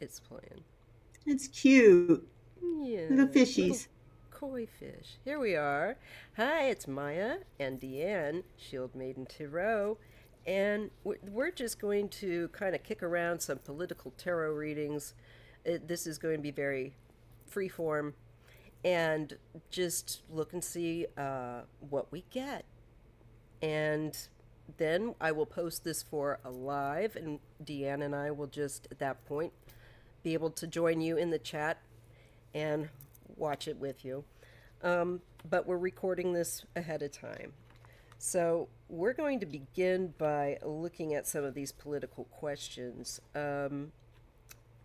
It's playing. It's cute. Little Yeah, little fishies. koi fish. Here we are. Hi, it's Maya and Deann, Shieldmaiden Tarot, and we're just going to kind of kick around some political tarot readings. This is going to be very freeform, and just look and see what we get. And then I will post this for a live, and Deanne and I will just at that point be able to join you in the chat and watch it with you. But we're recording this ahead of time. So we're going to begin by looking at some of these political questions.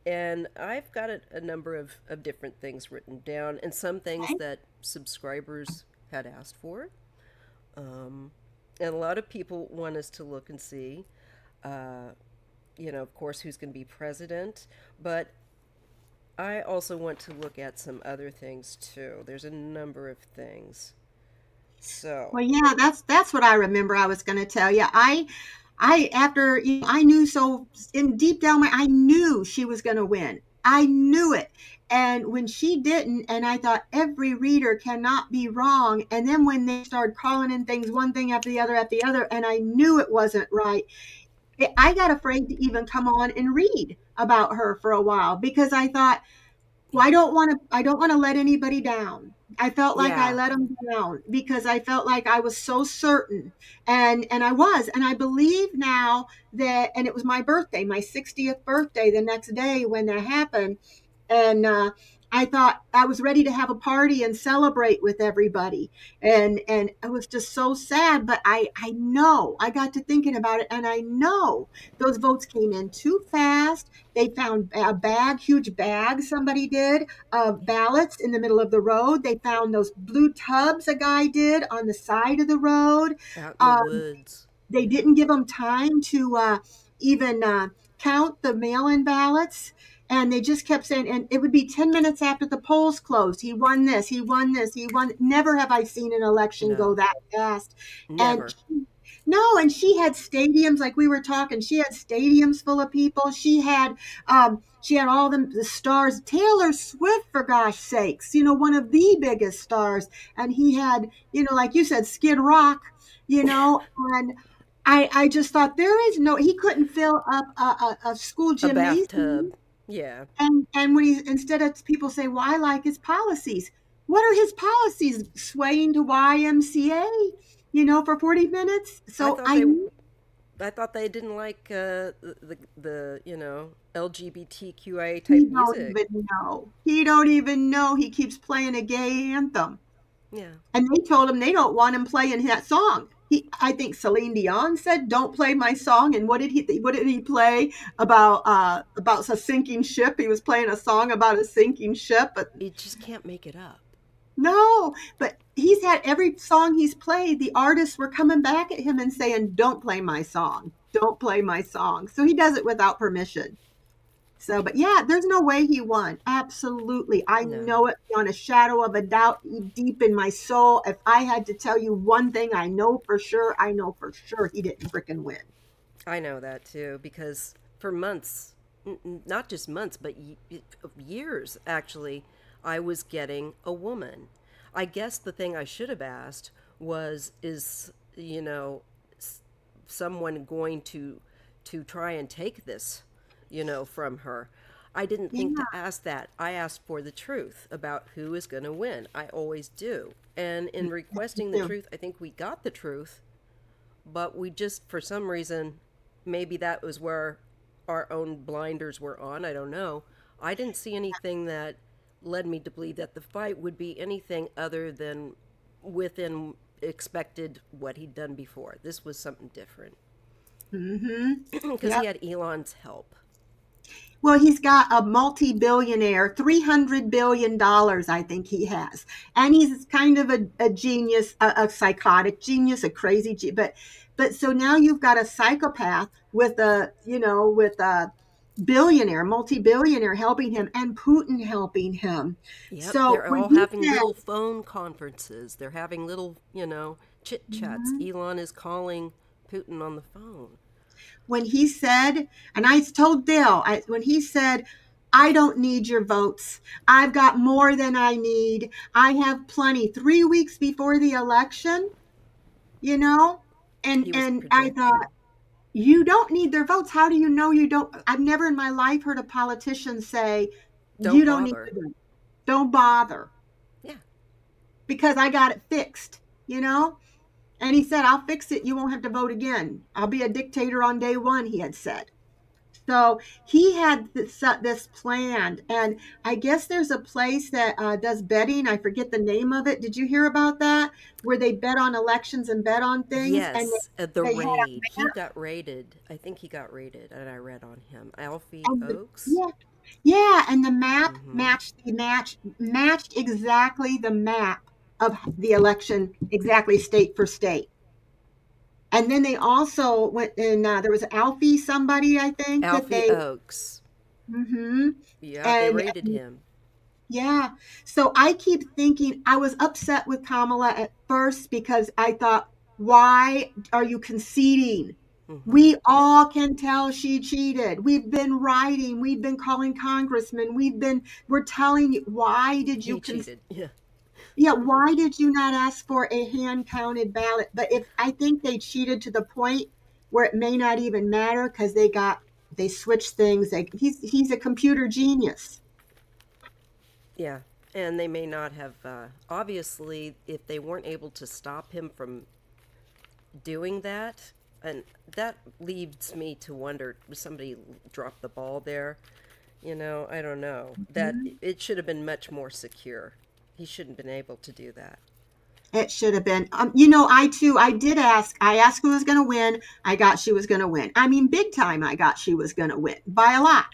And I've got a number of different things written down, and some things Okay. that subscribers had asked for. Um, and a lot of people want us to look and see, uh, of course, who's going to be president. But I also want to look at some other things too. There's a number of things. So, Well, yeah, that's what I remember I was going to tell you. I after I knew so in deep down my I knew she was going to win. I knew it. And when she didn't, and I thought every reader cannot be wrong. And then when they started calling in things, one thing after the other, and I knew it wasn't right, I got afraid to even come on and read about her for a while because I thought, well, I don't want to let anybody down. I felt like I yeah, let them down because I felt like I was so certain. And I was. And I believe now that and it was my birthday, my 60th birthday the next day when that happened. And I thought I was ready to have a party and celebrate with everybody. And I was just so sad, but I know I got to thinking about it, and I know those votes came in too fast. They found a bag, huge bag, somebody did, of ballots in the middle of the road. They found those blue tubs a guy did on the side of the road. out in the Uh, woods. they didn't give them time to even count the mail-in ballots. And they just kept saying, and it would be 10 minutes after the polls closed. He won this, he won this, he won. Never have I seen an election go No, that fast. And never. no, and she had stadiums like we were talking. She had stadiums full of people. She had all the stars. Taylor Swift, for gosh sakes, one of the biggest stars. And he had, like you said, Skid Rock, and I just thought there is no, he couldn't fill up a school A gymnasium. bathtub. Yeah. And when he, instead of people say, well, I like his policies. What are his policies? Swaying to YMCA, for 40 minutes. I So thought I they knew I thought they didn't like the LGBTQIA he type don't music. even know. He don't even know he keeps playing a gay anthem. Yeah. And they told him they don't want him playing that song. I think Celine Dion said, "Don't play my song." And what did he play about a sinking ship? He was playing a song about a sinking ship. But You just can't make it up. no, but he's had every song he's played. The artists were coming back at him and saying, "Don't play my song. Don't play my song." So he does it without permission. So, but yeah, there's no way he won. Absolutely. I No. know it beyond a shadow of a doubt deep in my soul. If I had to tell you one thing I know for sure he didn't frickin' win. I know that too because for months, not just months, but years actually, I was getting a woman. I guess the thing I should have asked was, is someone going to try and take this, from her? I didn't think Yeah, to ask that. I asked for the truth about who is going to win. I always do. And in me requesting the too. truth, I think we got the truth, but we just, for some reason, maybe that was where our own blinders were on. I don't know. I didn't see anything that led me to believe that the fight would be anything other than within expected what he'd done before. This was something different Mm-hmm. because he Yep. had Elon's help. Well, he's got a multi-billionaire, $300 billion, I think he has. And he's kind of a genius, a psychotic genius, a crazy genius. But so now you've got a psychopath with a billionaire, multi-billionaire helping him and Putin helping him. Yep, So they're when all he having said, little phone conferences. They're having little, chit chats. Mhm. Elon is calling Putin on the phone. when he said, and I told Dale, when he said, I don't need your votes. I've got more than I need. I have plenty. 3 weeks before the election, you know? And He was and I thought, projecting. you don't need their votes. How do you know you don't? I've never in my life heard a politician say, you Don't don't need bother. to vote. Don't bother Yeah. because I got it fixed, you know? And he said, I'll fix it. You won't have to vote again. I'll be a dictator on day one, he had said. So he had this planned. And I guess there's a place that does betting. I forget the name of it. Did you hear about that? Where they bet on elections and bet on things. And Yes, the they had a raid. He map. got raided. I think he got raided, and I read on him. Alfie Oakes. Yeah, yeah. And the map Mm-hmm. matched exactly the map of the election, exactly state for state. And then they also went and there was Alfie somebody I think that Alfie they. Oakes. Hmm. Yeah, they And raided him. yeah, so I keep thinking I was upset with Kamala at first because I thought, why are you conceding? Mm-hmm. We all can tell she cheated. We've been writing, we've been calling congressmen, we're telling you, why did you He concede? cheated. Yeah. Yeah, why did you not ask for a hand counted ballot? But if I think they cheated to the point where it may not even matter because they switched things. He's a computer genius. Yeah. And they may not have, obviously, if they weren't able to stop him from doing that, and that leads me to wonder, somebody dropped the ball there. I don't know. That Mhm. it should have been much more secure. He shouldn't have been able to do that. It should have been. I too, I did ask. I asked who was going to win. I got she was going to win. I mean, big time. I got she was going to win by a lot.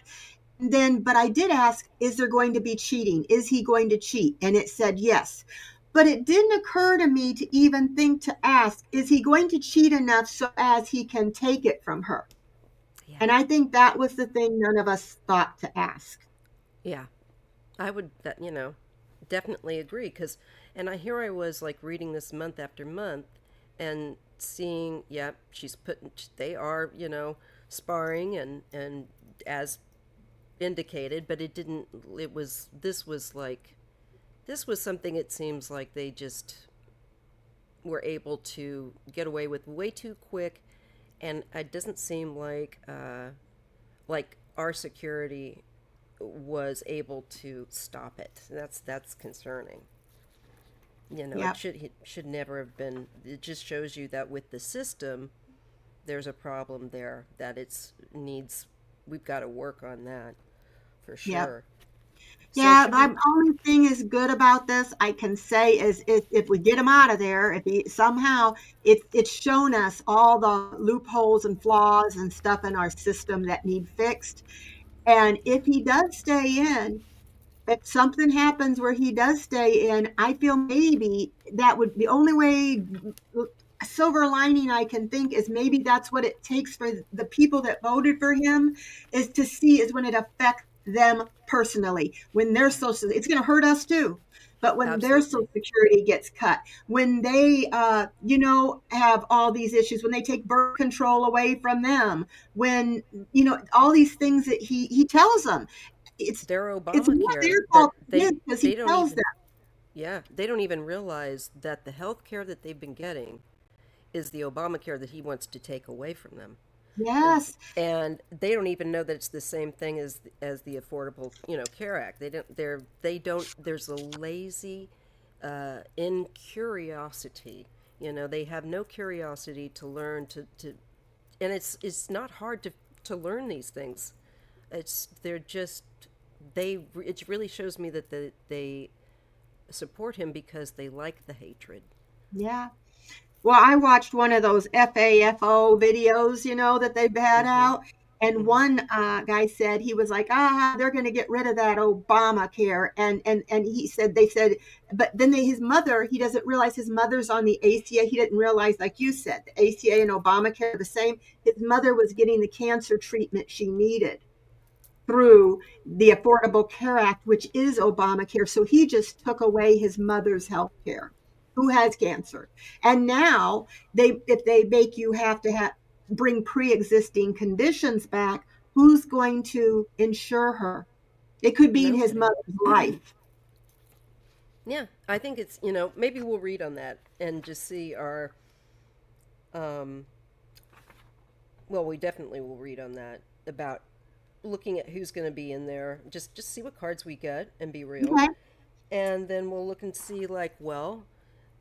And then, but I did ask, is there going to be cheating? Is he going to cheat? And it said yes. But it didn't occur to me to even think to ask, is he going to cheat enough so as he can take it from her? Yeah. And I think that was the thing none of us thought to ask. Yeah. I would, definitely agree. Because, and here I was like reading this month after month and seeing, yeah, they are, sparring and as indicated, but it didn't, this was something it seems like they just were able to get away with way too quick. And it doesn't seem like our security was able to stop it. That's concerning. Yep. It should never have been. It just shows you that with the system, there's a problem there that it's needs. We've got to work on that for Yep. sure. So Yeah, should we? the only thing is good about this I can say is if we get him out of there, if he somehow it's shown us all the loopholes and flaws and stuff in our system that need fixed. And if he does stay in, if something happens where he does stay in, I feel maybe that would the only way silver lining I can think is maybe that's what it takes for the people that voted for him is to see is when it affects them personally. When their Yeah, social, it's going to hurt us too. But when their social absolutely. security gets cut, when they, have all these issues, when they take birth control away from them, when all these things that he tells them, it's Their it's more Obamacare their that fault than his because he they don't tells them. even yeah they don't even realize that the health care that they've been getting is the Obamacare that he wants to take away from them. Yes, And they don't even know that it's the same thing as the Affordable Care Act. They don't. There's a lazy incuriosity. They have no curiosity to learn and it's not hard to learn these things. They're just they. It really shows me that they support him because they like the hatred. yeah. Well, I watched one of those FAFO videos, that they've had Mm-hmm. out. And Mm-hmm. one guy said he was like, they're going to get rid of that Obamacare, and he said they said, but then his mother, he doesn't realize his mother's on the ACA. He didn't realize, like you said, the ACA and Obamacare are the same. His mother was getting the cancer treatment she needed through the Affordable Care Act, which is Obamacare. So he just took away his mother's health care, who has cancer. And now if they make you have to bring pre-existing conditions back, who's going to insure her? It could be No his kidding. mother's life. Yeah, I think it's, maybe we'll read on that and just see our, um, well, we definitely will read on that about looking at who's going to be in there. Just see what cards we get and be real. Okay. And then we'll look and see, like, well,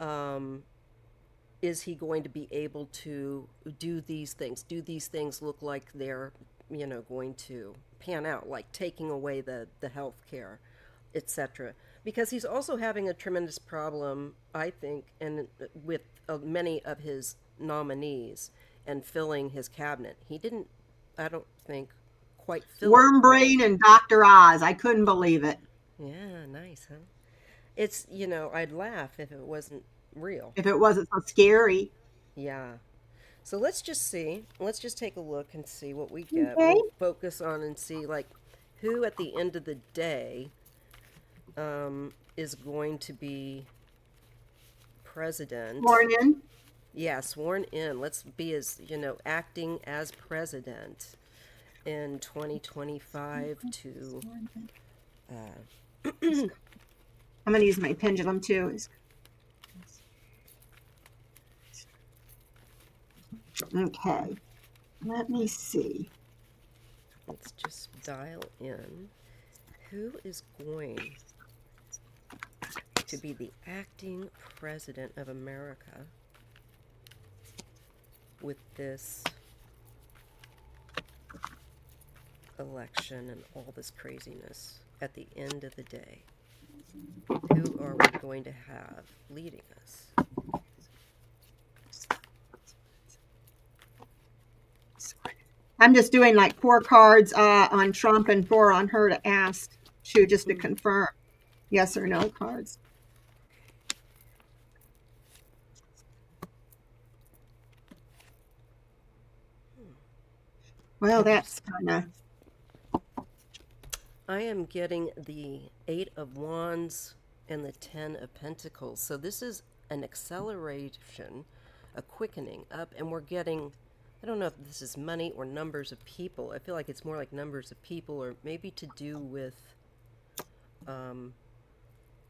um, is he going to be able to do these things? Do these things look like they're, going to pan out, like taking away the health care, etc.? Because he's also having a tremendous problem, I think, and with many of his nominees and filling his cabinet. He didn't, I don't think, quite fill it all. Wormbrain and Dr. Oz. I couldn't believe it. Yeah, nice, huh? It's, I'd laugh if it wasn't real. If it wasn't so scary. Yeah. So let's just see. Let's just take a look and see what we get. Okay. We'll focus on and see, like, who at the end of the day is going to be president. Morning. Yeah, sworn in. Let's be as, acting as president in 2025 to. I'm going to use my pendulum too. Okay. Let me see. Let's just dial in. Who is going to be the acting president of America with this election and all this craziness at the end of the day? Who are we going to have leading us? I'm just doing like 4 cards on Trump and 4 on her to ask to just to confirm yes or no cards. Well, that's kind of. I am getting the Eight of Wands and the Ten of Pentacles. So this is an acceleration, a quickening up, and we're getting, I don't know if this is money or numbers of people. I feel like it's more like numbers of people, or maybe to do with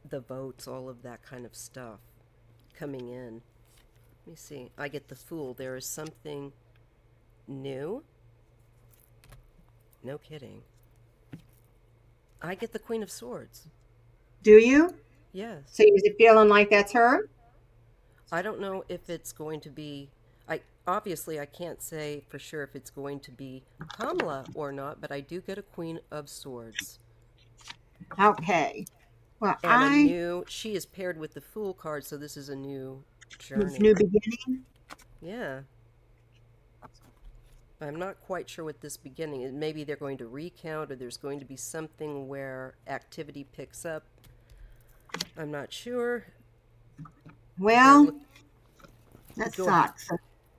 the votes, all of that kind of stuff coming in. Let me see. I get the Fool. There is something new. No kidding. I get the Queen of Swords. Do you? Yes. So you're feeling like that's her? I don't know if it's going to be. I can't say for sure if it's going to be Kamala or not, but I do get a Queen of Swords Okay. Well, and a new. She is paired with the Fool card, so this is a new this journey. new beginning. Yeah. I'm not quite sure what this beginning is. Maybe they're going to recount, or there's going to be something where activity picks up. I'm not sure. Well, that sucks.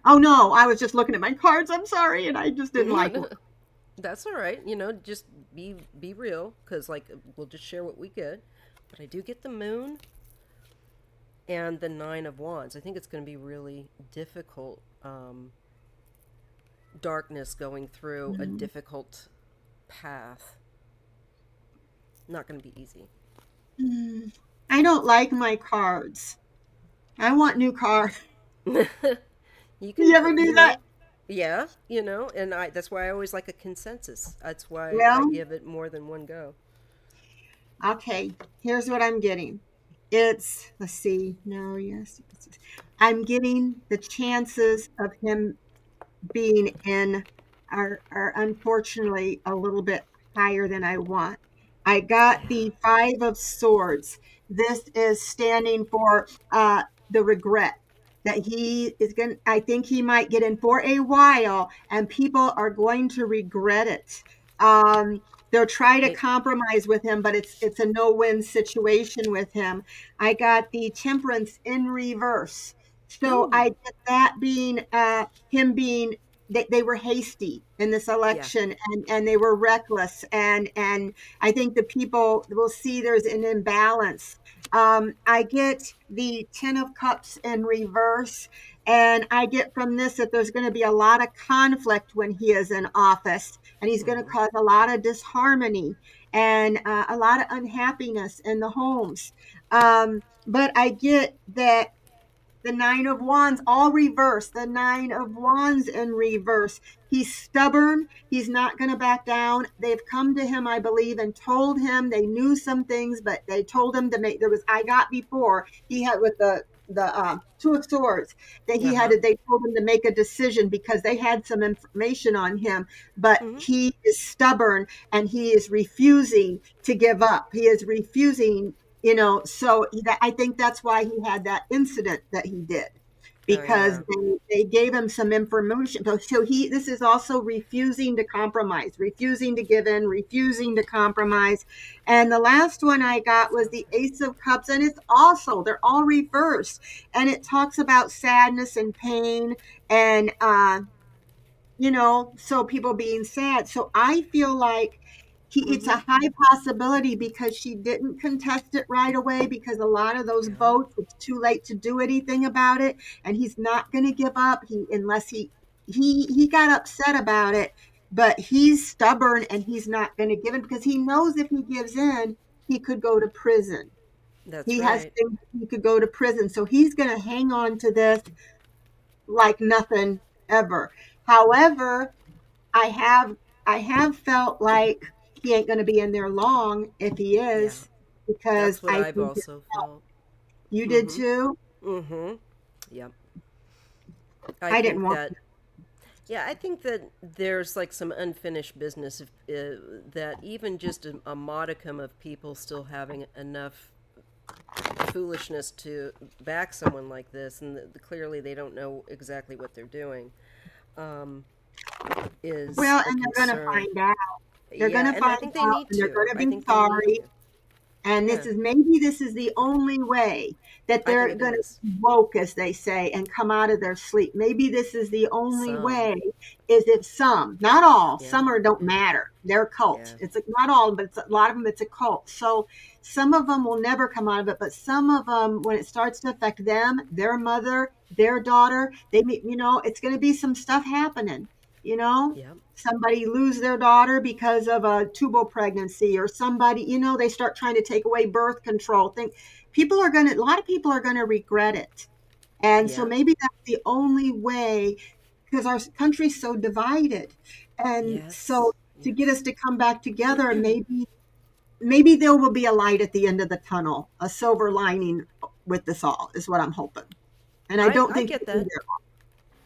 Oh no, I was just looking at my cards. I'm sorry, and I just didn't like it. That's all right. Just be real, because like we'll just share what we get. But I do get the Moon and the Nine of Wands. I think it's going to be really difficult. Darkness going through a difficult path. Not going to be easy. I don't like my cards. I want new cards. You You ever do that? Yeah, and that's why I always like a consensus. That's why I Well, give it more than one go. okay. Here's what I'm getting. Let's see. No, yes. I'm getting the chances of him being in are unfortunately a little bit higher than I want. I got Yeah. the 5 of Swords. This is standing for the regret that he is going. I think he might get in for a while, and people are going to regret it. Um, they'll try to It, compromise with him, but it's a no-win situation with him. I got the Temperance in reverse. So I ooh, get that being him being they were hasty in this yeah. election and they were reckless and I think the people will see there's an imbalance. I get the 10 of Cups in reverse, And I get from this that there's going to be a lot of conflict when he is in office, and he's going to Mm-hmm. cause a lot of disharmony and a lot of unhappiness in the homes. But I get that the nine of wands all reverse, the nine of wands in reverse. He's stubborn, he's not going to back down. They've come to him, I believe, and told him they knew some things, but they told him to make, there was, I got before he had with the two of swords, that he had Uh-huh. to, they told him to make a decision because they had some information on him, but Mm-hmm. he is stubborn and he is refusing to give up. He is refusing, so that, I think that's why he had that incident that he did, Oh because yeah. they gave him some information. So he, this is also refusing to compromise, refusing to give in, refusing to compromise. And the last one I got was the Ace of Cups, and it's also, they're all reversed, and it talks about sadness and pain, and so people being sad. So I feel like it's Mm-hmm. a high possibility because she didn't contest it right away, because a lot of those Yeah. votes, it's too late to do anything about it. And he's not going to give up. Unless he got upset about it, but he's stubborn and he's not going to give in, because he knows if he gives in, he could go to prison. That's He has right. things, he could go to prison. So he's going to hang on to this like nothing ever. However, I have I have felt like he ain't going to be in there long if he Yeah. is, because That's what I I've think also felt. you did Mm-hmm. too. Mm-hmm. Yep. I I didn't think want. that. Yeah, I think that there's like some unfinished business if, that even just a modicum of people still having enough foolishness to back someone like this, and clearly they don't know exactly what they're doing, um, is Well, a and they're going to concern. find out. They're going Yeah, to and I find think they out, need and they're to. going to I be think they need sorry. to. And Yeah, this is the only way that I think they're it going to is. woke, as they say, and come out of their sleep. Maybe this is the only Some. way. Is if some, not all, Yeah, some are don't yeah, matter. They're a cult. yeah, It's not all, but it's a lot of them. It's a cult. So some of them will never come out of it, but some of them, when it starts to affect them, their mother, their daughter, it's going to be some stuff happening. You know, yeah, somebody lose their daughter because of a tubal pregnancy, or somebody, they start trying to take away birth control. Think a lot of people are going to regret it. And so yeah. maybe that's the only way, because our country's so divided. And so Yes, to get yes. us to come back together, maybe there will be a light at the end of the tunnel, a silver lining with this all, is what I'm hoping. And I don't I think get it'll be that. there.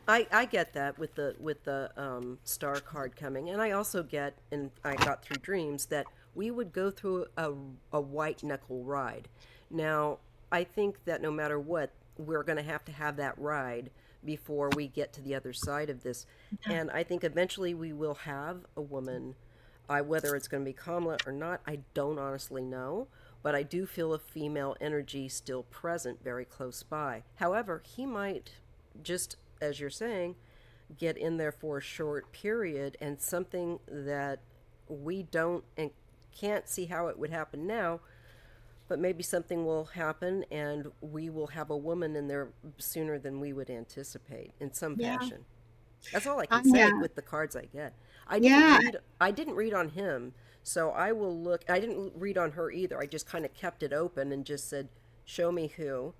I get that with the star card coming, and I also get, and I got through dreams that we would go through a white knuckle ride. Now, I think that no matter what, we're going to have that ride before we get to the other side of this, and I think eventually we will have a woman. Whether it's going to be Kamala or not, I don't honestly know, but I do feel a female energy still present very close by. However, he might just, as you're saying, get in there for a short period, and something that we don't and can't see how it would happen now, but maybe something will happen and we will have a woman in there sooner than we would anticipate in some Yeah. fashion. That's all I can say Yeah. with the cards I get. Yeah. I didn't read on him, so I will look. I didn't read on her either. I just kind of kept it open and just said, "Show me who,"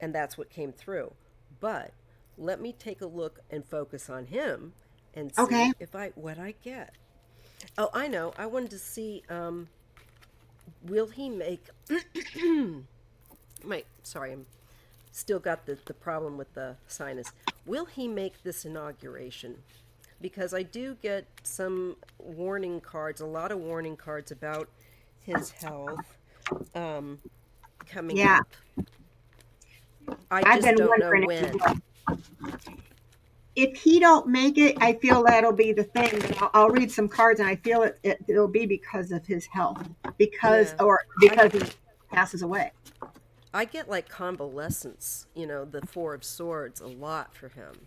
and that's what came through. But let me take a look and focus on him and Okay. see if I what I get. Oh, I know. I wanted to see will he make my sorry, I'm still got the problem with the sinus. Will he make this inauguration? Because I do get some warning cards, a lot of warning cards about his health um, coming Yeah. up. I I've just been don't know wondering when. if he don't make it. I feel that'll be the thing. I'll read some cards, and I feel it'll be because of his health, Yeah. or I because he passes away. I get like convalescence, the Four of Swords a lot for him.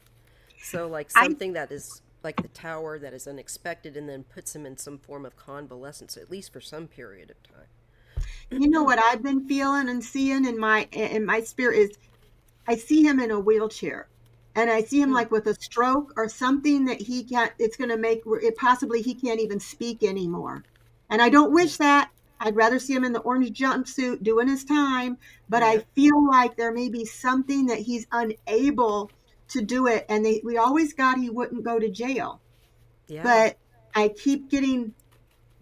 So like I, something that is like the tower that is unexpected and then puts him in some form of convalescence, at least for some period of time. what I've been feeling and seeing in my spirit is, I see him in a wheelchair. and I see him Hmm. like with a stroke or something that he can't, it's going to make it possibly he can't even speak anymore. And I don't Yeah. wish that. I'd rather see him in the orange jumpsuit doing his time, but I Yeah. feel like there may be something that he's unable to do it. And we always got he wouldn't go to jail, Yeah. but I keep getting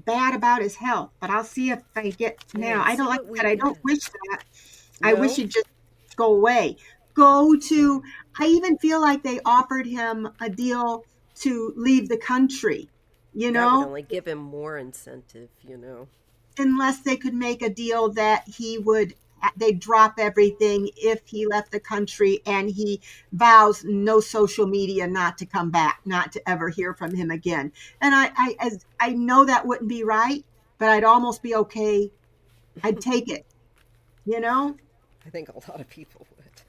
bad about his health. But I'll see if I get now. Yeah. I don't See like what I we said, I don't get. wish that. I wish No. he'd just go away. Go Yeah. to, I even feel like they offered him a deal to leave the country, you That would know, only give him more incentive, you know. unless they could make a deal that they'd drop everything if he left the country and he vows no social media, not to come back, not to ever hear from him again. And I know that wouldn't be right, but I'd almost be okay. I'd take it, you know? I think a lot of people would.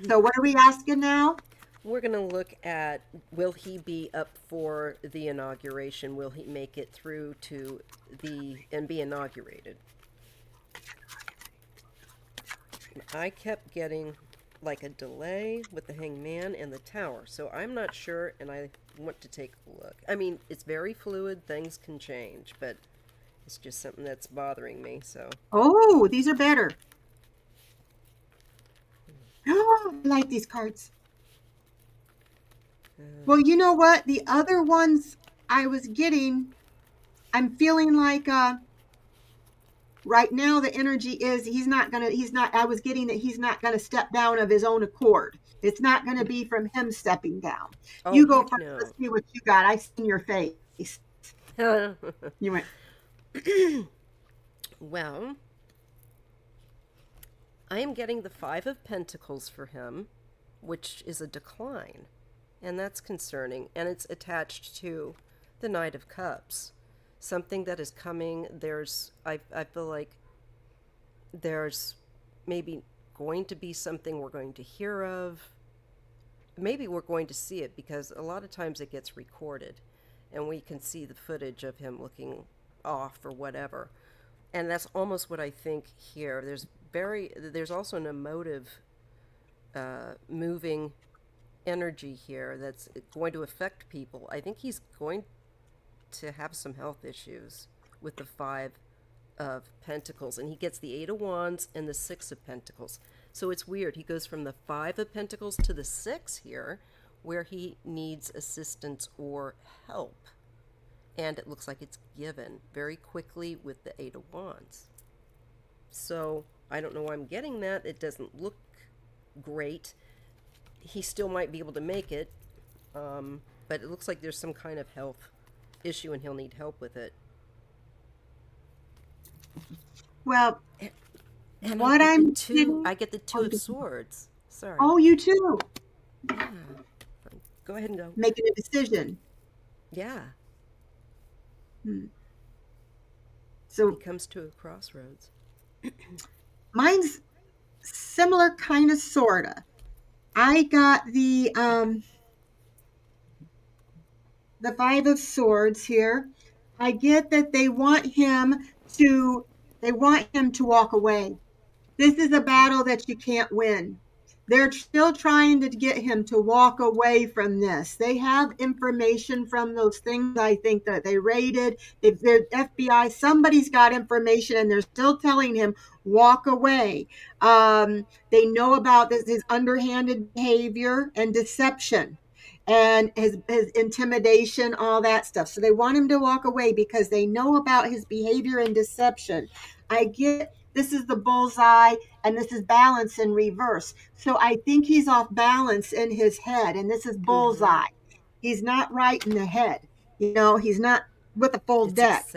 So what are we asking now? We're going to look at, will he be up for the inauguration? Will he make it through to the and be inaugurated? I kept getting like a delay with the hangman and the tower, so I'm not sure, and I want to take a look. I mean, it's very fluid, things can change, but it's just something that's bothering me, so. Oh, these are better. Oh, I like these cards. Well, you know what? The other ones I was getting, I'm feeling like right now the energy is he's not, I was getting that he's not gonna step down of his own accord. It's not gonna be from him stepping down. Oh, You go heck first. Let's no. see what you got. I seen your face. You went, Well, I am getting the Five of Pentacles for him, which is a decline. And that's concerning. And it's attached to the Knight of Cups. Something that is coming. I feel like there's maybe going to be something we're going to hear of. Maybe we're going to see it because a lot of times it gets recorded and we can see the footage of him looking off or whatever. And that's almost what I think here. There's also an emotive, moving energy here that's going to affect people. I think he's going to have some health issues with the Five of Pentacles, and he gets the Eight of Wands and the Six of Pentacles. So it's weird. He goes from the Five of Pentacles to the Six here, where he needs assistance or help. And it looks like it's given very quickly with the Eight of Wands. So I don't know why I'm getting that. It doesn't look great. He still might be able to make it, but it looks like there's some kind of health issue and he'll need help with it. well, And what I'm I getting, get the Two oh, of Swords. Sorry. oh, you too, Yeah. Go ahead and go. making a decision. Yeah. Hmm. He So comes to a crossroads. mine's similar kind of sorta. I got the Five of Swords here. I get that to they want him to walk away. This is a battle that you can't win. They're still trying to get him to walk away from this. They have information from those things I think that they raided. They're FBI, somebody's got information and they're still telling him, walk away. They know about his underhanded behavior and deception and his intimidation, all that stuff. So they want him to walk away because they know about his behavior and deception. I get this is the bullseye and this is balance in reverse. So I think he's off balance in his head, and this is Mm-hmm. bullseye. He's not right in the head. You know, he's not with a full It's deck.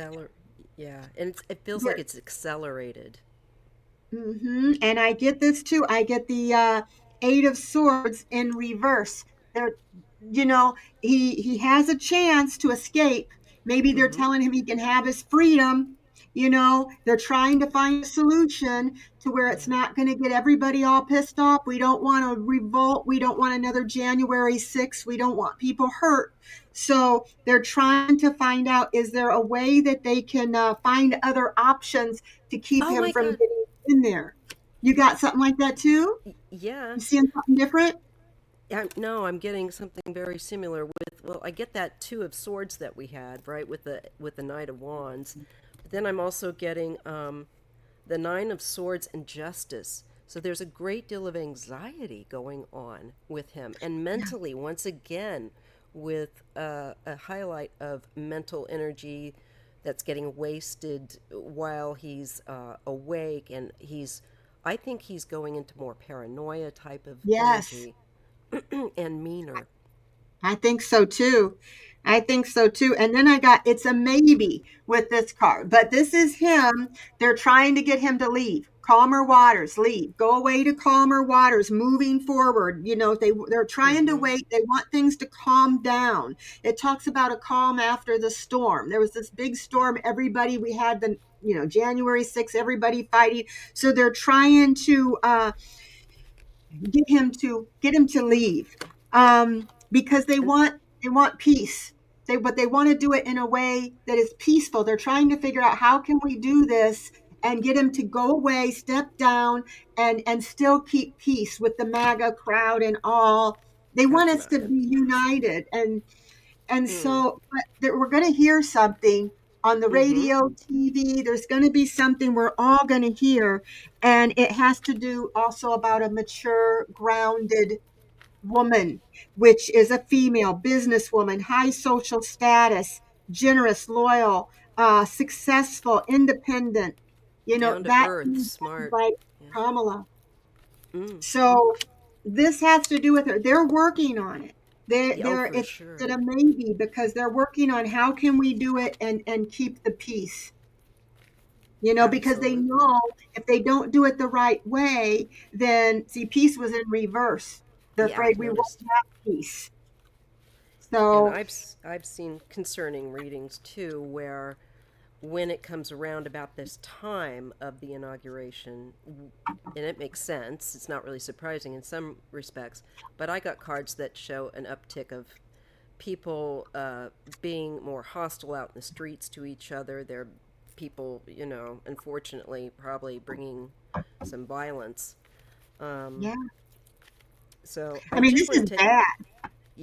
Yeah, and it feels like There, it's accelerated. And I get this too. I get the Eight of Swords in reverse. They're, you know, he has a chance to escape. Maybe they're Mm-hmm. telling him he can have his freedom. You know, they're trying to find a solution to where Yeah. it's not going to get everybody all pissed off. We don't want a revolt. We don't want another January 6th. We don't want people hurt. So they're trying to find out, is there a way that they can find other options to keep Oh him my from God. getting in there? You got something like that too? Yeah. You seeing something different? No, I'm getting something very similar with, well, I get that two of swords that we had, right, with the Knight of Wands. But then I'm also getting the Nine of Swords and Justice. So there's a great deal of anxiety going on with him. And mentally, once again, with a highlight of mental energy that's getting wasted while he's awake. And I think he's going into more paranoia type of Yes. energy and meaner. I think so too. I think so too. And then I got it's a maybe with this card, but this is him. They're trying to get him to leave. Calmer waters, leave. Go away to calmer waters, moving forward. They're trying to Mm-hmm. wait. They want things to calm down. It talks about a calm after the storm. There was this big storm. Everybody, we had January 6th, everybody fighting. So they're trying to get him to leave, because they And want peace. But they want to do it in a way that is peaceful. They're trying to figure out how can we do this and get him to go away, step down, and still keep peace with the MAGA crowd and all. They want that's us not to going to be be easy. united, and Mm. so, but we're going to hear something on the Mm-hmm. radio, TV. There's going to be something we're all going to hear. And it has to do also about a mature, grounded woman, which is a female businesswoman, high social status, generous, loyal, successful, independent. Down to That earth, sounds smart. like Yeah. Kamala. Mm. So this has to do with her. They're working on it. Yeah, oh, for It's sure. at a maybe because they're working on how can we do it and keep the peace. Because they Absolutely. know if they don't do it the right way, then see, peace was in reverse. They're Yeah, afraid I've we won't noticed. have peace. And So I've seen concerning readings too where when it comes around about this time of the inauguration, and it makes sense, it's not really surprising in some respects, but I got cards that show an uptick of people being more hostile out in the streets to each other. They're people, unfortunately, probably bringing some violence. Um, yeah, so I I mean, just this want is to take, bad.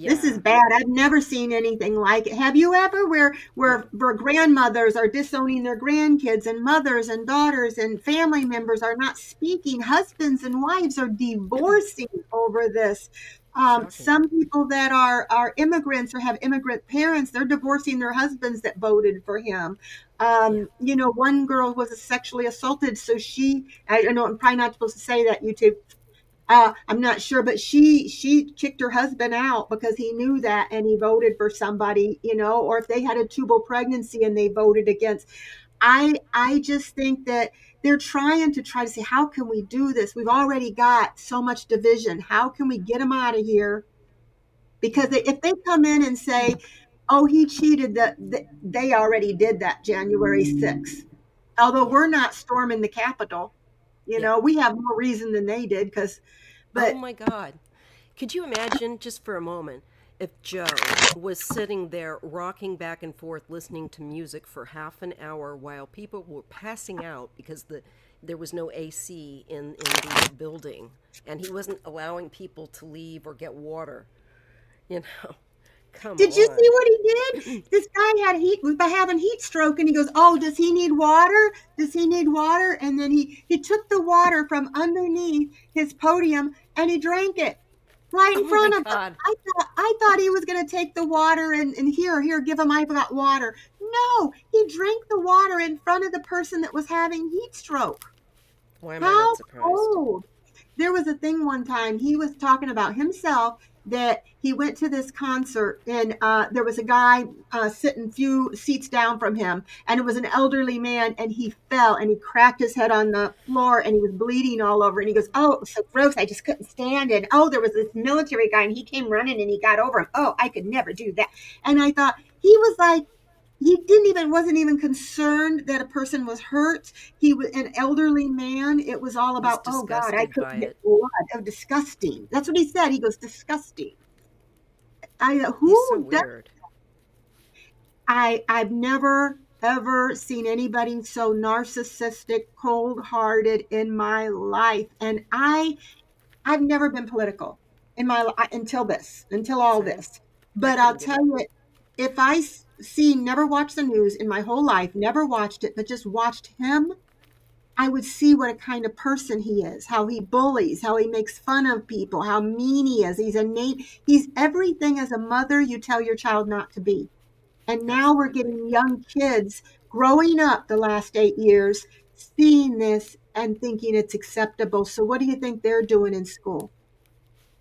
This is yeah, bad. I've never seen anything like it. Have you ever no, where grandmothers are disowning their grandkids and mothers and daughters and family members are not speaking? Husbands and wives are divorcing over this. shocking. Some people that are immigrants or have immigrant parents, they're divorcing their husbands that voted for him. Yeah, One girl was sexually assaulted, so I know I'm probably not supposed to say that, YouTube. I'm not sure, but she kicked her husband out because he knew that and he voted for somebody, or if they had a tubal pregnancy and they voted against. I just think that they're trying to say how can we do this? We've already got so much division. How can we get them out of here? Because yeah, if they come in and say, "Oh, he cheated," they already did that January 6th. Although yeah, we're not storming the Capitol, yeah. we have more reason than they did because Oh but my God. Could you imagine just for a moment if Joe was sitting there rocking back and forth listening to music for half an hour while people were passing out because there was no AC in the building and he wasn't allowing people to leave or get water? You know, come Did you see on. what he did? This guy was having heat stroke, and he goes, "Oh, does he need water? Does he need water?" And then he took the water from underneath his podium and he drank it right in Oh my front of us. God. I thought he was going to take the water and here, give him. I've got water. No, he drank the water in front of the person that was having heat stroke. Why am I not How surprised? cold! There was a thing one time he was talking about himself that he went to this concert and there was a guy sitting few seats down from him and it was an elderly man and he fell and he cracked his head on the floor and he was bleeding all over and he goes, "Oh, it was so gross, I just couldn't stand it. Oh, there was this military guy and he came running and he got over him. Oh, I could never do that." And I thought he was like, he didn't even wasn't even concerned that a person was hurt. He was an elderly man. It was all He's about, "Oh God, I disgusted by couldn't get it. blood." Oh, disgusting. That's what he said. He goes, "Disgusting." He's so Who does? weird. I've never ever seen anybody so narcissistic, cold hearted in my life. And I've never been political. in my until all Same. this. I But I'll couldn't give tell it. you, if I see, never watched the news in my whole life, never watched it, but just watched him, I would see what a kind of person he is, how he bullies, how he makes fun of people, how mean he is. He's everything as a mother you tell your child not to be. And now we're Absolutely. getting young kids growing up the last 8 years, seeing this and thinking it's acceptable. So what do you think they're doing in school?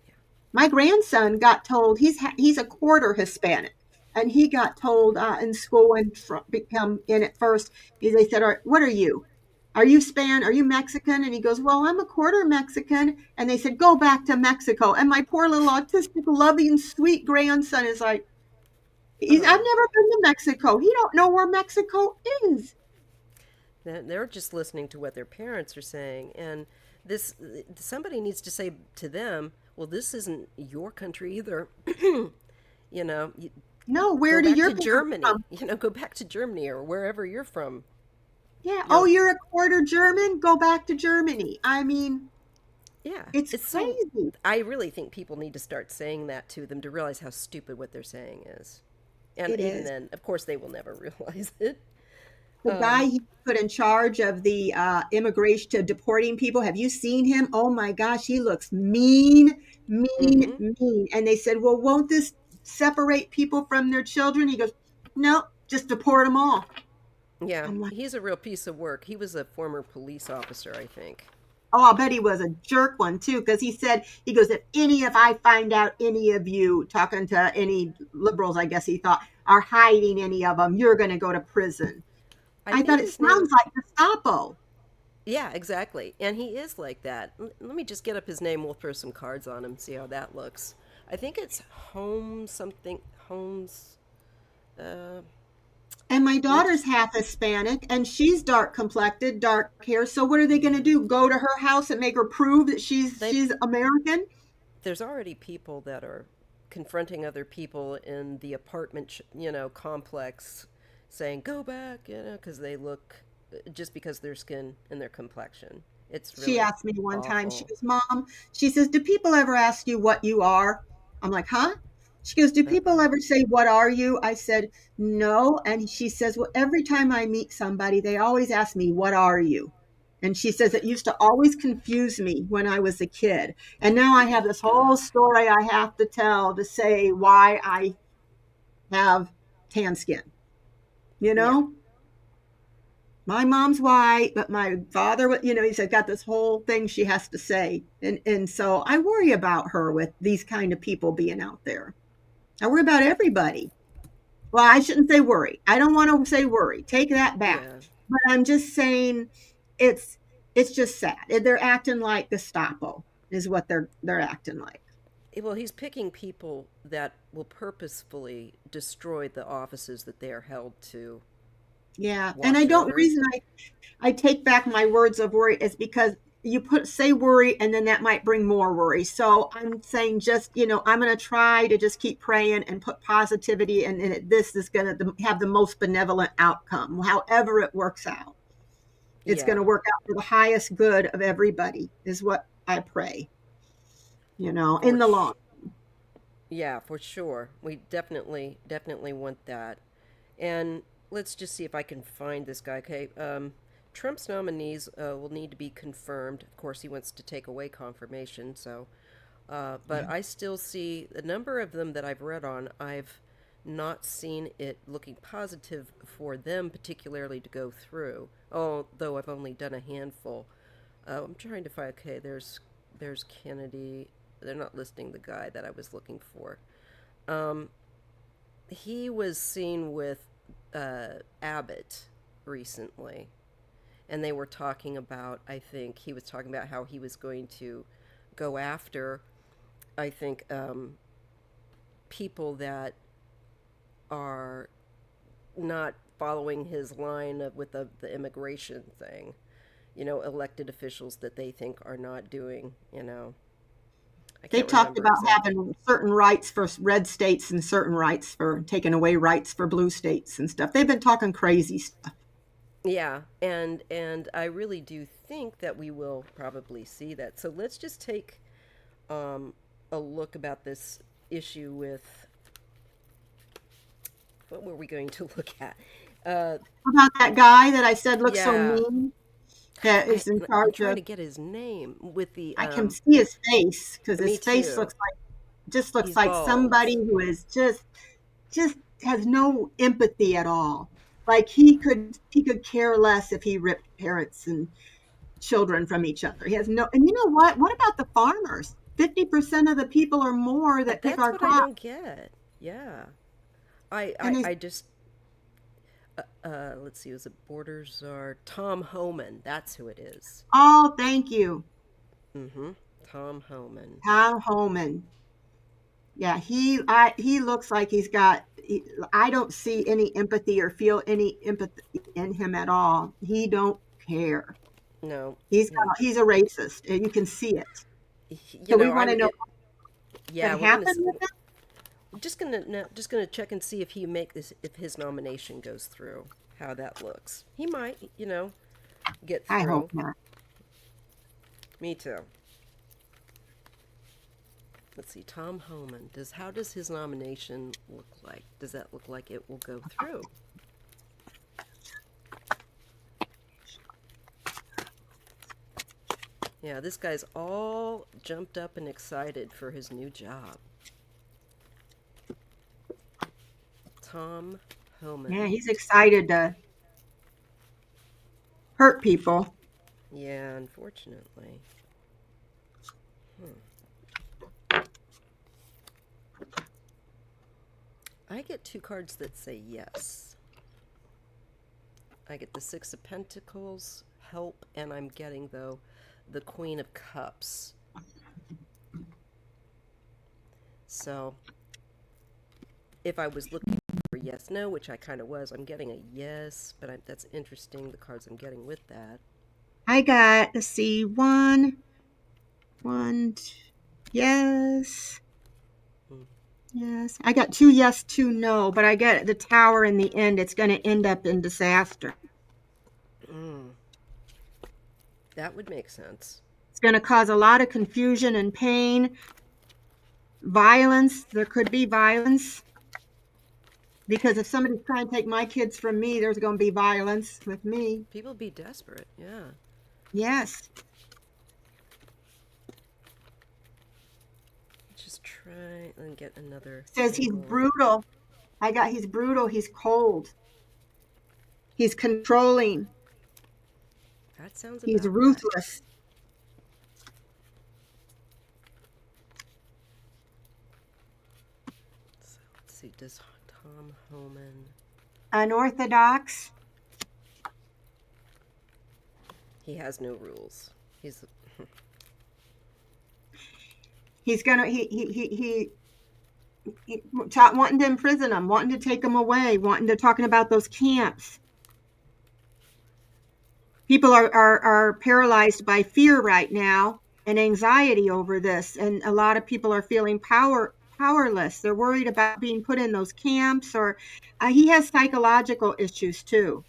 Yeah. My grandson got told he's a quarter Hispanic, and he got told in school when Trump become in at first. They said, "What are you? Are you Span? Are you Mexican?" And he goes, "Well, I'm a quarter Mexican." And they said, "Go back to Mexico." And my poor little autistic, loving, sweet grandson is like, I've Oh, never been to Mexico. He don't know where Mexico is." they're just listening to what their parents are saying, and this somebody needs to say to them, "Well, this isn't your country either." You know, No, go where do back your to parents Germany. come? Go back to Germany or wherever you're from. Yeah. Oh, You're, you're a quarter German? Go back to Germany. I mean, yeah. it's It's so. crazy. I really think people need to start saying that to them to realize how stupid what they're saying is. And It even is. then, of course, they will never realize it. The guy he put in charge of the immigration to deporting people. Have you seen him? Oh my gosh, he looks mean, mean, Mm-hmm. mean. And they said, "Well, won't this separate people from their children?" He goes, "No, just deport them all." Yeah, I'm like, he's a real piece of work. He was a former police officer, I think. "Oh, I'll bet he was a jerk one too," because he said, he goes, if I find out any of you," talking to any liberals, I guess he thought, "are hiding any of them, you're going to go to prison." I I thought think it his name. sounds like Gestapo. Yeah, exactly. And he is like that. Let me just get up his name. We'll throw some cards on him, see how that looks. I think it's Home something. Holmes. Uh, And my let me daughter's just. half Hispanic and she's dark complected, dark hair. So what are they going to Yeah. do? Go to her house and make her prove that They she's American? there's already people that are confronting other people in the apartment, complex, saying go back, because they look just because their skin and their complexion. It's She really asked me one time, she awful. goes, "Mom," she says, "do people ever ask you what you are?" I'm like, "Huh?" She goes, "Do people Uh-uh. ever say, 'What are you?'" I said, "No." And she says, "Well, every time I meet somebody, they always ask me, 'What are you?'" And she says, "It used to always confuse me when I was a kid. And now I have this whole story I have to tell to say why I have tan skin. You Yeah. know, my mom's white, but my father, he's got this whole thing she has to say. And so I worry about her with these kind of people being out there. I worry about everybody. Well, I shouldn't say worry. I don't want to say worry. Take that back. Yeah. But I'm just saying it's it's just sad. They're acting like Gestapo is what they're acting like. Well, he's picking people that will purposefully destroy the offices that they are held to Yeah. And I watch don't, the over. reason I take back my words of worry is because you say worry and then that might bring more worry. So I'm saying just, I'm going to try to just keep praying and put positivity and this is going to have the most benevolent outcome. However it works out, it's going Yeah, to work out for the highest good of everybody is what I pray, in for the long. sh- yeah, for sure. We definitely want that. And let's just see if I can find this guy. Okay, Trump's nominees will need to be confirmed. Of course, he wants to take away confirmation. So, but I still see the number of them that I've read on. I've not seen it looking positive for them, particularly to go through. Although I've only done a handful. I'm trying to find. Okay, there's Kennedy. They're not listing the guy that I was looking for. Um, he was seen with Abbott recently, and they were talking about. I think he was talking about how he was going to go after. I think people that are not following his line with the immigration thing. Elected officials that they think are not doing. I They can't talked remember about exactly. having certain rights for red states and certain rights for taking away rights for blue states and stuff. They've been talking crazy stuff. Yeah, and I really do think that we will probably see that. So let's just take a look about this issue with what were we going to look at? Uh, How about that guy that I said looks so yeah, mean that is in I'm charge trying of? to get his name with the I can see his face because me his face too. looks like just looks He's like bald. somebody who is just has no empathy at all. Like he could care less if he ripped parents and children from each other. He has no, and you know what? What about the farmers? 50% of the people or more that pick That's our what I crop, don't get. Yeah. I and I, they, I just let's see, was it Borders are Tom Homan. That's who it is. oh, thank you, Mm-hmm. Tom Homan. Tom Homan. Yeah, he looks like I don't see any empathy or feel any empathy in him at all. He don't care. No, He's he, he's a racist, and you can see it. you So we know, want to know what yeah, we're gonna happened with it. just gonna no, just gonna check and see if he make this if his nomination goes through. How that looks. He might, get I hope through. not. Me too. Let's see, Tom Homan. How does his nomination look like? Does that look like it will go through? Yeah, this guy's all jumped up and excited for his new job. Tom Yeah, Homan. he's excited to hurt people. Yeah, unfortunately. I get two cards that say yes. I get the Six of Pentacles, help, and I'm getting, though, the Queen of Cups. So, if I was looking for yes, no, which I kind of was, I'm getting a yes, but that's interesting, the cards I'm getting with that. I got, let's see, one, yes, Mm. yes. I got two yes, two no, but I get the tower in the end. It's going to end up in disaster. Mm. That would make sense. It's going to cause a lot of confusion and pain, violence. There could be violence because if somebody's trying to take my kids from me, there's going to be violence with me. People be desperate, yeah. Yes. Just try and get another Says he's angle. brutal. He's brutal. He's cold. He's controlling. That sounds He's about right. ruthless. So let's see, does Tom Homan. Unorthodox. He has no rules. He's. He's gonna he wanting to imprison them, wanting to take them away, wanting to talking about those camps. People are paralyzed by fear right now and anxiety over this, and a lot of people are feeling powerless. They're worried about being put in those camps, or he has psychological issues too.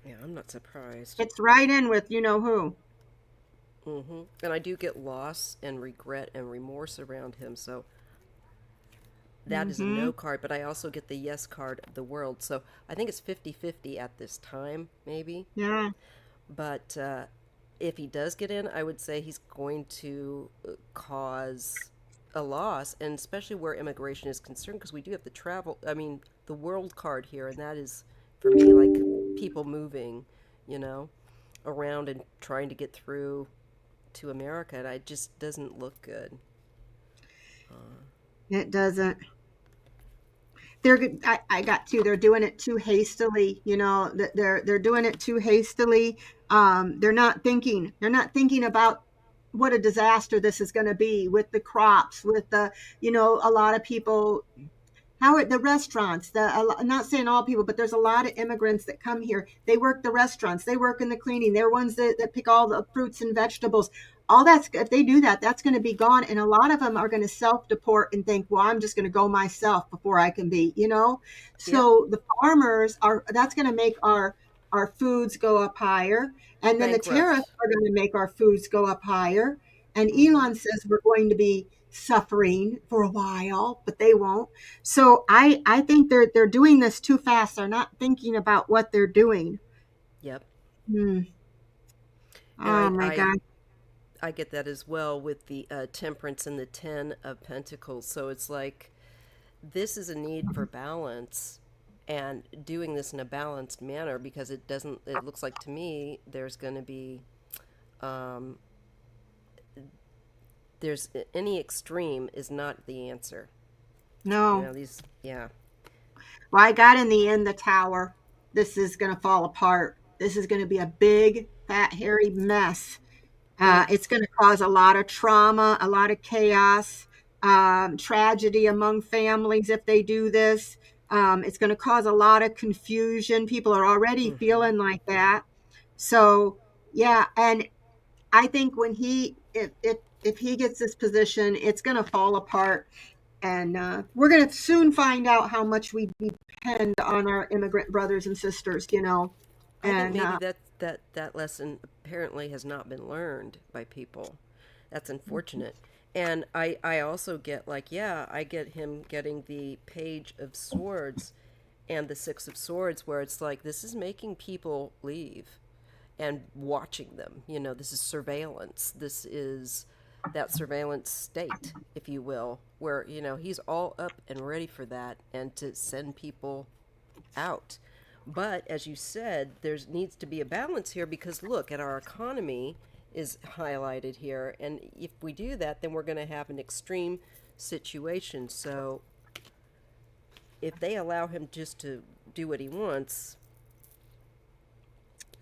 Yeah, I'm not surprised. It's right in with you know who. And I do get loss and regret and remorse around him, so that is a Mm-hmm. no card, but I also get the yes card of the world. So I think it's 50-50 at this time, maybe. Yeah. But if he does get in, I would say he's going to cause a loss, and especially where immigration is concerned, because we do have the I mean, the world card here, and that is, for me, like people moving, you know, around and trying to get through to America, and it just doesn't look good. It doesn't. I got to. They're doing it too hastily. You know, they're doing it too hastily. They're not thinking. They're not thinking about what a disaster this is going to be with the crops, with the, a lot of people. How are the restaurants? I'm not saying all people, but there's a lot of immigrants that come here. They work the restaurants. They work in the cleaning. They're ones that pick all the fruits and vegetables. All that's if they do that, that's going to be gone. And a lot of them are going to self-deport and think, well, I'm just going to go myself before I can be. Yep, So the farmers are. That's going to make our foods go up higher, and then the tariffs bankrupt. are going to make our foods go up higher. And Mm-hmm. Elon says we're going to be suffering for a while, but they won't. So I think they're doing this too fast. They're not thinking about what they're doing. Yep. Hmm. And Oh my God. I get that as well with the Temperance and the Ten of Pentacles. So it's like this is a need for balance and doing this in a balanced manner because it doesn't, it looks like to me there's going to be, um, there's any extreme is not the answer. You No. know, these, yeah. Well, I got in the end the tower. This is going to fall apart. This is going to be a big, fat, hairy mess. Mm, It's going to cause a lot of trauma, a lot of chaos, tragedy among families if they do this. It's going to cause a lot of confusion. People are already mm-hmm. feeling like that. So, yeah. And I think when if he gets this position, it's going to fall apart. And we're going to soon find out how much we depend on our immigrant brothers and sisters, I think and maybe that lesson apparently has not been learned by people. That's unfortunate. And I also get like, yeah, I get him getting the Page of Swords and the Six of Swords, where it's like this is making people leave and watching them. You know, this is surveillance. This is that surveillance state, if you will, where, you know, he's all up and ready for that and to send people out. But as you said, there needs to be a balance here because look at our economy is highlighted here, and if we do that, then we're going to have an extreme situation. So if they allow him just to do what he wants,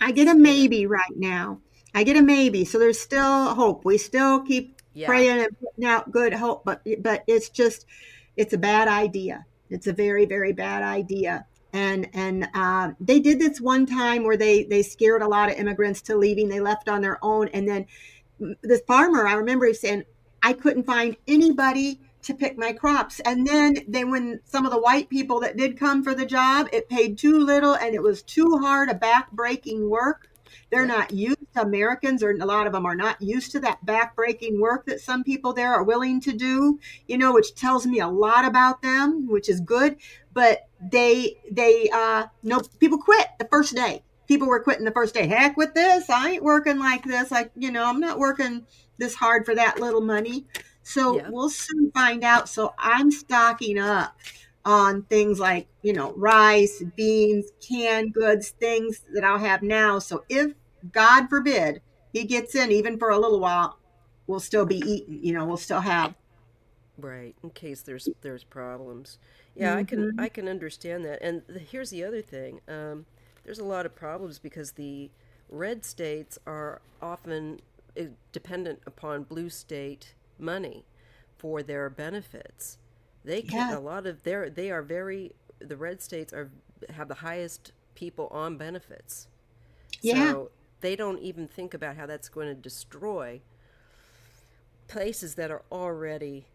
I get a you know, maybe right now. I get a maybe. So there's still hope. We still keep yeah, praying and putting out good hope, but it's a bad idea. It's a very, very bad idea. And they did this one time where they scared a lot of immigrants to leaving. They left on their own, and then this farmer, I remember he saying, I couldn't find anybody to pick my crops. And then when some of the white people that did come for the job, it paid too little and it was too hard, a back-breaking work. They're yep, not used to Americans, or a lot of them are not used to that back-breaking work that some people there are willing to do, which tells me a lot about them, which is good. But no, people quit the first day. People were quitting the first day. Heck with this. I ain't working like this. Like, I'm not working this hard for that little money. So yep. we'll soon find out. So I'm stocking up on things like, rice, beans, canned goods, things that I'll have now. So if, God forbid, he gets in even for a little while, we'll still be eating, we'll still have. Right, in case there's problems. Yeah, Mm-hmm. I can understand that. And here's the other thing. There's a lot of problems because the red states are often dependent upon blue state money for their benefits. They can Yeah. a lot of their they are very the red states are have the highest people on benefits. Yeah. So they don't even think about how that's going to destroy places that are already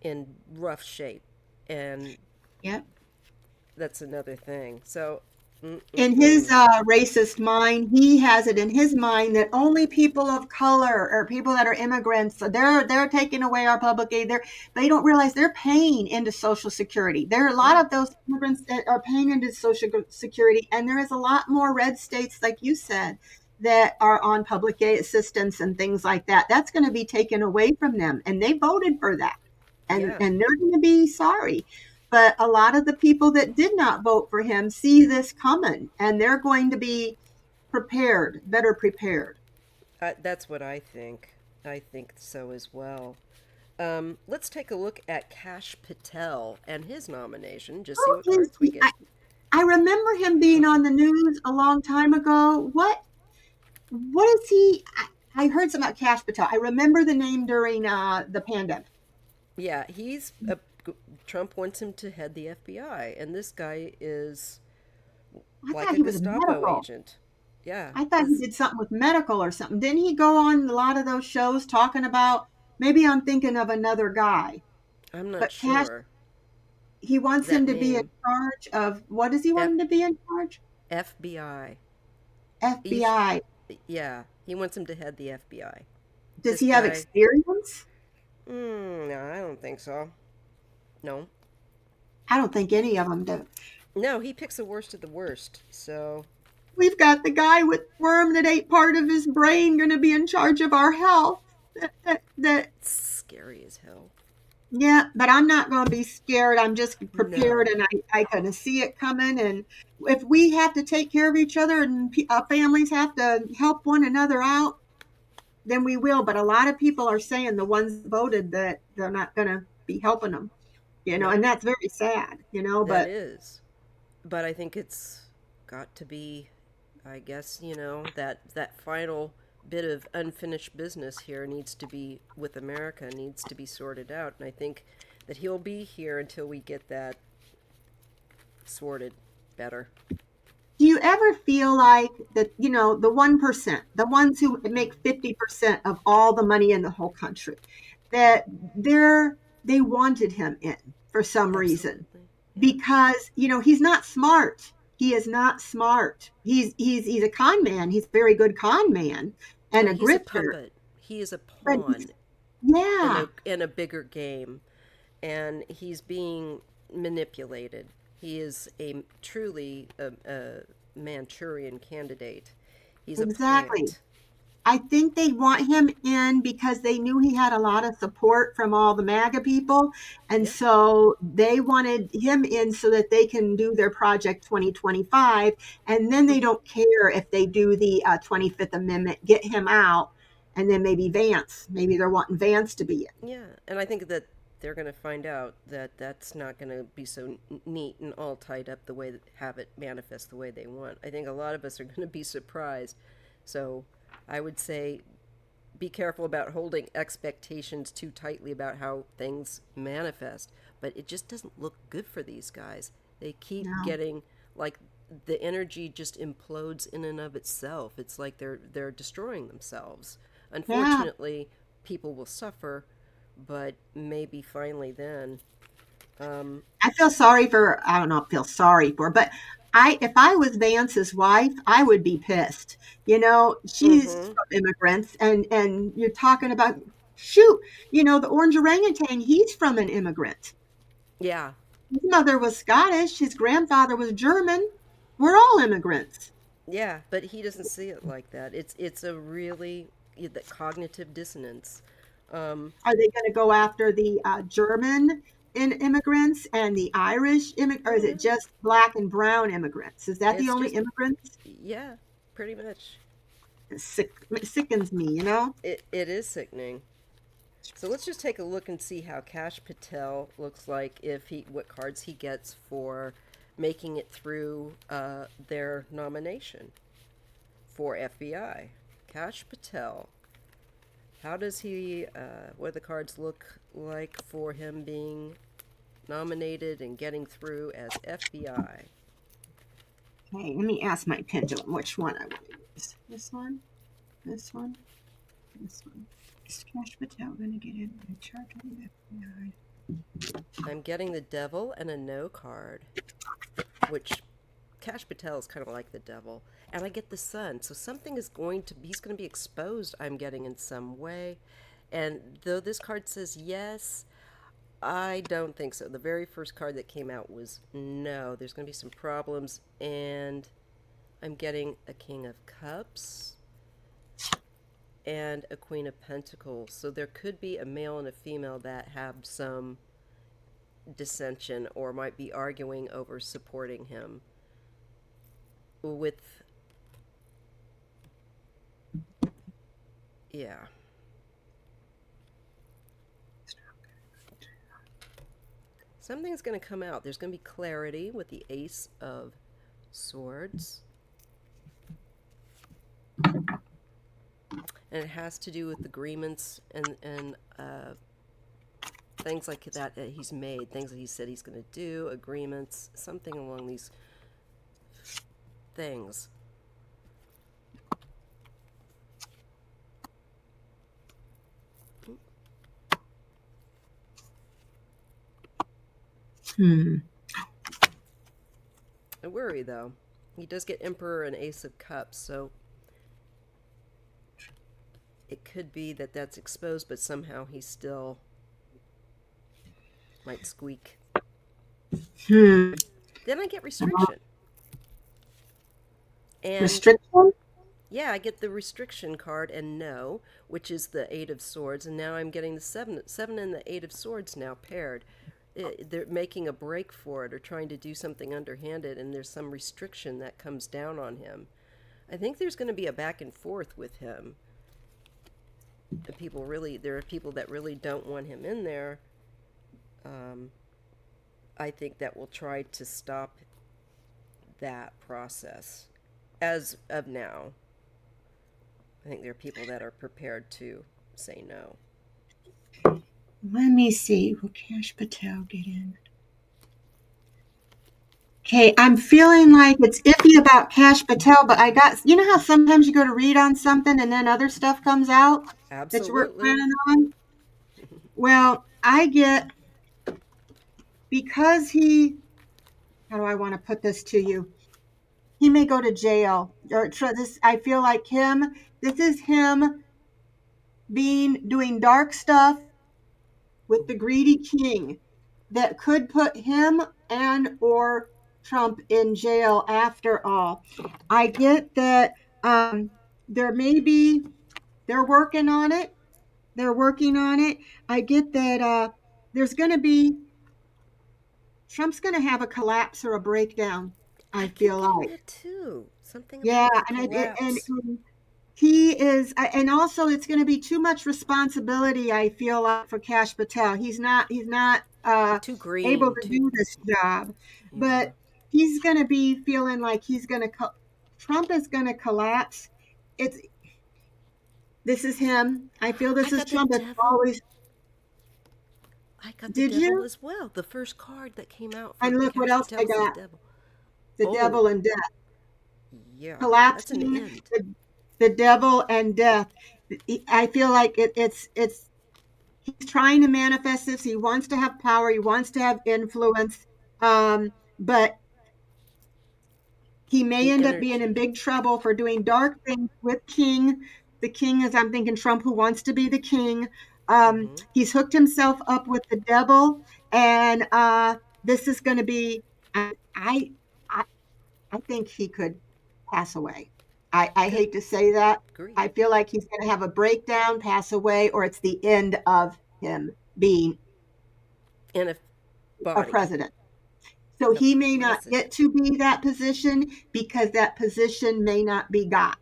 in rough shape, and Yeah. that's another thing. So, In his mm-mm-mm. racist mind, he has it in his mind that only people of color or people that are immigrants, so they're taking away our public aid. They don't realize they're paying into Social Security. There are a lot Yeah, of those immigrants that are paying into Social Security, and there is a lot more red states, like you said, that are on public aid assistance and things like that. That's going to be taken away from them, and they voted for that, and yeah, and they're going to be sorry. But a lot of the people that did not vote for him see this coming, and they're going to be prepared, better prepared. that's what I think. I think so as well. Let's take a look at Kash Patel and his nomination. Just see what Who is cards we he? get. I remember him being on the news a long time ago. What is he? I heard something about Cash Patel. I remember the name during the pandemic. Yeah, Trump wants him to head the FBI, and this guy is I like thought a he was Gestapo medical. agent. Yeah, I thought he this did something with medical or something. Didn't he go on a lot of those shows talking about? Maybe I'm thinking of another guy, I'm not but Cash, sure he wants that him to be in name. charge of, what does he want F him to be in charge? FBI. He's FBI. yeah, he wants him to head the FBI. Does This he have guy, experience? no, I don't think so. No. I don't think any of them do. No, he picks the worst of the worst. So We've got the guy with worm that ate part of his brain going to be in charge of our health. That it's scary as hell. Yeah, but I'm not going to be scared. I'm just prepared, No. and I kind of see it coming. And if we have to take care of each other and families have to help one another out, then we will. But a lot of people are saying the ones that voted that they're not going to be helping them, and No, that's very sad, that but is. But I think it's got to be, I guess, that final bit of unfinished business here needs to be with America, needs to be sorted out. And I think that he'll be here until we get that sorted better. do you ever feel like that, the 1%, the ones who make 50% of all the money in the whole country, that they wanted him in for some reason? Absolutely. Yeah. Because, he's not smart. He is not smart. He's a con man. He's a very good con man and Oh, a he's a grifter. puppet. He is a But pawn in yeah, a bigger game, and he's being manipulated. He is a truly a Manchurian candidate. He's a exactly. plant. I think they want him in because they knew he had a lot of support from all the MAGA people. And Yeah. so they wanted him in so that they can do their Project 2025. And then they Hmm. don't care if they do the 25th Amendment, get him out. And then maybe Vance. Maybe they're wanting Vance to be in. Yeah, and I think that they're going to find out that that's not going to be so neat and all tied up the way that have it manifest the way they want. I think a lot of us are going to be surprised. So I would say be careful about holding expectations too tightly about how things manifest. But it just doesn't look good for these guys. They keep No. getting like the energy just implodes in and of itself. It's like they're destroying themselves. Yeah. Unfortunately, people will suffer, but maybe finally then. Um, I feel sorry for, I don't know, feel sorry for, but if I was Vance's wife, I would be pissed. She's mm-hmm. from immigrants, and you're talking about, shoot, the orange orangutan, he's from an immigrant. Yeah, His mother was Scottish, his grandfather was German. We're all immigrants. yeah, but he doesn't see it like that. It's a really the cognitive dissonance. Um, Are they going to go after the German immigrants and the Irish or is it mm, just black and brown immigrants? Is that the it's only just immigrants? yeah, pretty much. It sickens me. It is sickening. So let's just take a look and see how Kash Patel looks like if he what cards he gets for making it through their nomination for FBI. Kash Patel. How does he? What do the cards look like for him being nominated and getting through as FBI? Okay, let me ask my pendulum which one I want to use. This one, this one, this one. Is Cash Patel going to get in and charge with the FBI? I'm getting the devil and a no card, which Kash Patel is kind of like the devil, and I get the sun. So something is he's going to be exposed. I'm getting in some way, and though this card says yes, I don't think so. The very first card that came out was no. There's going to be some problems, and I'm getting a King of Cups and a Queen of Pentacles. So there could be a male and a female that have some dissension or might be arguing over supporting him with yeah. Something's going to come out. There's going to be clarity with the Ace of Swords. And it has to do with agreements and things like that he's made, things that he said he's going to do, agreements, something along these things. Hmm. I worry though. He does get Emperor and Ace of Cups, so it could be that that's exposed, but somehow he still might squeak. Hmm. Then I get restriction. And Restriction? yeah, I get the restriction card and no, which is the Eight of Swords, and now I'm getting the seven and the Eight of Swords now paired. They're making a break for it or trying to do something underhanded, and there's some restriction that comes down on him. I think there's going to be a back and forth with him. There are people that really don't want him in there. Um, I think that will try to stop that process as of now. I think there are people that are prepared to say no. Let me see. Will Kash Patel get in? Okay, I'm feeling like it's iffy about Kash Patel, but you know how sometimes you go to read on something and then other stuff comes out that you weren't Absolutely. planning on? Well, I get, because how do I want to put this to you? He may go to jail. I feel like this is him doing dark stuff with the greedy king that could put him and or Trump in jail after all. I get that there may be they're working on it. They're working on it. I get that there's going to be Trump's going to have a collapse or a breakdown. I I keep feel getting like, that too. Something yeah, about a and collapse. he is, and also it's going to be too much responsibility. I feel like for Kash Patel, he's not Too able green. to Too. do this job, Yeah. but he's going to be feeling like Trump is going to collapse. It's This is him. I feel I this is got the Trump. It's devil. always. I got the Did devil you? as well. The first card that came out for And look what Cash else I Patel is the got. devil. The Oh, devil and death, yeah. That's an collapsing. end. The devil and death. I feel like it's he's trying to manifest this. He wants to have power. He wants to have influence. But he may The end up being in energy. big trouble for doing dark things with King. The king is, I'm thinking, Trump, who wants to be the king. Mm-hmm. He's hooked himself up with the devil, and this is going to be. I, I I think he could pass away. I Could hate to say that. agree. I feel like he's going to have a breakdown, pass away, or it's the end of him being In a a body. president. So In a he may not get president. to be that position because that position may not be got.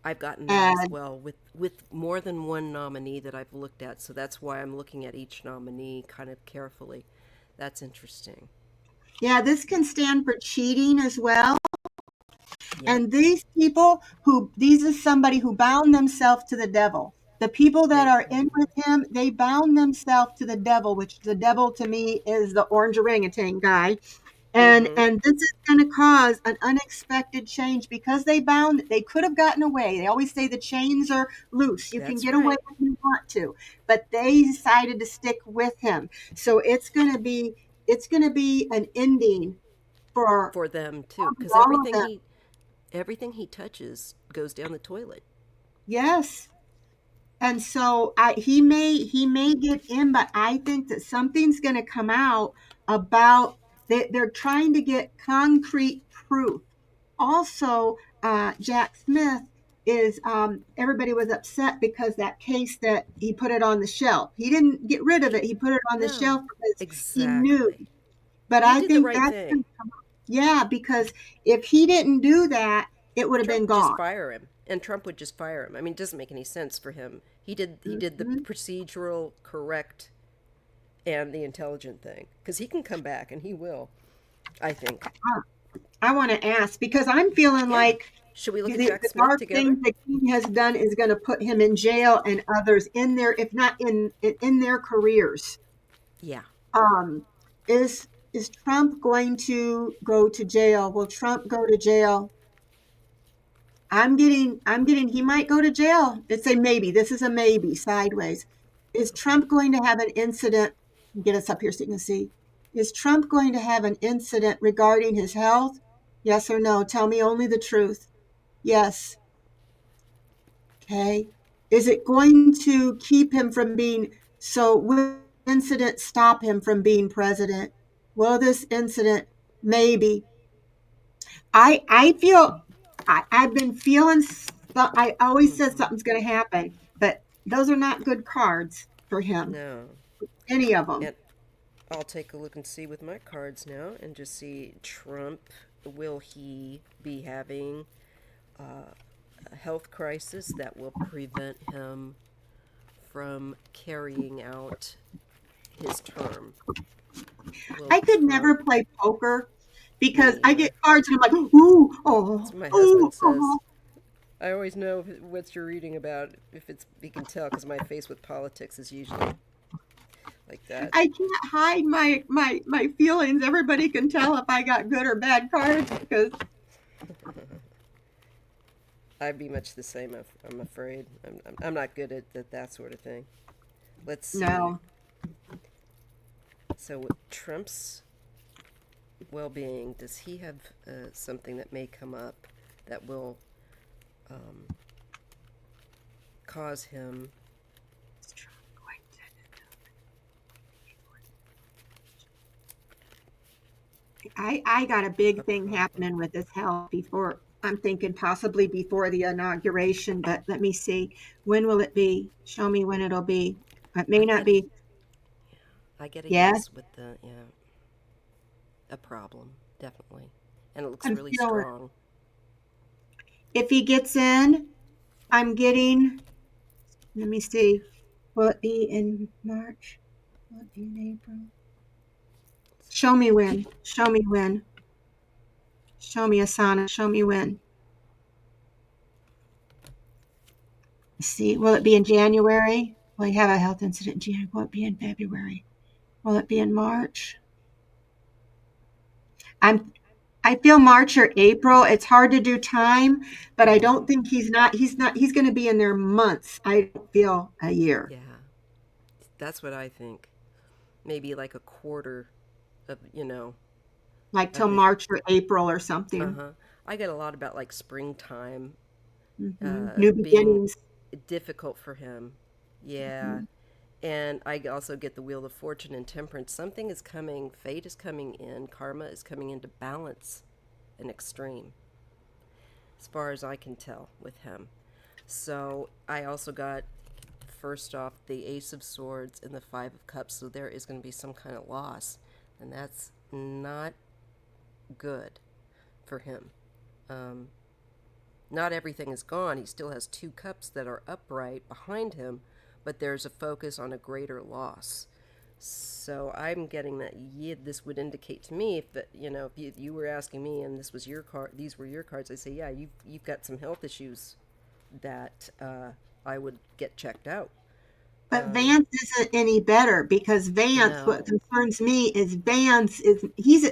I've gotten that as And well with more than one nominee that I've looked at. So that's why I'm looking at each nominee kind of carefully. That's interesting. yeah, this can stand for cheating as well. Yep. And these is somebody who bound themselves to the devil. The people that They are in with him, they bound themselves to the devil, which the devil to me is the orange orangutan guy. mm-hmm. And this is going to cause an unexpected change because they could have gotten away. They always say the chains are loose. You can That's get away right. if you want to, but they decided to stick with him. So it's going to be an ending for For them too. Because all of them. everything he touches goes down the toilet. Yes. And so he may get in, but I think that something's going to come out about they're trying to get concrete proof. Also, Jack Smith is everybody was upset because that case that he put it on the shelf. He didn't get rid of it. He put it on the No. shelf because he knew. Exactly. But He I did the think right that's thing. yeah, because if he didn't do that, it would have Trump been would just gone. fire him, and Trump would just fire him. I mean, it doesn't make any sense for him. He did the Mhm. procedural correct and the intelligent thing because he can come back and he will. I think. I want to ask because I'm feeling Yeah. like Should we look at Jack the Smith dark together? things that he has done is going to put him in jail and others in their, if not in their careers. Yeah. Um, is Trump going to go to jail? Will Trump go to jail? I'm getting he might go to jail. It's a maybe. This is a maybe sideways. Is Okay. Trump going to have an incident? Get us up here so you can see. Is Trump going to have an incident regarding his health? Yes or no? Tell me only the truth. Yes. Okay. Is it going to keep him from being, so will this incident stop him from being president? Will this incident maybe, I feel, I've been feeling, I always said Hmm. something's going to happen, but those are not good cards for him, No. any of them. And I'll take a look and see with my cards now and just see Trump. Will he be having a health crisis that will prevent him from carrying out his term? Will I could Trump? never play poker Me because I get neither. cards and I'm like, ooh, That's oh, what my ooh, husband says. oh. I always know what you're reading about if it's you can tell because my face with politics is usually like that. I can't hide my feelings. Everybody can tell if I got good or bad cards because I'd be much the same. I'm afraid. I'm not good at that sort of thing. Let's see. no. So with Trump's well-being, does he have something that may come up that will um, cause him? I got a A big thing problem? happening with this health before. I'm thinking possibly before the inauguration, but let me see. When will it be? Show me when it'll be. It may I not get a be. I get a Yes, yes with the yeah a problem definitely, and it looks I'm really feeling. strong. If he gets in, I'm getting. Let me see. Will it be in March? Will it be in April? Show me when. Show me when. Show me, Asana. Show me when. Let's see. Will it be in January? Will he have a health incident in January? Will it be in February? Will it be in March? I'm I feel March or April. It's hard to do time, but I don't Mm-hmm. think he's going to be in there months. I don't feel a year. Yeah, that's what I think. Maybe like a quarter of Like till of his. March or April or Uh something. huh. I get a lot about like springtime New being beginnings. difficult for him. Yeah. Mhm. And I also get the Wheel of Fortune and Temperance. Something is coming, fate is coming in, karma is coming into balance an extreme, as far as I can tell with him. So I also got, first off, the Ace of Swords and the Five of Cups. So there is going to be some kind of loss. And that's not good for him. Um, Not everything is gone. He still has two cups that are upright behind him, but there's a focus on a greater loss. So I'm getting that, yeah, this would indicate to me if that if you were asking me and this was your card, these were your cards. I say, yeah, you've got some health issues that I would get checked out. But Um, Vance isn't any better because Vance, what no. concerns me is Vance is he's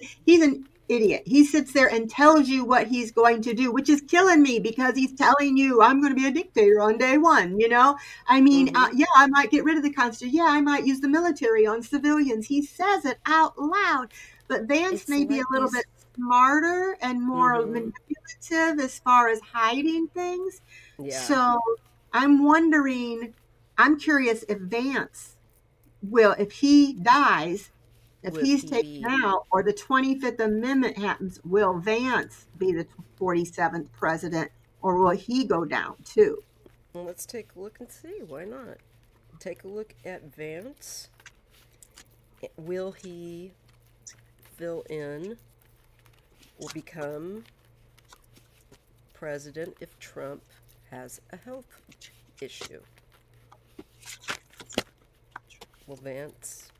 an idiot. He sits there and tells you what he's going to do, which is killing me because he's telling you I'm going to be a dictator on day one. I mean, Mm-hmm. yeah, I might get rid of the Constitution. Yeah, I might use the military on civilians. He says it out loud. But Vance It's may be like a little bit these. smarter and more Mm-hmm. manipulative as far as hiding things. Yeah. So I'm wondering, I'm curious if Vance will, if he dies, if Would he's he taken be? out or the 25th Amendment happens, will Vance be the 47th president or will he go down too? Well, let's take a look and see. Why not? Take a look at Vance. Will he fill in or become president if Trump has a health issue? Will Vance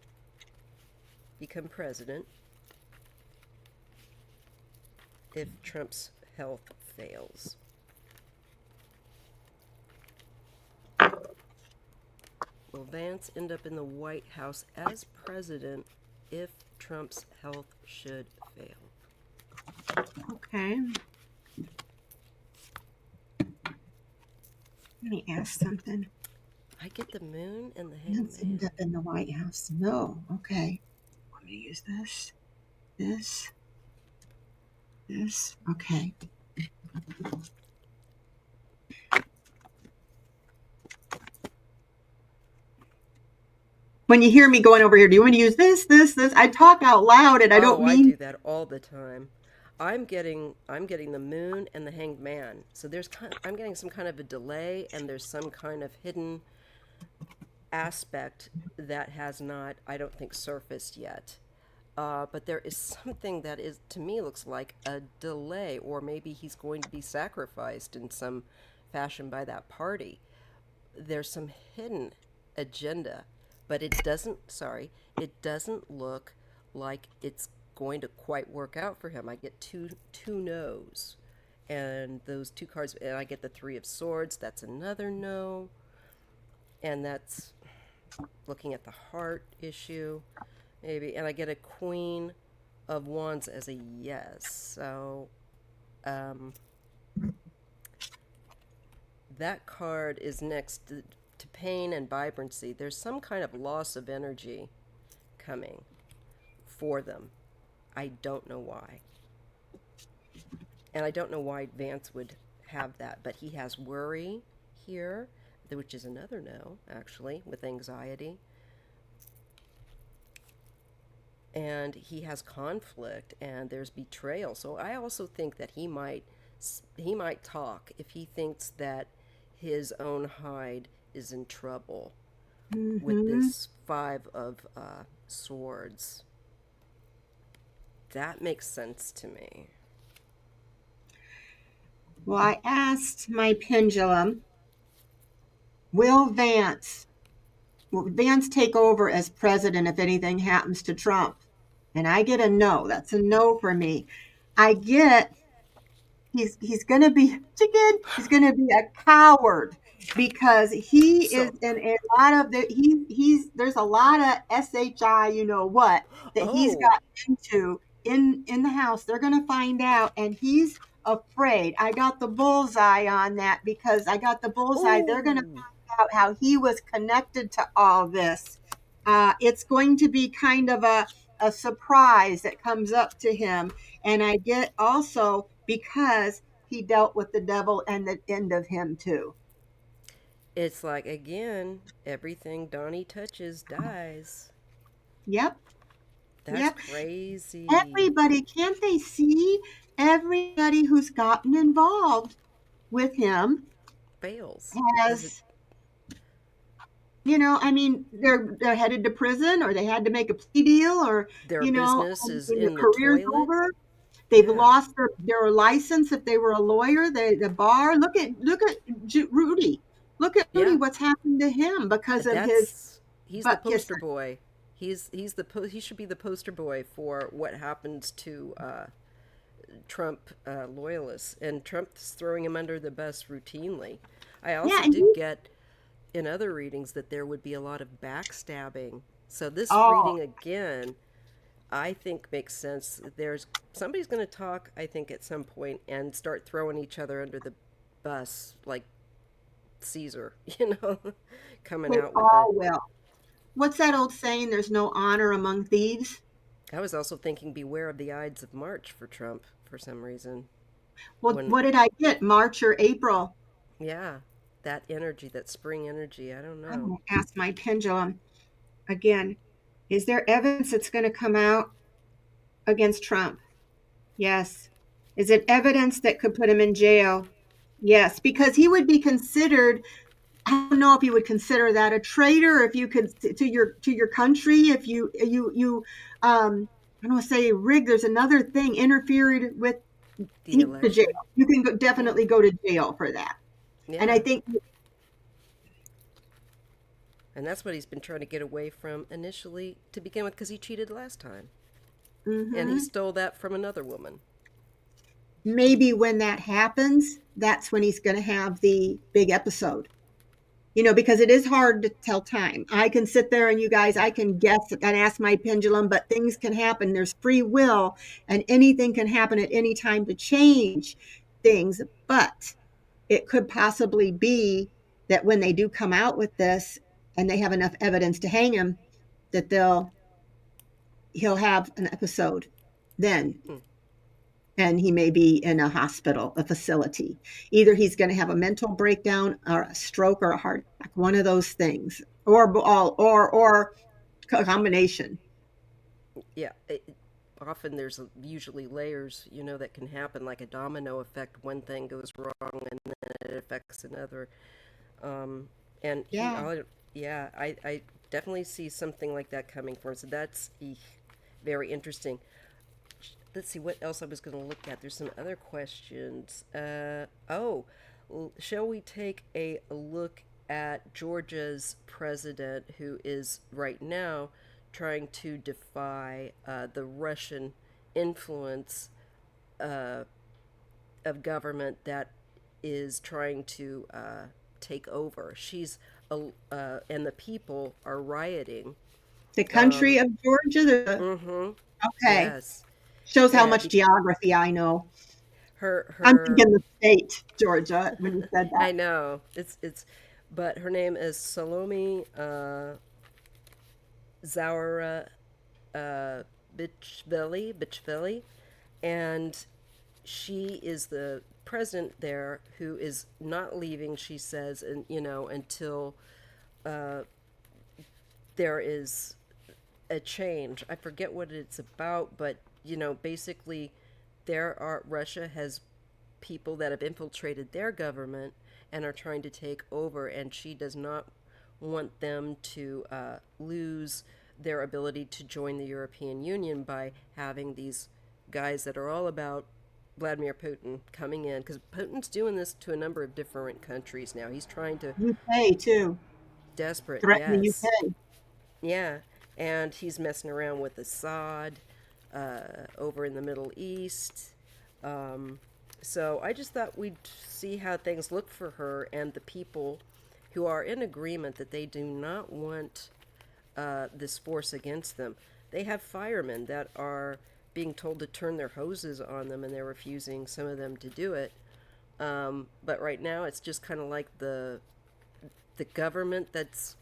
become president if Trump's health fails? Will Vance end up in the White House as president if Trump's health should fail? Okay, let me ask something. I get the moon and the Vance end hangman. up in the White House? No. Okay. I'm going to use this, this. Okay. When you hear me going over here, do you want to use this? I talk out loud and I don't Oh, I mean. do that all the time. I'm getting the moon and the hanged man. So I'm getting some kind of a delay and there's some kind of hidden aspect that has not, I don't think, surfaced yet. But there is something that is, to me, looks like a delay, or maybe he's going to be sacrificed in some fashion by that party. There's some hidden agenda, but it doesn't look like it's going to quite work out for him. I get two no's, and those two cards, and I get the three of swords. That's another no, and that's looking at the heart issue, maybe, and I get a queen of wands as a yes. So um, that card is next to pain and vibrancy. There's some kind of loss of energy coming for them. I don't know why. And I don't know why Vance would have that, but he has worry here, which is another no, actually, with anxiety. And he has conflict and there's betrayal. So I also think that he might talk if he thinks that his own hide is in trouble with Mm-hmm. this five of swords. That makes sense to me. Well, I asked my pendulum, will Vance take over as president if anything happens to Trump? And I get a no. That's a no for me. I get he's going to be again. He's going to be a coward because he is So, in a lot of the he's there's a lot of shi you know what that he's oh, got into in the house. They're going to find out, and he's afraid. I got the bullseye on that because I got the bullseye. They're going to oh, find out how he was connected to all this. It's going to be kind of a surprise that comes up to him. And I get also because he dealt with the devil and the end of him too. it's like again, everything Donnie touches dies. Yep. That's Yep. crazy. Everybody, can't they see everybody who's gotten involved with him Fails. Is it has, I mean, they're headed to prison or they had to make a plea deal or, their business I is mean, their in the career's toilet? over. They've Yeah. lost their license if they were a lawyer, the bar. Look at Rudy. Look at Rudy, Yeah. what's happened to him because of his He's the butt poster kissing. boy. He should be the poster boy for what happens to Trump loyalists, and Trump's throwing him under the bus routinely. I Yeah, also and did get in other readings that there would be a lot of backstabbing. So this oh, reading again, I think makes sense. There's somebody's going to talk, I think, at some point and start throwing each other under the bus like Caesar, coming they out with a. all will. What's that old saying? There's no honor among thieves. I was also thinking beware of the Ides of March for Trump for some reason. Well, When, what did I get? March or April? yeah, that energy, that spring energy, I don't I'm know. going to ask my pendulum again. Is there evidence that's going to come out against Trump? Yes. Is it evidence that could put him in jail? Yes, because he would be considered. I don't know if you would consider that a traitor if you could to your country if you I don't want to say rigged. There's another thing interfered with The the jail. election? You can Yeah. definitely go to jail for that. And I Yeah. think And that's what he's been trying to get away from initially to begin with because he cheated last time. And he mhm, stole that from another woman. maybe when that happens, that's when he's going to have the big episode. Because it is hard to tell time. I can sit there and you guys, I can guess and ask my pendulum, but things can happen. There's free will, and anything can happen at any time to change things. But it could possibly be that when they do come out with this and they have enough evidence to hang him, that he'll have an episode then, Hmm. and he may be in a hospital, a facility. Either he's going to have a mental breakdown or a stroke or a heart attack, one of those things, or all, or combination. Yeah, often there's usually layers, that can happen, like a domino effect. One thing goes wrong, and then it affects another. Um, and Yeah. yeah, I definitely see something like that coming for him. So that's very interesting. Let's see what else I was going to look at. There's some other questions. Shall we take a look at Georgia's president, who is right now trying to defy the Russian influence uh, of government that is trying to take over? And the people are rioting. The country Um, of Georgia. mm-hmm. Okay. Yes. Shows how And much geography I know. I'm her thinking the state, Georgia, when you said that. I know but her name is Salome Zoura Bichvili, and she is the president there, who is not leaving. She says, and until uh, there is a change. I forget what it's about, but basically, Russia has people that have infiltrated their government and are trying to take over, and she does not want them to lose their ability to join the European Union by having these guys that are all about Vladimir Putin coming in, because Putin's doing this to a number of different countries now. He's trying to UK too. desperate, Threaten the yes, UK. yeah, and he's messing around with Assad over in the Middle East. Um, so I just thought we'd see how things look for her and the people who are in agreement that they do not want this force against them. They have firemen that are being told to turn their hoses on them, and they're refusing, some of them, to do it. But right now, it's just kind of like the government that's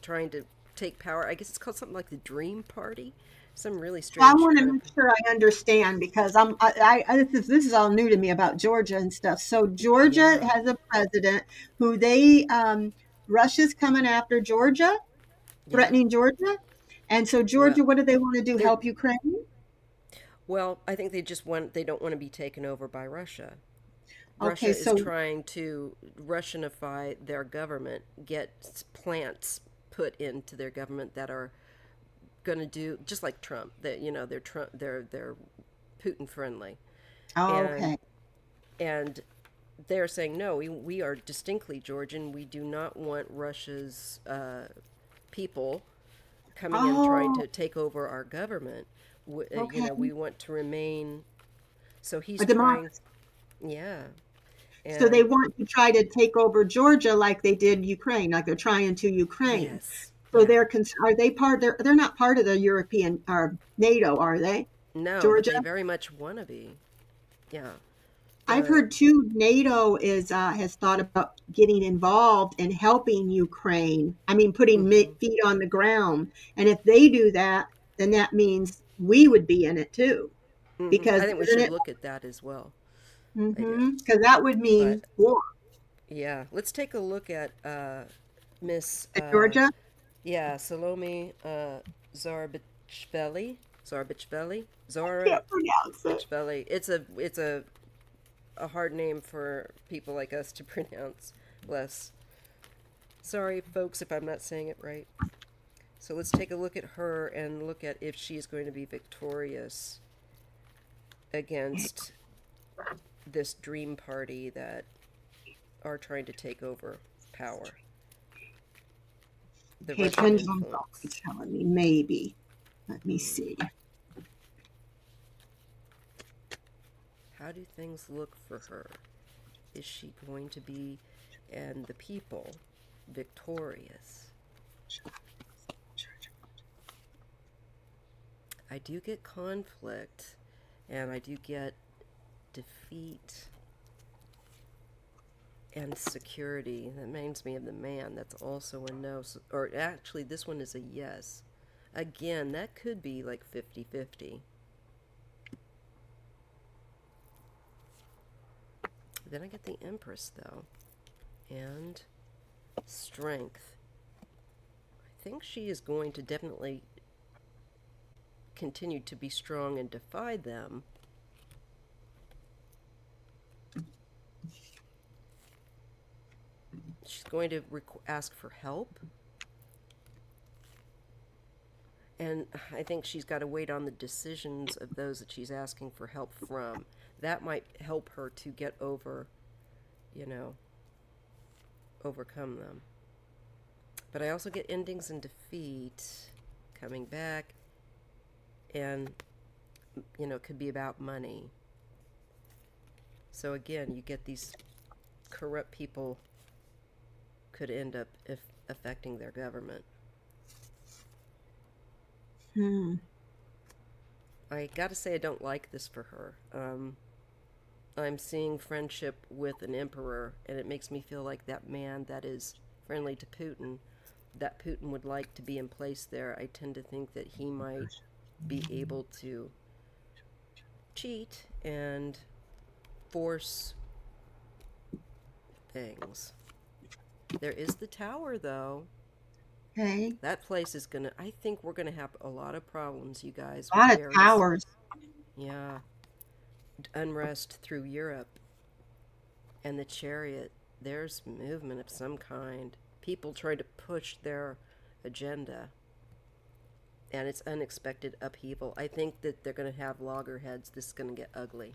trying to take power. I guess it's called something like the Dream Party. Some really I strange want to kind of. make sure I understand because this is all new to me about Georgia and stuff. So Georgia Yeah, has a president who they Russia's coming after Georgia, yeah. threatening Georgia, and so Well, Georgia, what do they want to do? they're Help Ukraine? I think they don't want to be taken over by Russia. Okay, Russia is so trying to Russianify their government, get plants put into their government that are going to do just like Trump. That they're Putin friendly, and okay. and they're saying no. We are distinctly Georgian. We do not want Russia's people coming in trying Oh, to take over our government. okay. We want to remain. So he's A trying, democracy. yeah, So they and want to try to take over Georgia like they did Ukraine, like they're trying to Ukraine. yes, So yeah. are they part? They're not part of the European or NATO, are they? No, but Georgia. they very much want to be. Yeah. I've The heard too. NATO is has thought about getting involved in helping Ukraine. I mean, putting hmm feet on the ground. And if they do that, then that means we would be in it too, I because think we isn't should it? look at that as well. I do. Because that would But mean war. yeah, let's take a look at Miss Georgia. yeah, Salome Zourabichvili. Zourabichvili. Can't pronounce it. Zourabichvili. It's a hard name for people like us to pronounce. Less. Sorry, folks, if I'm not saying it right. So let's take a look at her and look at if she's going to be victorious against this dream party that are trying to take over power, the Okay, Russian pendulum's always influence. telling me maybe. Let me see. How do things look for her? Is she going to be, and the people, victorious? I do get conflict, and I do get defeat and security. That reminds me of the man. That's also a no. Or actually, this one is a yes. Again, that could be like 50-50. Then I get the Empress, though. And strength. I think she is going to definitely continue to be strong and defy them. She's going to ask for help. And I think she's got to wait on the decisions of those that she's asking for help from. That might help her to get over, you know, overcome them. But I also get endings and defeat coming back, and, it could be about money. So again, you get these corrupt people could end up affecting their government. Hmm. I gotta say, I don't like this for her. I'm seeing friendship with an emperor, and it makes me feel like that man that is friendly to Putin, that Putin would like to be in place there. I tend to think that he might be able to cheat and force things. There is the tower, though. Okay. That place is gonna. I think we're gonna have a lot of problems, you guys, A with lot of various. towers. Yeah, unrest through Europe and the chariot. There's movement of some kind. People trying to push their agenda, and it's unexpected upheaval. I think that they're going to have loggerheads. This is going to get ugly.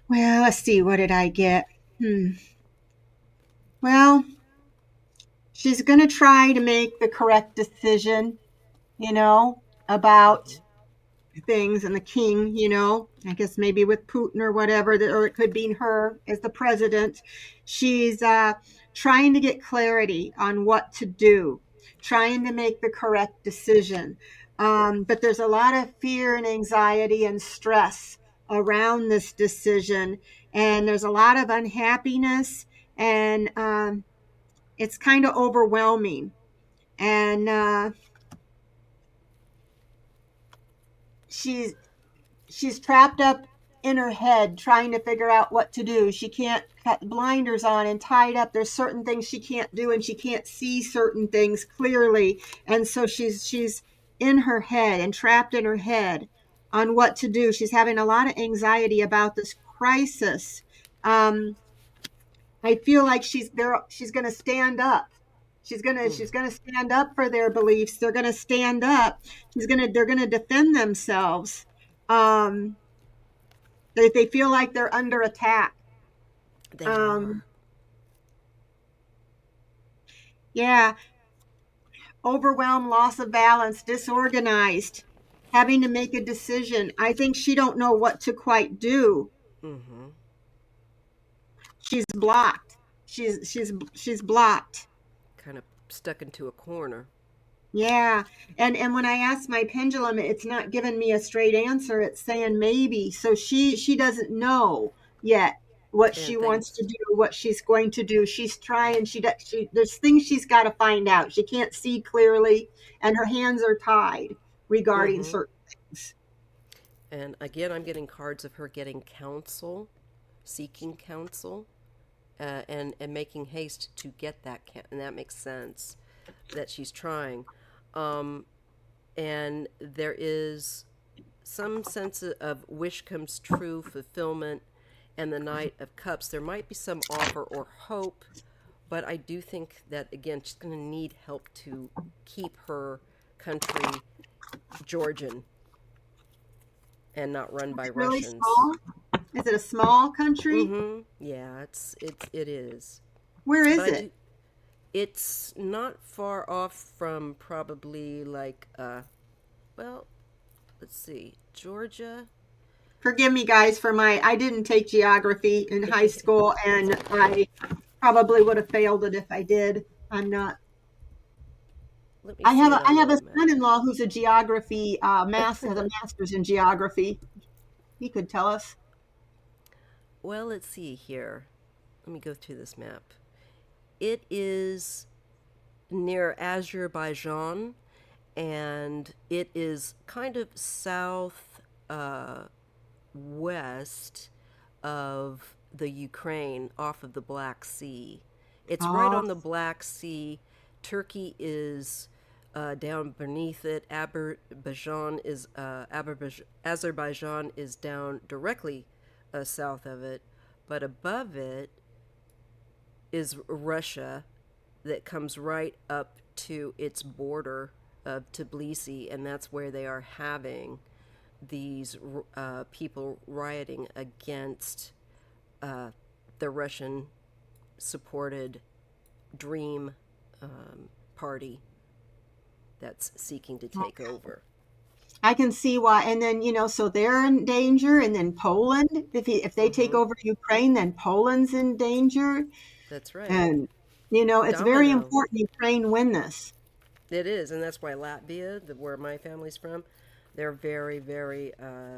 Well, let's see. What did I get? Hmm. Well, she's going to try to make the correct decision, about Mm-hmm. things and the king, I guess maybe with Putin or whatever, or it could be her as the president. She's trying to get clarity on what to do, trying to make the correct decision. But there's a lot of fear and anxiety and stress around this decision. And there's a lot of unhappiness, and it's kind of overwhelming. And she's she's trapped up in her head trying to figure out what to do. She can't cut blinders on and tied up. There's certain things she can't do, and she can't see certain things clearly. And so she's in her head and trapped in her head on what to do. She's having a lot of anxiety about this crisis. Um, I feel like she's there. She's going to stand up. Mm. She's gonna stand up for their beliefs. They're gonna stand up. They're gonna defend themselves. Um, they feel like they're under attack. They Um, are. yeah, overwhelmed, loss of balance, disorganized, having to make a decision. I think she don't know what to quite do. Mm-hmm. She's blocked. She's blocked. Kind of stuck into a corner. Yeah. And when I ask my pendulum, it's not giving me a straight answer. It's saying maybe. So she doesn't know yet what she And wants to things. do, what she's going to do. She's trying. There's things she's got to find out. She can't see clearly, and her hands are tied regarding Mm-hmm. certain things. And again, I'm getting cards of her getting counsel, seeking counsel, and making haste to get that. And that makes sense that she's trying. Um, and there is some sense of wish comes true fulfillment and the Knight of Cups. There might be some offer or hope, but I do think that, again, she's going to need help to keep her country Georgian and not run by It's really Russians. small. Is it a small country? Mm-hmm. Yeah, it is. Where But is I it? do. It's not far off from probably like well, let's see, Georgia. Forgive me, guys, for I didn't take geography in high school, and I probably would have failed it if I did. I'm not. Let me I have see a it I on have the a map. son-in-law who's a geography has a master's in geography. He could tell us. Well, let's see here. Let me go through this map. It is near Azerbaijan, and it is kind of south west of the Ukraine off of the Black Sea. It's right Oh, on the Black Sea, Turkey is down beneath it. Azerbaijan is down directly south of it, but above it is Russia that comes right up to its border of Tbilisi, and that's where they are having these people rioting against the Russian supported Dream party that's seeking to take over. I can see why. And then, so they're in danger. And then Poland, if they take Mm-hmm. over Ukraine, then Poland's in danger. That's right. And, it's very Domino. important Ukraine win this. It is, and that's why Latvia, where my family's from, they're very, very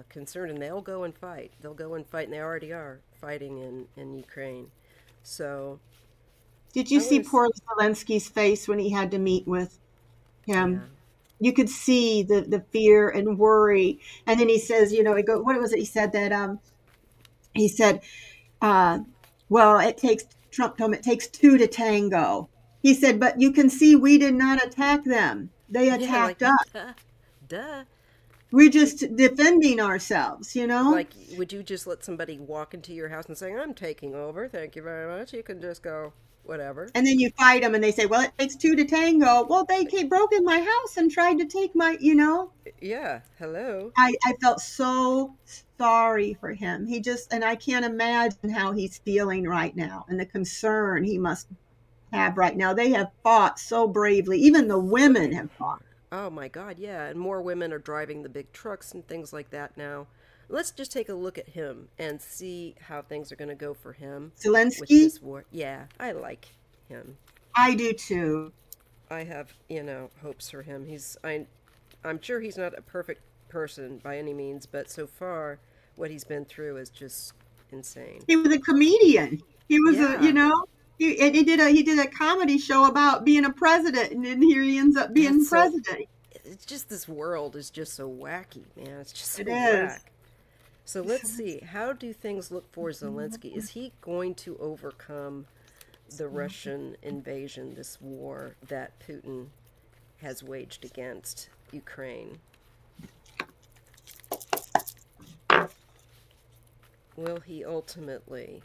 concerned, and they'll go and fight. They'll go and fight, and they already are fighting in Ukraine. So Did you I see want to, poor Zelensky's face when he had to meet with yeah, him? You could see the fear and worry. And then he says, what was it? He said that, he said, uh, well, it takes, Trump told him it takes two to tango. He said, but you can see we did not attack them. They yeah, like attacked us. duh, duh. We're It, just defending ourselves. like, would you just let somebody walk into your house and say, "I'm taking over, thank you very much"? You can just go, whatever. And then you fight them and they say, well, it takes two to tango. Well, they came, broke in my house and tried to take my. Yeah, hello. I felt so sorry for him. And I can't imagine how he's feeling right now and the concern he must have right now. They have fought so bravely. Even the women have fought. Oh my God, yeah, and more women are driving the big trucks and things like that now. Let's just take a look at him and see how things are going to go for him with Zelensky, this war. Yeah, I like him. I do too. I have, hopes for him. I'm sure he's not a perfect person by any means, but so far what he's been through is just insane. He was a comedian. He was Yeah, he did a comedy show about being a president, and then here he ends up being that's so president. it's just this world is just so wacky, man. It's just so It is. whack. So let's see. How do things look for Zelensky? Is he going to overcome the Russian invasion, this war that Putin has waged against Ukraine? Will he ultimately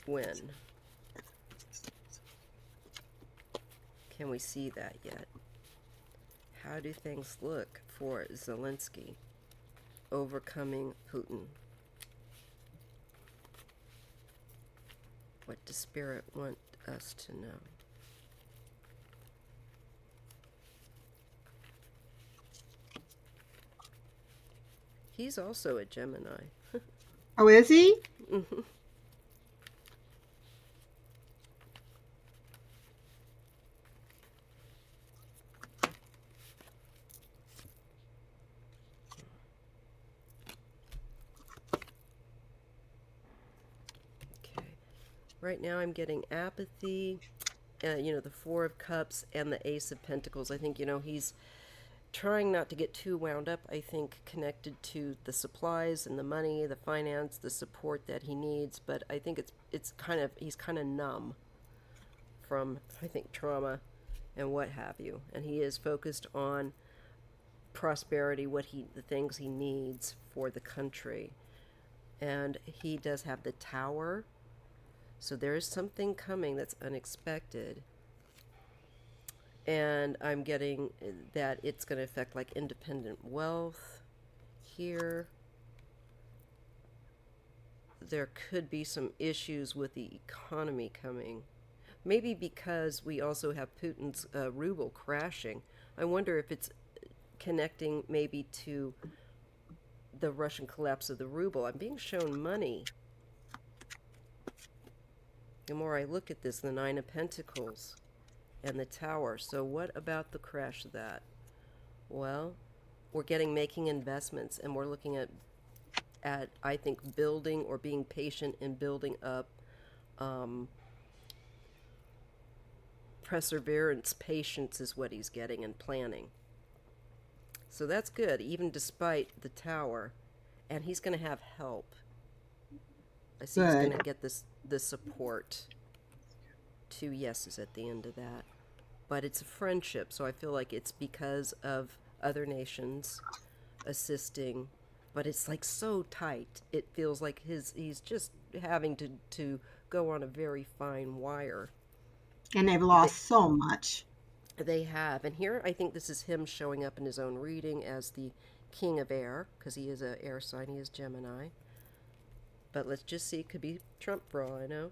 win? Can we see that yet? How do things look for Zelensky overcoming Putin? What does Spirit want us to know? He's also a Gemini. Oh, is he? Mhm. Okay. Right now I'm getting apathy, the Four of Cups and the Ace of Pentacles. I think, he's trying not to get too wound up, I think, connected to the supplies and the money, the finance, the support that he needs, but I think it's kind of he's kind of numb from, I think, trauma and what have you. And he is focused on prosperity, the things he needs for the country. And he does have the Tower. So there is something coming that's unexpected. And I'm getting that it's going to affect like independent wealth here. There could be some issues with the economy coming. Maybe because we also have Putin's ruble crashing. I wonder if it's connecting maybe to the Russian collapse of the ruble. I'm being shown money. The more I look at this, the Nine of Pentacles and the Tower. So what about the crash of that? Well, we're getting making investments, and we're looking at I think building or being patient in building up perseverance. Patience is what he's getting, and planning. So that's good, even despite the Tower. And he's going to have help. I see he's going Good. to get the support two yeses at the end of that. But it's a friendship, so I feel like it's because of other nations assisting, but it's like so tight. It feels like he's just having to go on a very fine wire. And they've They, lost so much. they have, and here I think this is him showing up in his own reading as the king of air because he is a air sign. He is Gemini, but let's just see. It could be Trump for all I know.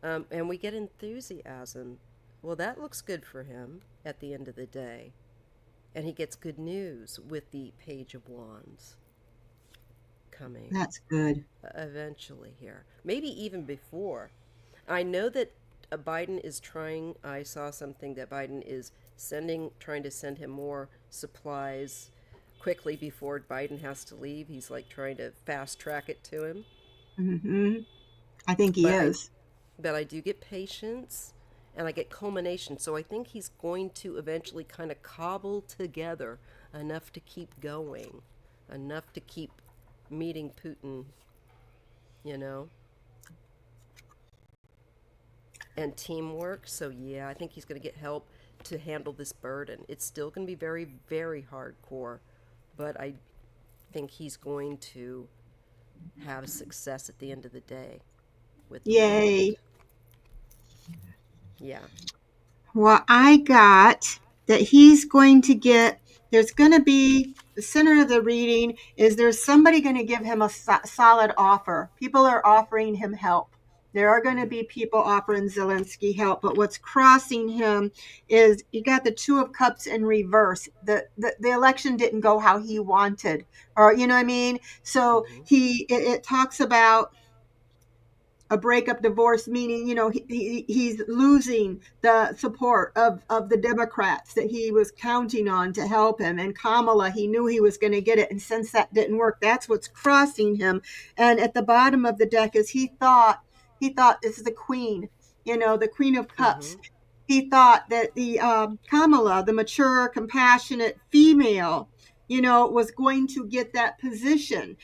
And we get enthusiasm. Well, that looks good for him at the end of the day. And he gets good news with the Page of Wands coming That's good. eventually here. Maybe even before. I know that Biden is trying, I saw something that Biden is trying to send him more supplies quickly before Biden has to leave. He's like trying to fast track it to him. Hmm. I think he But I, is. but I do get patience and I get culmination. So I think he's going to eventually kind of cobble together enough to keep going, enough to keep meeting Putin, you know, and teamwork. So yeah, I think he's going to get help to handle this burden. It's still going to be very, very hardcore, but I think he's going to have success at the end of the day with the world. Yay. Yeah. Well, I got that he's going to get, there's going to be, the center of the reading is there's somebody going to give him a solid offer. People are offering him help. There are going to be people offering Zelensky help, but what's crossing him is you got the Two of Cups in reverse. The election didn't go how he wanted, or you know what I mean. So Mm-hmm. it talks about a breakup divorce, meaning he's losing the support of the Democrats that he was counting on to help him, and Kamala, he knew he was going to get it, and since that didn't work, that's what's crossing him. And at the bottom of the deck is he thought this is the queen, the Queen of Cups. Mm-hmm. He thought that the Kamala, the mature, compassionate female, was going to get that position,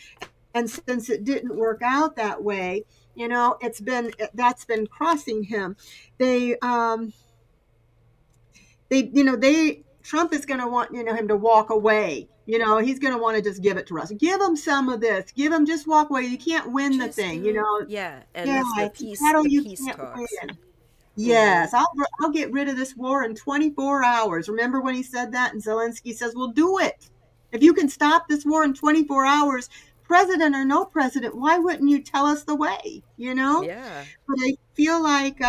and since it didn't work out that way, that's been crossing him. They they Trump is going to want him to walk away. He's going to want to just give it to us. Give him some of this. Give him, just walk away. You can't win the Just thing. do it. Yeah, and Yeah, that's it's a battle the you peace can't talks. win. Mm-hmm. Yes, I'll get rid of this war in 24 hours. Remember when he said that? And Zelensky says, "Well, do it. If you can stop this war in 24 hours, president or no president, why wouldn't you tell us the way?" Yeah. But I feel like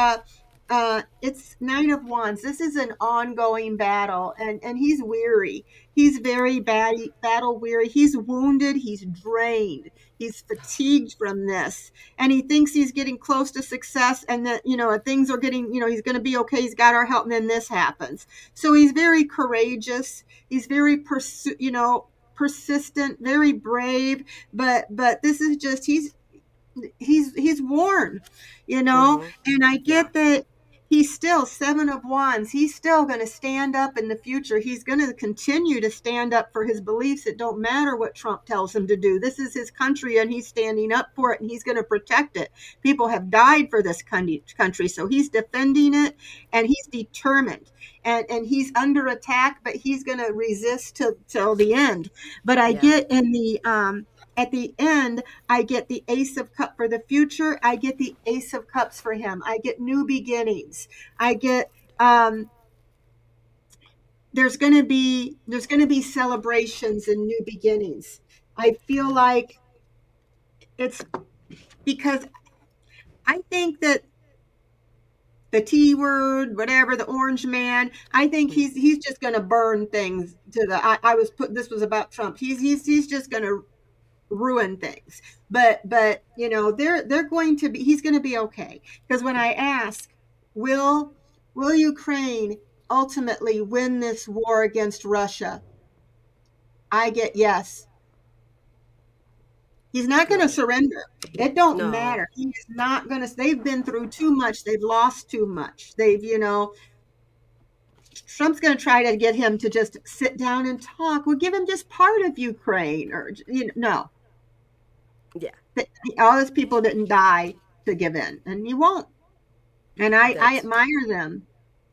it's Nine of Wands. This is an ongoing battle, and he's weary. He's very battle weary. He's wounded. He's drained. He's fatigued from this, and he thinks he's getting close to success, and that things are getting. He's going to be okay. He's got our help, and then this happens. So he's very courageous. He's very persistent, very brave. But this is just he's worn, Mm-hmm. and I Yeah. get that he's still Seven of Wands. He's still going to stand up in the future. He's going to continue to stand up for his beliefs. It don't matter what Trump tells him to do. This is his country, and he's standing up for it, and he's going to protect it. People have died for this country, so he's defending it, and he's determined. And he's under attack, but he's going to resist till the end. But I Yeah. get in the at the end, I get the Ace of Cups for the future. I get the Ace of Cups for him. I get new beginnings. I get there's going to be celebrations and new beginnings. I feel like it's because I think that the T word, whatever, the orange man, I think Mm. he's just going to burn things to the I was put this was about Trump. He's just going to ruin things. But they're going to be he's going to be okay, because when I ask, will will Ukraine ultimately win this war against Russia, I get yes. He's not going to Good. surrender. It don't No. matter. He's not going to. They've been through too much. They've lost too much. Trump's going to try to get him to just sit down and talk. Well, give him just part of Ukraine, or no. Yeah. All those people didn't die to give in, and you won't. And I That's admire them.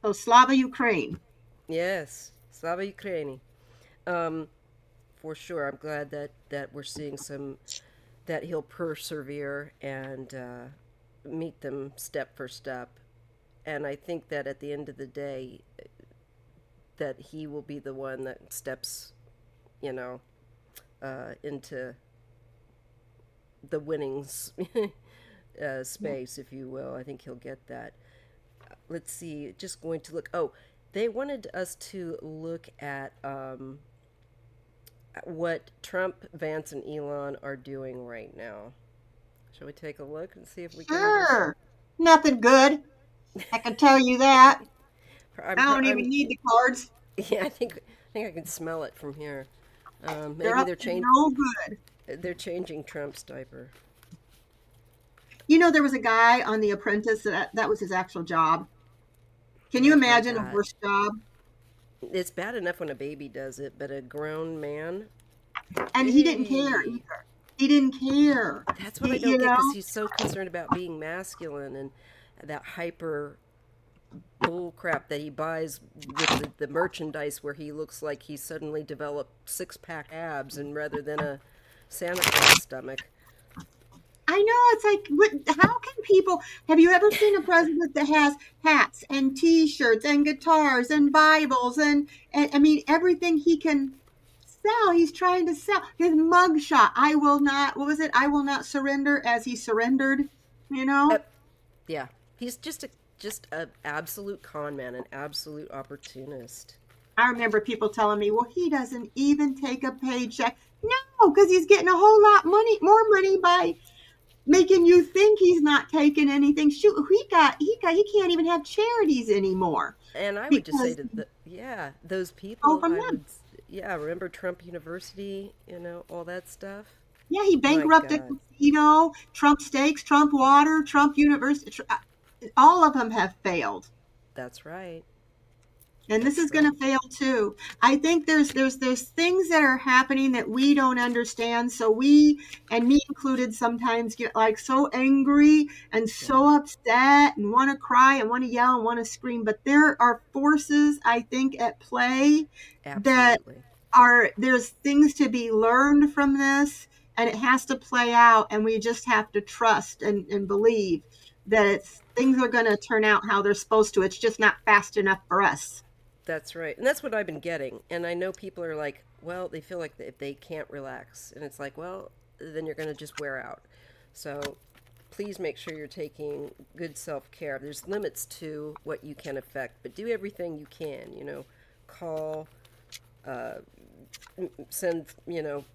So Slava Ukraine. yes, Slava Ukraini. Um, for sure. I'm glad that we're seeing some that he'll persevere and meet them step for step. And I think that at the end of the day, that he will be the one that steps, you know, into the winnings space, if you will. I think he'll get that. Let's see. Just going to look. Oh, they wanted us to look at what Trump, Vance, and Elon are doing right now. Shall we take a look and see if we can just? Sure. Nothing good. I can tell you that. I don't even I'm need the cards. yeah. I think I can smell it from here. They're Maybe up to no good. they're changing Trump's diaper. You know, there was a guy on The Apprentice that was his actual job. Can you I've heard imagine a that. worse job? It's bad enough when a baby does it, but a grown man. And he didn't care Hey, either. He didn't care. that's what I He, don't you get because know, he's so concerned about being masculine and that hyper bull crap that he buys with the merchandise where he looks like he suddenly developed six-pack abs and rather than a Santa Claus stomach. I know it's like, how can people? Have you ever seen a president that has hats and T-shirts and guitars and Bibles and I mean everything he can sell? He's trying to sell his mugshot. I will not. What was it? I will not surrender as he surrendered. You Uh, know. yeah, he's just a absolute con man, an absolute opportunist. I remember people telling me, "Well, he doesn't even take a paycheck." No, because he's getting a whole lot more money by making you think he's not taking anything. Shoot, he can't even have charities anymore And I would just say because to yeah, those all people, from I them. would, yeah, remember Trump University, all that stuff? Yeah, he My bankrupted God, casino, Trump Steaks, Trump Water, Trump University. All of them have failed. that's right. And this That's is going right. to fail too. I think there's things that are happening that we don't understand. So we, and me included, sometimes get like so angry and Yeah, so upset and want to cry and want to yell and want to scream. But there are forces, I think, at play that absolutely. are there's things to be learned from this, and it has to play out, and we just have to trust and believe that things are going to turn out how they're supposed to. It's just not fast enough for us. That's right. And that's what I've been getting. And I know people are like, well, they feel like if they can't relax. And it's like, well, then you're going to just wear out. So please make sure you're taking good self care. There's limits to what you can affect, but do everything you can, call, uh, send,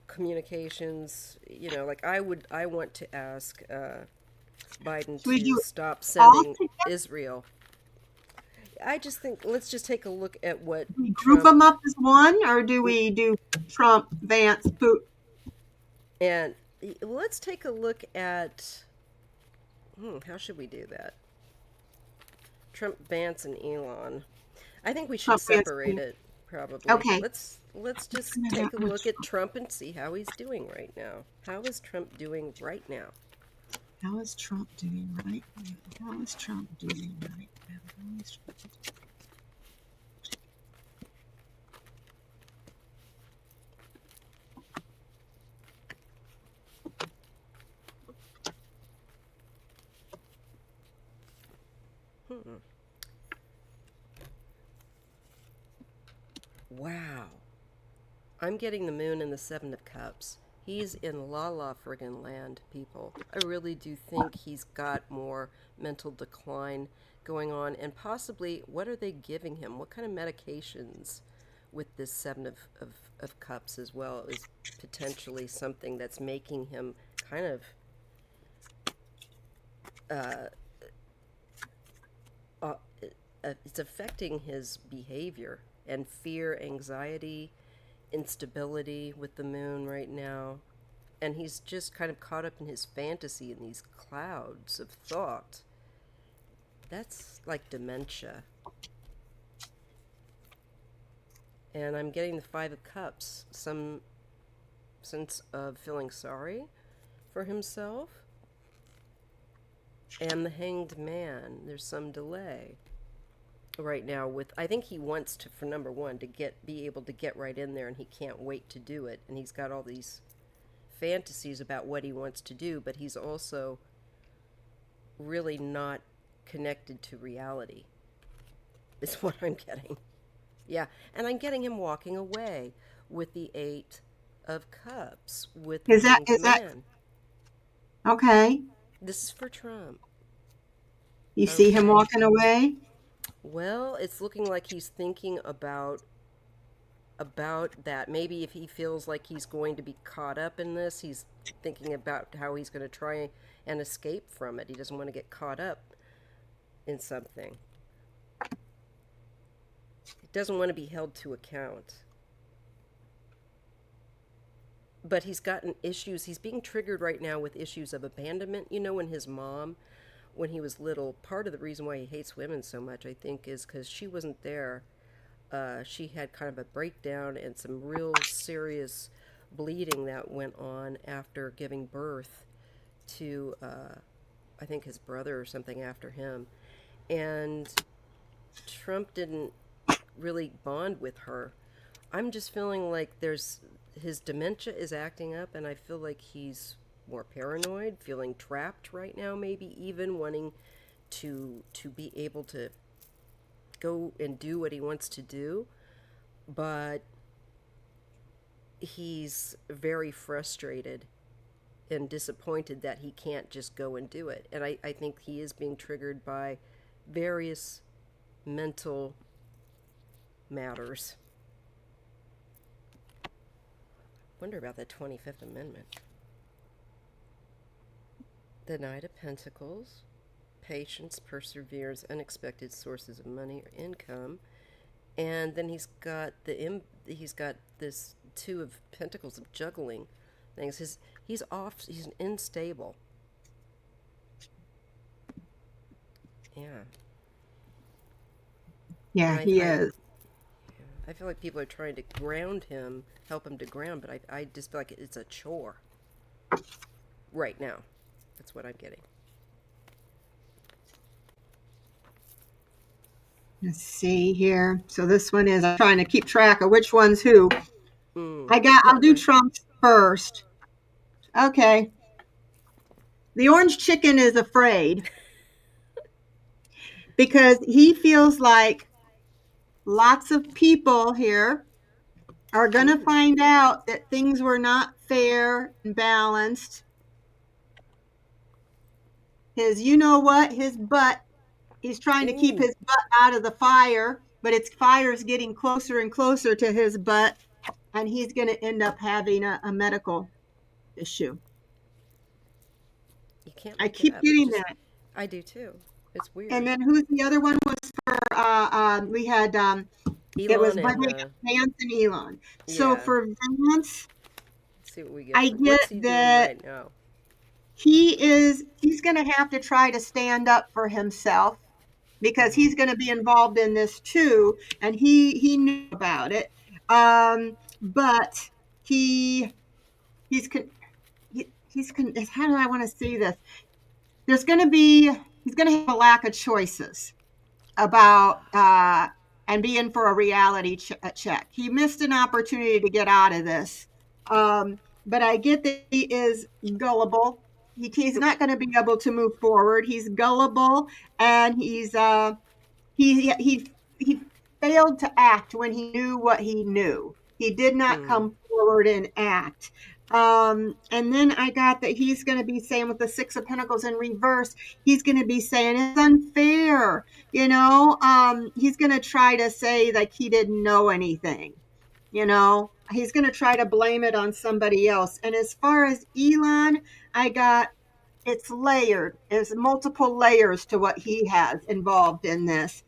communications, like I want to ask Biden Should we to do stop all sending together? Israel. I just think let's just take a look at what Do we group Trump them up as one, or do we do Trump, Vance, Putin? and let's take a look at how should we do that? Trump, Vance, and Elon. I think we should Trump, Vance, separate Putin. it probably. Okay. Let's just Looking take at a which look at Trump and see how he's doing right now. How is Trump doing right now? How is Trump doing right now? How is Trump doing right now? How is Trump Hmm. Wow. I'm getting the moon and the seven of cups. He's in la la friggin' land, people. I really do think he's got more mental decline going on, and possibly what are they giving him? What kind of medications with this seven of cups as well is potentially something that's making him kind of uh, uh, it's affecting his behavior and fear, anxiety, instability with the moon right now. And he's just kind of caught up in his fantasy in these clouds of thought. That's like dementia. And I'm getting the Five of Cups, some sense of feeling sorry for himself. and the Hanged Man. There's some delay right now with I think he wants to for number one to get be able to get right in there and he can't wait to do it and he's got all these fantasies about what he wants to do, but he's also really not connected to reality. Is what I'm getting. Yeah, and I'm getting him walking away with the 8 of Cups with the Hanged Is that Man. okay? This is for Trump. You see him Okay. walking away? Well, it's looking like he's thinking about that. Maybe if he feels like he's going to be caught up in this, he's thinking about how he's going to try and escape from it. He doesn't want to get caught up in something. He doesn't want to be held to account. But he's gotten issues. He's being triggered right now with issues of abandonment. You know, when his mom, when he was little, part of the reason why he hates women so much, I think, is because she wasn't there. She had kind of a breakdown and some real serious bleeding that went on after giving birth to, I think, his brother or something after him. And Trump didn't really bond with her. I'm just feeling like there's his dementia is acting up, and I feel like he's more paranoid, feeling trapped right now, maybe even wanting to be able to go and do what he wants to do, but he's very frustrated and disappointed that he can't just go and do it. And I think he is being triggered by various mental matters. Wonder about the 25th Amendment. The Knight of Pentacles, patience, perseverance, unexpected sources of money or income, and then he's got this Two of Pentacles of juggling things. He's off. He's unstable. Yeah, and Yeah, he I is. I feel like people are trying to ground him, help him to ground, but I just feel like it's a chore right now. That's what I'm getting. Let's see here. So this one is I'm trying to keep track of which one's who. I'll Don't do worry. Trump's first. Okay. The orange chicken is afraid because he feels like lots of people here are going to Ooh. find out that things were not fair and balanced. His, you know what, his butt, he's trying to keep Ooh. his butt out of the fire, but its fire's getting closer and closer to his butt, and he's going to end up having a medical issue. You can't I make it keep up. It getting just, that. I do too. It's And weird. then who's the other one was for, we had, it was Elon by and, Vance and Elon. So yeah. for Vance, Let's see what we get I for, what's get he doing that right now? he's going to have to try to stand up for himself because Mm-hmm. he's going to be involved in this too, and he knew about it. But he he's con- how do I want to see this? There's going to be he's going to have a lack of choices about and be in for a reality check. He missed an opportunity to get out of this. But I get that he is gullible. He's not going to be able to move forward. He's gullible, and he failed to act when he knew what he knew. He did not Hmm. come forward and act. And then I got that he's going to be saying with the Six of Pentacles in reverse, he's going to be saying it's unfair. He's going to try to say like he didn't know anything. He's going to try to blame it on somebody else. And as far as Elon, I got it's layered. There's multiple layers to what he has involved in this.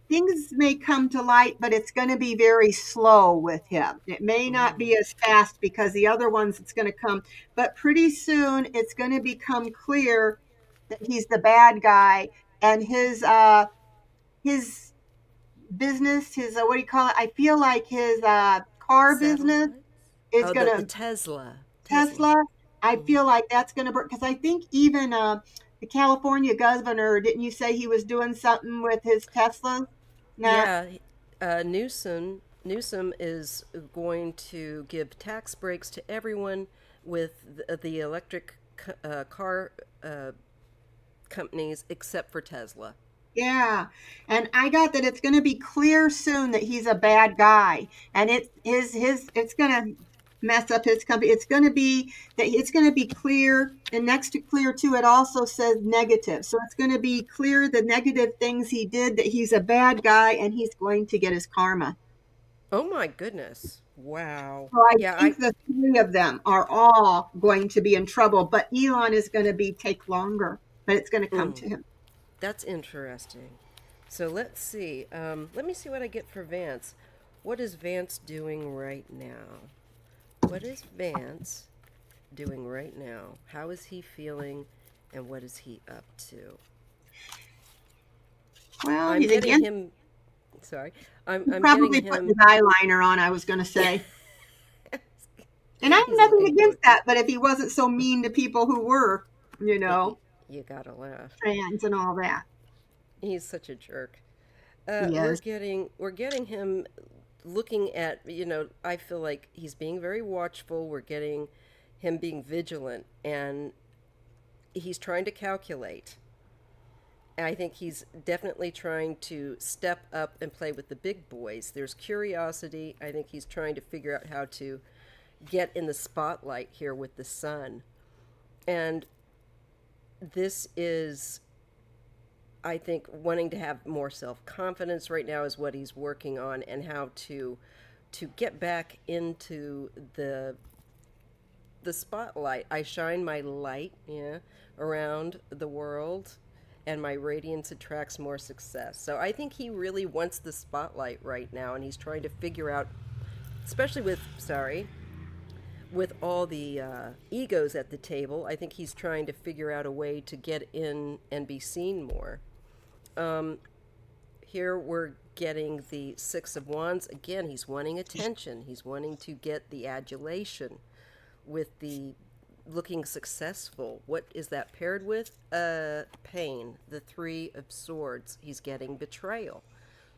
Things may come to light, but it's going to be very slow with him. It may not Mm. be as fast because the other ones it's going to come, but pretty soon it's going to become clear that he's the bad guy, and his business, his what do you call it? I feel like his car business Satellites? is Oh, going the to Tesla. Tesla. Tesla. I Mm-hmm. feel like that's going to burn because I think even the California governor, didn't you say he was doing something with his Tesla? Not, Yeah, Newsom is going to give tax breaks to everyone with the electric car companies except for Tesla. yeah. And I got that it's going to be clear soon that he's a bad guy, and it's going to mess up his company. It's going to be that it's going to be clear, and next to clear too, it also says negative. So it's going to be clear the negative things he did, that he's a bad guy, and he's going to get his karma. Oh my goodness! Wow. So I Yeah, I think the three of them are all going to be in trouble, but Elon is going to be take longer, but it's going to come mm, to him. that's interesting. So let's see. Let me see what I get for Vance. What is Vance doing right now? What is Vance doing right now? How is he feeling, and what is he up to? Well, I'm he's getting against him. Sorry, He's I'm getting probably putting his him. eyeliner on, I was going to say. And I have He's nothing looking against good. that, but if he wasn't so mean to people who were, you Y- know, You gotta laugh. trans and all that. He's such a jerk. He is. We're getting him looking at, I feel like he's being very watchful. We're getting him being vigilant, and he's trying to calculate. I think he's definitely trying to step up and play with the big boys. There's curiosity. I think he's trying to figure out how to get in the spotlight here with the sun. And this is, I think, wanting to have more self-confidence right now is what he's working on, and how to get back into the spotlight. I shine my light, yeah, around the world, and my radiance attracts more success. So I think he really wants the spotlight right now, and he's trying to figure out, especially with all the egos at the table. I think he's trying to figure out a way to get in and be seen more. Um, Here we're getting the Six of Wands. Again, he's wanting attention. He's wanting to get the adulation with the looking successful. What is that paired with? Pain. The Three of Swords. He's getting betrayal.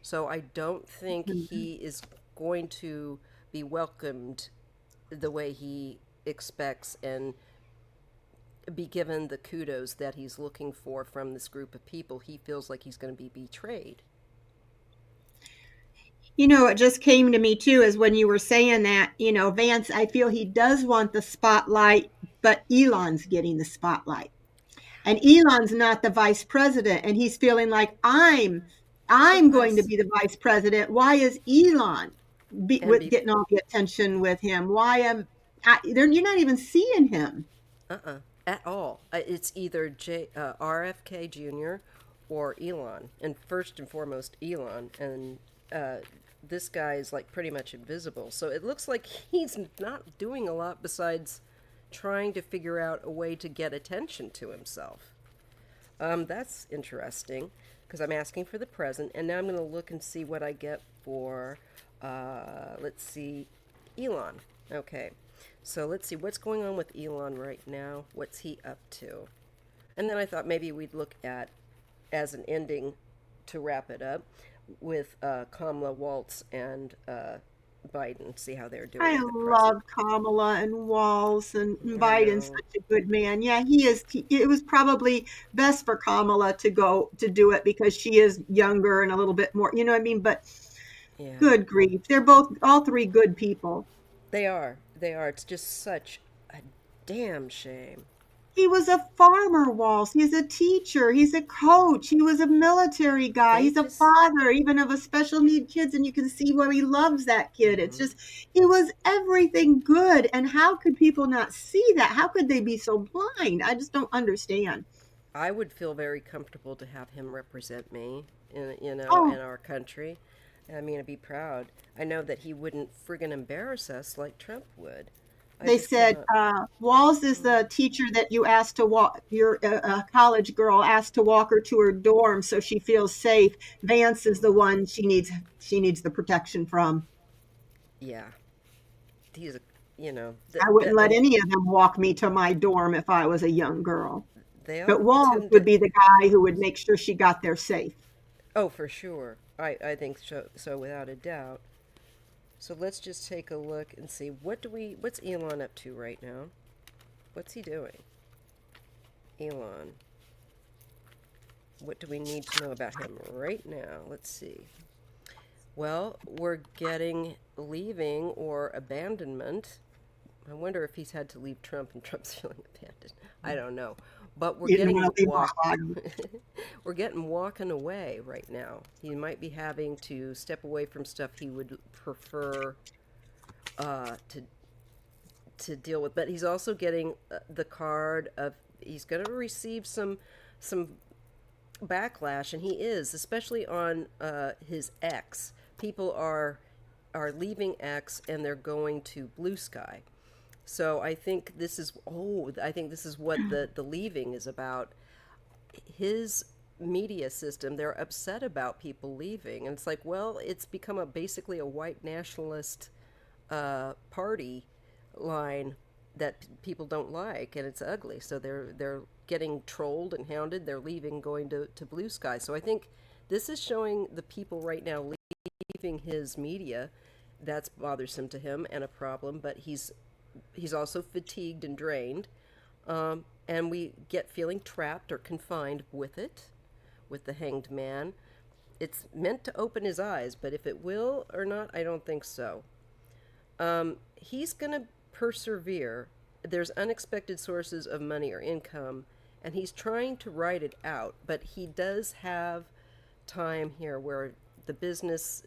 So I don't think Mhm. he is going to be welcomed the way he expects and be given the kudos that he's looking for from this group of people. He feels like he's going to be betrayed. It just came to me too, is when you were saying that, Vance, I feel he does want the spotlight, but Elon's getting the spotlight. And Elon's not the vice president, and he's feeling like The I'm going to vice be the vice president. Why is Elon and with be getting all the attention with him? Why am you're not even seeing him? uh-uh at all. It's either RFK Jr. or Elon, and first and foremost Elon, and uh, this guy is like pretty much invisible. So it looks like he's not doing a lot besides trying to figure out a way to get attention to himself. That's interesting because I'm asking for the present, and now I'm going to look and see what I get for, let's see, Elon. Okay, so let's see what's going on with Elon right now. What's he up to? And then I thought maybe we'd look at, as an ending to wrap it up, with Kamala, Waltz, and Biden, see how they're doing I at the present. love Kamala and Walz, and I Biden's know. such a good man. Yeah, he is. It was probably best for Kamala to go to do it because she is younger and a little bit more, you know what I mean? But Yeah. good grief. They're both, all three good people. They are. They are. It's just such a damn shame. He was a farmer, Waltz. He's a teacher. He's a coach. He was a military guy. They He's a just. father, even of a special need kids. And you can see where he loves that kid. It's Mhm. just, he was everything good. And how could people not see that? How could they be so blind? I just don't understand. I would feel very comfortable to have him represent me in Oh, our country. I mean, I'd be proud. I know that he wouldn't friggin' embarrass us like Trump would. I they just said cannot. Walls is the teacher that you asked to walk, your college girl asked to walk her to her dorm so she feels safe. Vance is the one she needs the protection from. Yeah, he's a, I wouldn't let and any of them walk me to my dorm if I was a young girl. They But all Walz tend would to. be the guy who would make sure she got there safe. Oh, for sure. I think so without a doubt. So let's just take a look and see what's Elon up to right now? What's he doing? Elon. What do we need to know about him right now? Let's see. Well, we're getting leaving or abandonment. I wonder if he's had to leave Trump and Trump's feeling abandoned. I don't know. But we're You didn't getting want to leave walk behind. we're getting walking away right now. He might be having to step away from stuff he would prefer to deal with. But he's also getting the card of he's going to receive some backlash, and he is, especially on his X. People are leaving X and they're going to Blue Sky. So I think this is what the leaving is about. His media system, they're upset about people leaving, and it's like, well, it's become basically a white nationalist party line that people don't like, and it's ugly. So they're getting trolled and hounded. They're leaving, going to Blue Sky. So I think this is showing the people right now leaving his media. That's bothersome to him and a problem. But he's also fatigued and drained, and we get feeling trapped or confined with it, with the Hanged Man. It's meant to open his eyes, but if it will or not, I don't think so. He's going to persevere. There's unexpected sources of money or income, and he's trying to write it out, but he does have time here where the business,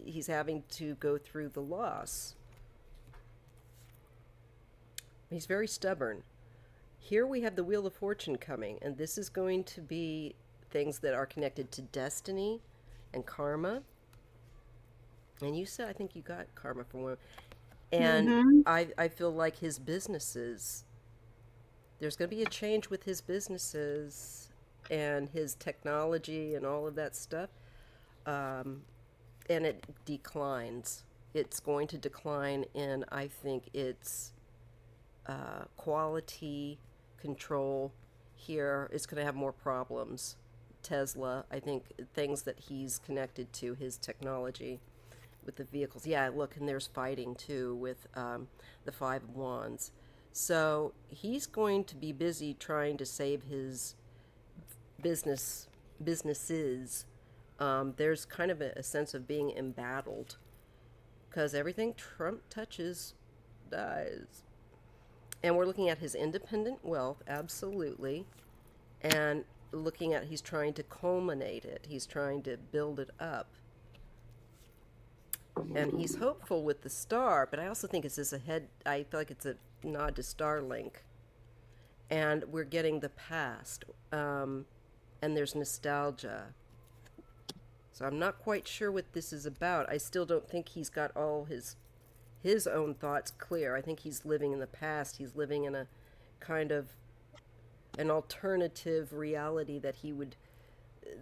he's having to go through the loss. He's very stubborn. Here we have the Wheel of Fortune coming, and this is going to be things that are connected to destiny and karma. And you said, I think you got karma from one. And Mm-hmm. I feel like his businesses, there's going to be a change with his businesses and his technology and all of that stuff. Um, and it declines. It's going to decline in, I think, its quality control here is going to have more problems. Tesla, I think things that he's connected to, his technology with the vehicles. Yeah, look, and there's fighting too with the Five of Wands. So he's going to be busy trying to save his businesses. There's kind of a sense of being embattled because everything Trump touches dies. And we're looking at his independent wealth, absolutely, and looking at he's trying to culminate it. He's trying to build it up. And he's hopeful with the star, but I also think it's just a head. I feel like it's a nod to Starlink, and we're getting the past, and there's nostalgia. So I'm not quite sure what this is about. I still don't think he's got all his own thoughts clear. I think he's living in the past. He's living in a kind of an alternative reality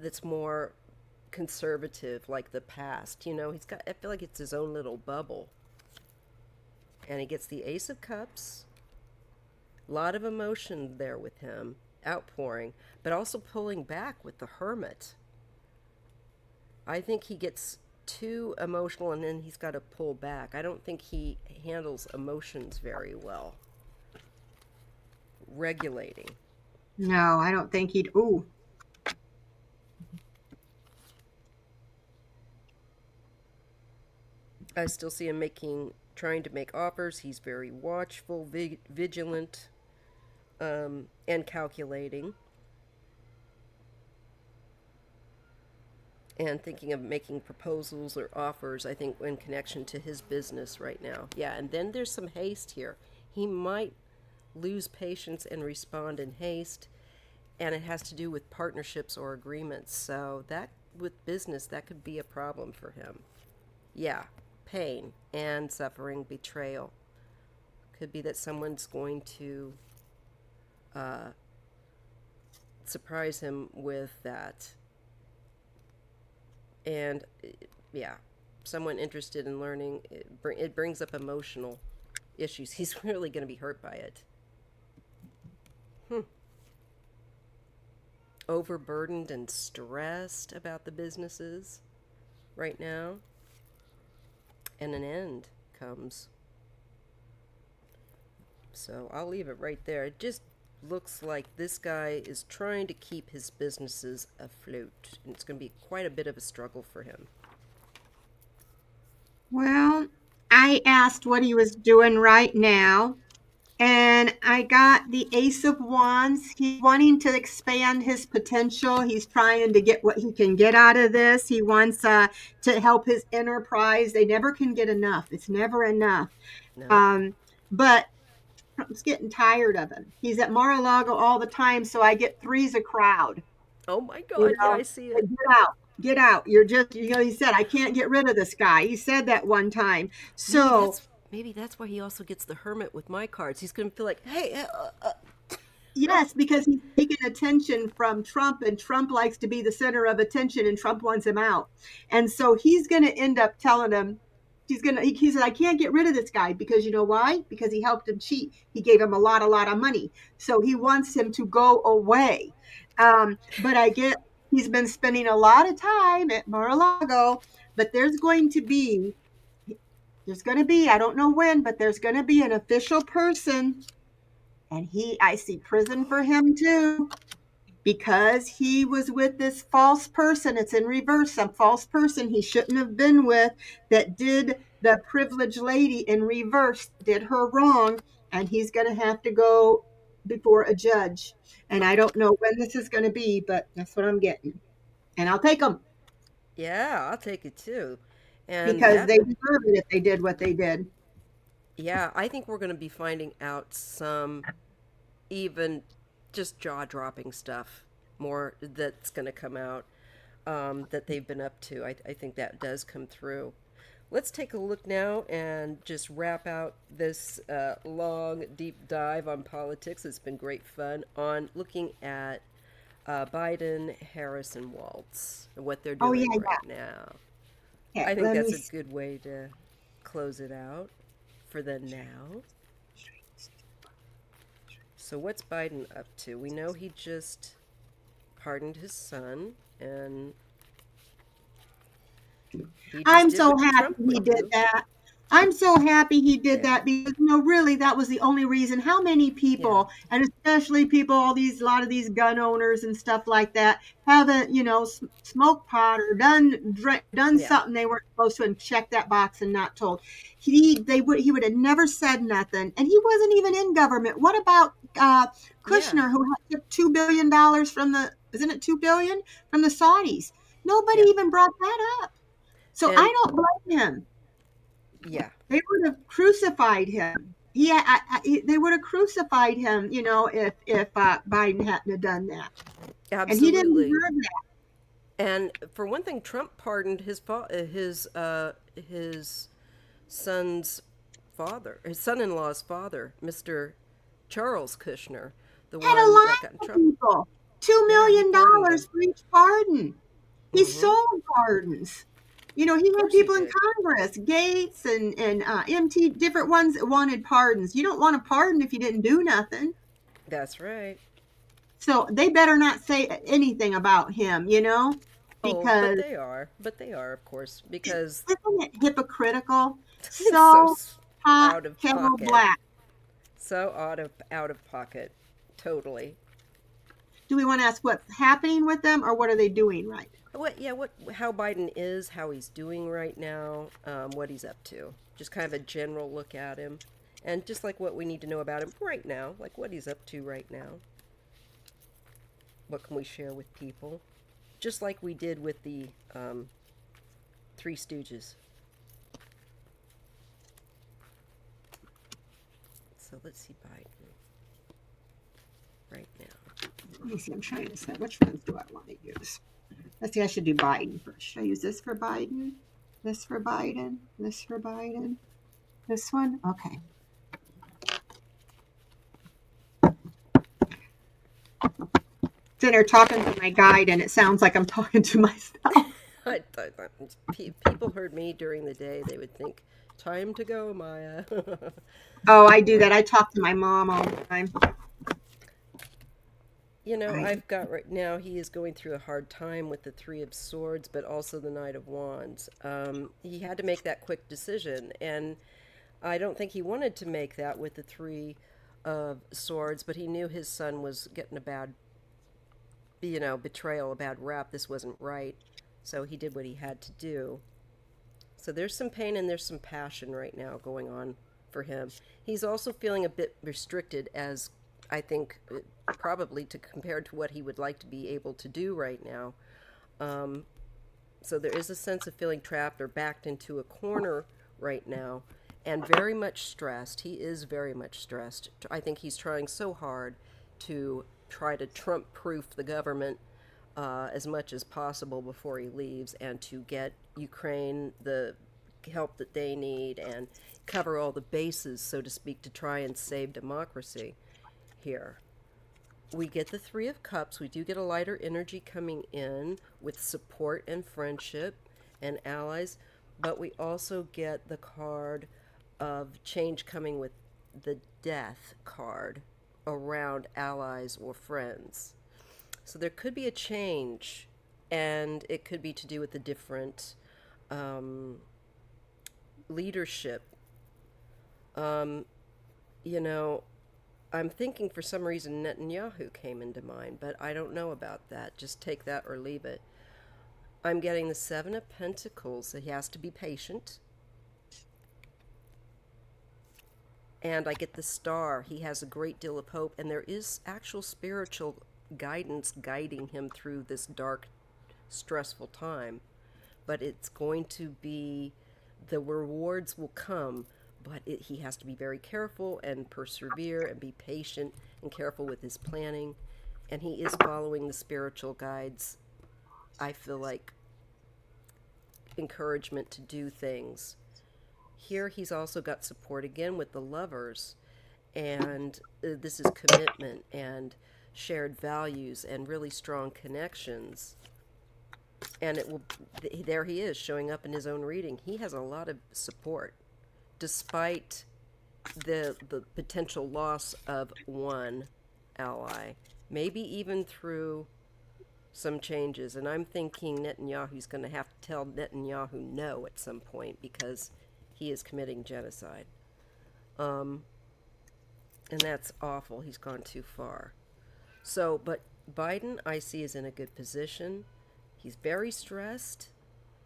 that's more conservative, like the past. He's got, I feel like it's his own little bubble. And he gets the Ace of Cups. A lot of emotion there with him, outpouring, but also pulling back with the Hermit. I think he gets too emotional and then he's got to pull back. I don't think he handles emotions very well. Regulating. No, I don't think he'd. Ooh. I still see him trying to make offers. He's very watchful, vigilant, and calculating. And thinking of making proposals or offers, I think, in connection to his business right now. Yeah, and then there's some haste here. He might lose patience and respond in haste, and it has to do with partnerships or agreements. So that, with business, that could be a problem for him. Yeah, pain and suffering, betrayal. Could be that someone's going to surprise him with that. And yeah, someone interested in learning, it brings up emotional issues. He's really going to be hurt by it. overburdened and stressed about the businesses right now, and an end comes. So I'll leave it right there. It just looks like this guy is trying to keep his businesses afloat, and it's going to be quite a bit of a struggle for him. Well, I asked what he was doing right now, and I got the Ace of Wands. He's wanting to expand his potential. He's trying to get what he can get out of this. He wants to help his enterprise. They never can get enough. It's never enough. Nope. But Trump's getting tired of him. He's at Mar-a-Lago all the time, so I get three's a crowd. Oh my You God, yeah, know, I see like, it. get out, get out. You're just, he said, I can't get rid of this guy. He said that one time. Maybe So that's maybe that's why he also gets the hermit with my cards. He's going to feel like, hey, yes, because he's taking attention from Trump, and Trump likes to be the center of attention, and Trump wants him out. And so he's going to end up telling him, he said, I can't get rid of this guy because you know why? Because he helped him cheat. He gave him a lot of money. So he wants him to go away. But I get he's been spending a lot of time at Mar-a-Lago, but I don't know when, but there's going to be an official person, and I see prison for him too, because he was with this false person. It's in reverse, some false person he shouldn't have been with, that did the privileged lady in reverse, did her wrong, and he's going to have to go before a judge. And I don't know when this is going to be, but that's what I'm getting. And I'll take them yeah, I'll take it too. And because that, they deserve it if they did what they did. yeah, I think we're going to be finding out some even just jaw-dropping stuff more that's going to come out, that they've been up to. I think that does come through. Let's take a look now and just wrap out this long, deep dive on politics. It's been great fun on looking at Biden, Harris, and Walz and what they're Oh, doing yeah, right now. yeah. I think Let me that's a see. good way to close it out for the now. So, what's Biden up to? We know he just pardoned his son, and he just I'm did so what happy Trump he would did do. that. I'm so happy he did Yeah, that because, really, that was the only reason. How many yeah, people, and especially people, a lot of these gun owners and stuff like that, haven't, smoked pot or done yeah, something they weren't supposed to, and checked that box and not told. He would have never said nothing, and he wasn't even in government. What about yeah, Kushner, who had took $2 billion from isn't it 2 billion from the Saudis? Nobody yeah. even brought that up. So And I don't blame him. yeah, They would have crucified him. They would have crucified him, if Biden hadn't have done that, and he didn't absolutely. deserve that. And for one thing, Trump pardoned his son's father, his son-in-law's father, Mr. Charles Kushner, the Had a one that got in lot of trouble. people, two Yeah, he million pardoned dollars him. for each pardon. He Mm-hmm. Of sold pardons. He had course he people in did. Congress, Gates and MT, different ones that wanted pardons. You don't want a pardon if you didn't do nothing. That's right. So they better not say anything about him, Oh, but because they are. But they are, of course, because isn't it hypocritical? it's so So hot, out of kettle pocket. black. So out of pocket. Totally. Do we want to ask what's happening with them, or what are they doing right? What? Yeah. What? How Biden is, how he's doing right now, what he's up to. Just kind of a general look at him, and just like what we need to know about him right now, like what he's up to right now. What can we share with people? Just like we did with the Three Stooges. So let's see Biden right now. Let me see. I'm trying to decide which ones do I want to use. Let's see. I should do Biden first. Should I use this for Biden? This for Biden? This for Biden? This one? Okay. Sitting there talking to my guide, and it sounds like I'm talking to myself. People heard me during the day, they would think, time to go, Maya. Oh, I do Or, that. I talk to my mom all the time. I I've got right now, he is going through a hard time with the Three of Swords, but also the Knight of Wands. He had to make that quick decision, and I don't think he wanted to make that with the Three of Swords, but he knew his son was getting a bad, betrayal, a bad rap. This wasn't right. So he did what he had to do. So there's some pain and there's some passion right now going on for him. He's also feeling a bit restricted, as I think probably to compared to what he would like to be able to do right now. Um, so there is a sense of feeling trapped or backed into a corner right now and very much stressed. He is very much stressed. I think he's trying so hard to try to Trump proof the government as much as possible before he leaves and to get Ukraine the help that they need and cover all the bases, so to speak, to try and save democracy here. We get the Three of Cups. We do get a lighter energy coming in with support and friendship and allies, but we also get the card of change coming with the Death card around allies or friends. So there could be a change, and it could be to do with the different um, leadership. Um, you know, I'm thinking for some reason Netanyahu came into mind, but I don't know about that. Just take that or leave it. I'm getting the Seven of Pentacles. He has to be patient. And I get the Star. He has a great deal of hope, and there is actual spiritual guidance guiding him through this dark, stressful time. But it's going to be, the rewards will come, but he has to be very careful and persevere and be patient and careful with his planning. And he is following the spiritual guides, I feel like, encouragement to do things. Here he's also got support again with the Lovers, and this is commitment and shared values and really strong connections. And it will, there he is showing up in his own reading. He has a lot of support despite the potential loss of one ally, maybe even through some changes. And I'm thinking Netanyahu's going to have to tell Netanyahu no at some point because he is committing genocide. Um, and that's awful. He's gone too far. So, but Biden, I see, is in a good position. He's very stressed.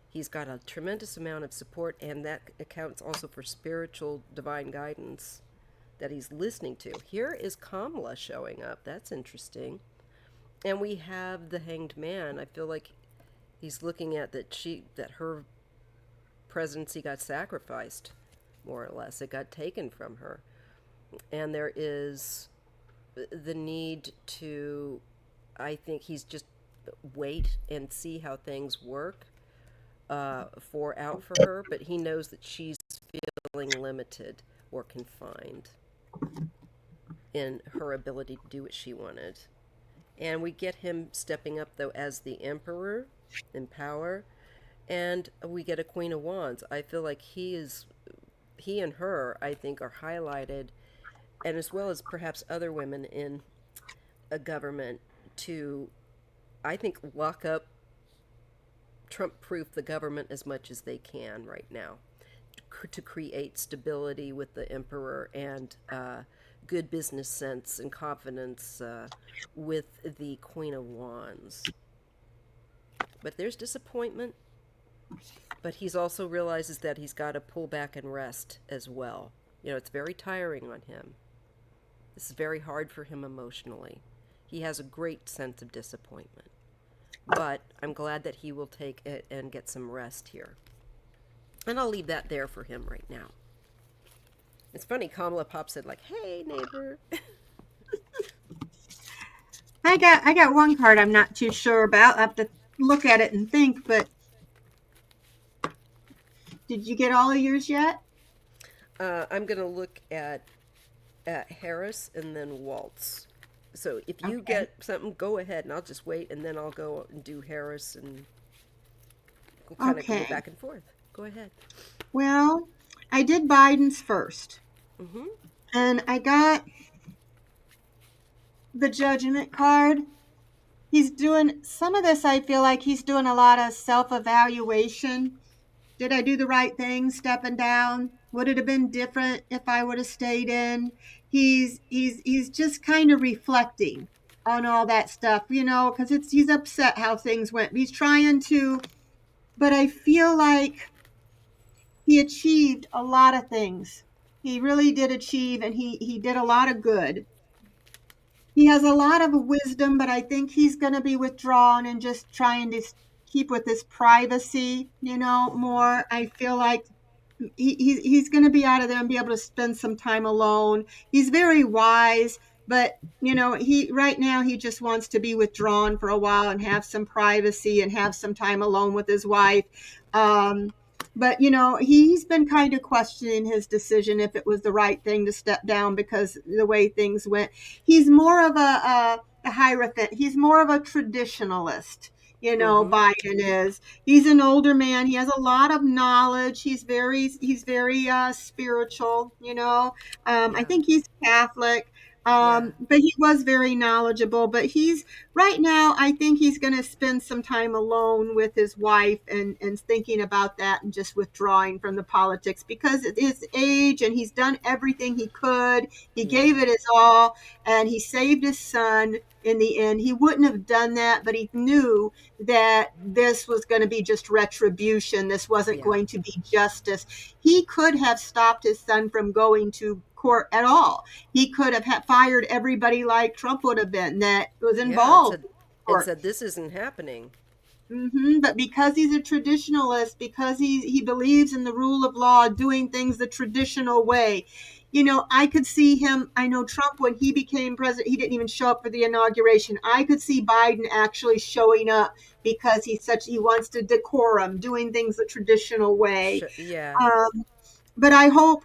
He's got a tremendous amount of support, and that accounts also for spiritual divine guidance that he's listening to. Here is Kamala showing up. That's interesting. And we have the Hanged Man. I feel like he's looking at that her presidency got sacrificed, more or less. It got taken from her. And there is the need to, I think he's just wait and see how things work for her, but he knows that she's feeling limited or confined in her ability to do what she wanted. And we get him stepping up, though, as the Emperor in power, and we get a Queen of Wands. I feel like he and her, I think, are highlighted, and as well as perhaps other women in a government to, I think, lock up, Trump proof the government as much as they can right now to create stability with the Emperor and good business sense and confidence with the Queen of Wands. But there's disappointment, but he's also realizes that he's got to pull back and rest as well. It's very tiring on him. This is very hard for him emotionally. He has a great sense of disappointment. But I'm glad that he will take it and get some rest here. And I'll leave that there for him right now. It's funny, Kamala pops in like, "Hey, neighbor." I got one card I'm not too sure about. I have to look at it and think, but did you get all of yours yet? I'm going to look at Harris and then Waltz. So if you Okay. get something, go ahead, and I'll just wait, and then I'll go and do Harris, and we'll kind of go Okay. back and forth. Go ahead. Well, I did Biden's first, Mm-hmm. and I got the judgment card. He's doing some of this. I feel like he's doing a lot of self evaluation. Did I do the right thing stepping down? Would it have been different if I would have stayed in? He's just kind of reflecting on all that stuff, because he's upset how things went. He's trying to, but I feel like he achieved a lot of things. He really did achieve, and he did a lot of good. He has a lot of wisdom, but I think he's going to be withdrawn and just trying to keep with his privacy, more. I feel like he's going to be out of there and be able to spend some time alone. He's very wise, but he right now he just wants to be withdrawn for a while and have some privacy and have some time alone with his wife. But he's been kind of questioning his decision if it was the right thing to step down because the way things went. He's more of a hierophant. He's more of a traditionalist. Mm-hmm. Biden is. He's an older man. He has a lot of knowledge. He's very spiritual. I Yeah. think he's Catholic. Yeah. But he was very knowledgeable. But he's right now. I think he's going to spend some time alone with his wife and thinking about that and just withdrawing from the politics because at his age and he's done everything he could. He Yeah. gave it his all and he saved his son in the end. He wouldn't have done that, but he knew that this was going to be just retribution. This wasn't Yeah. going to be justice. He could have stopped his son from going to court at all. He could have fired everybody like Trump would have been that was Yeah. involved in And court. said this isn't happening. But because he's a traditionalist, because he believes in the rule of law, doing things the traditional way, I could see him. I know Trump, when he became president, he didn't even show up for the inauguration. I could see Biden actually showing up because he wants to decorum, doing things the traditional way. Yeah. Um, but I hope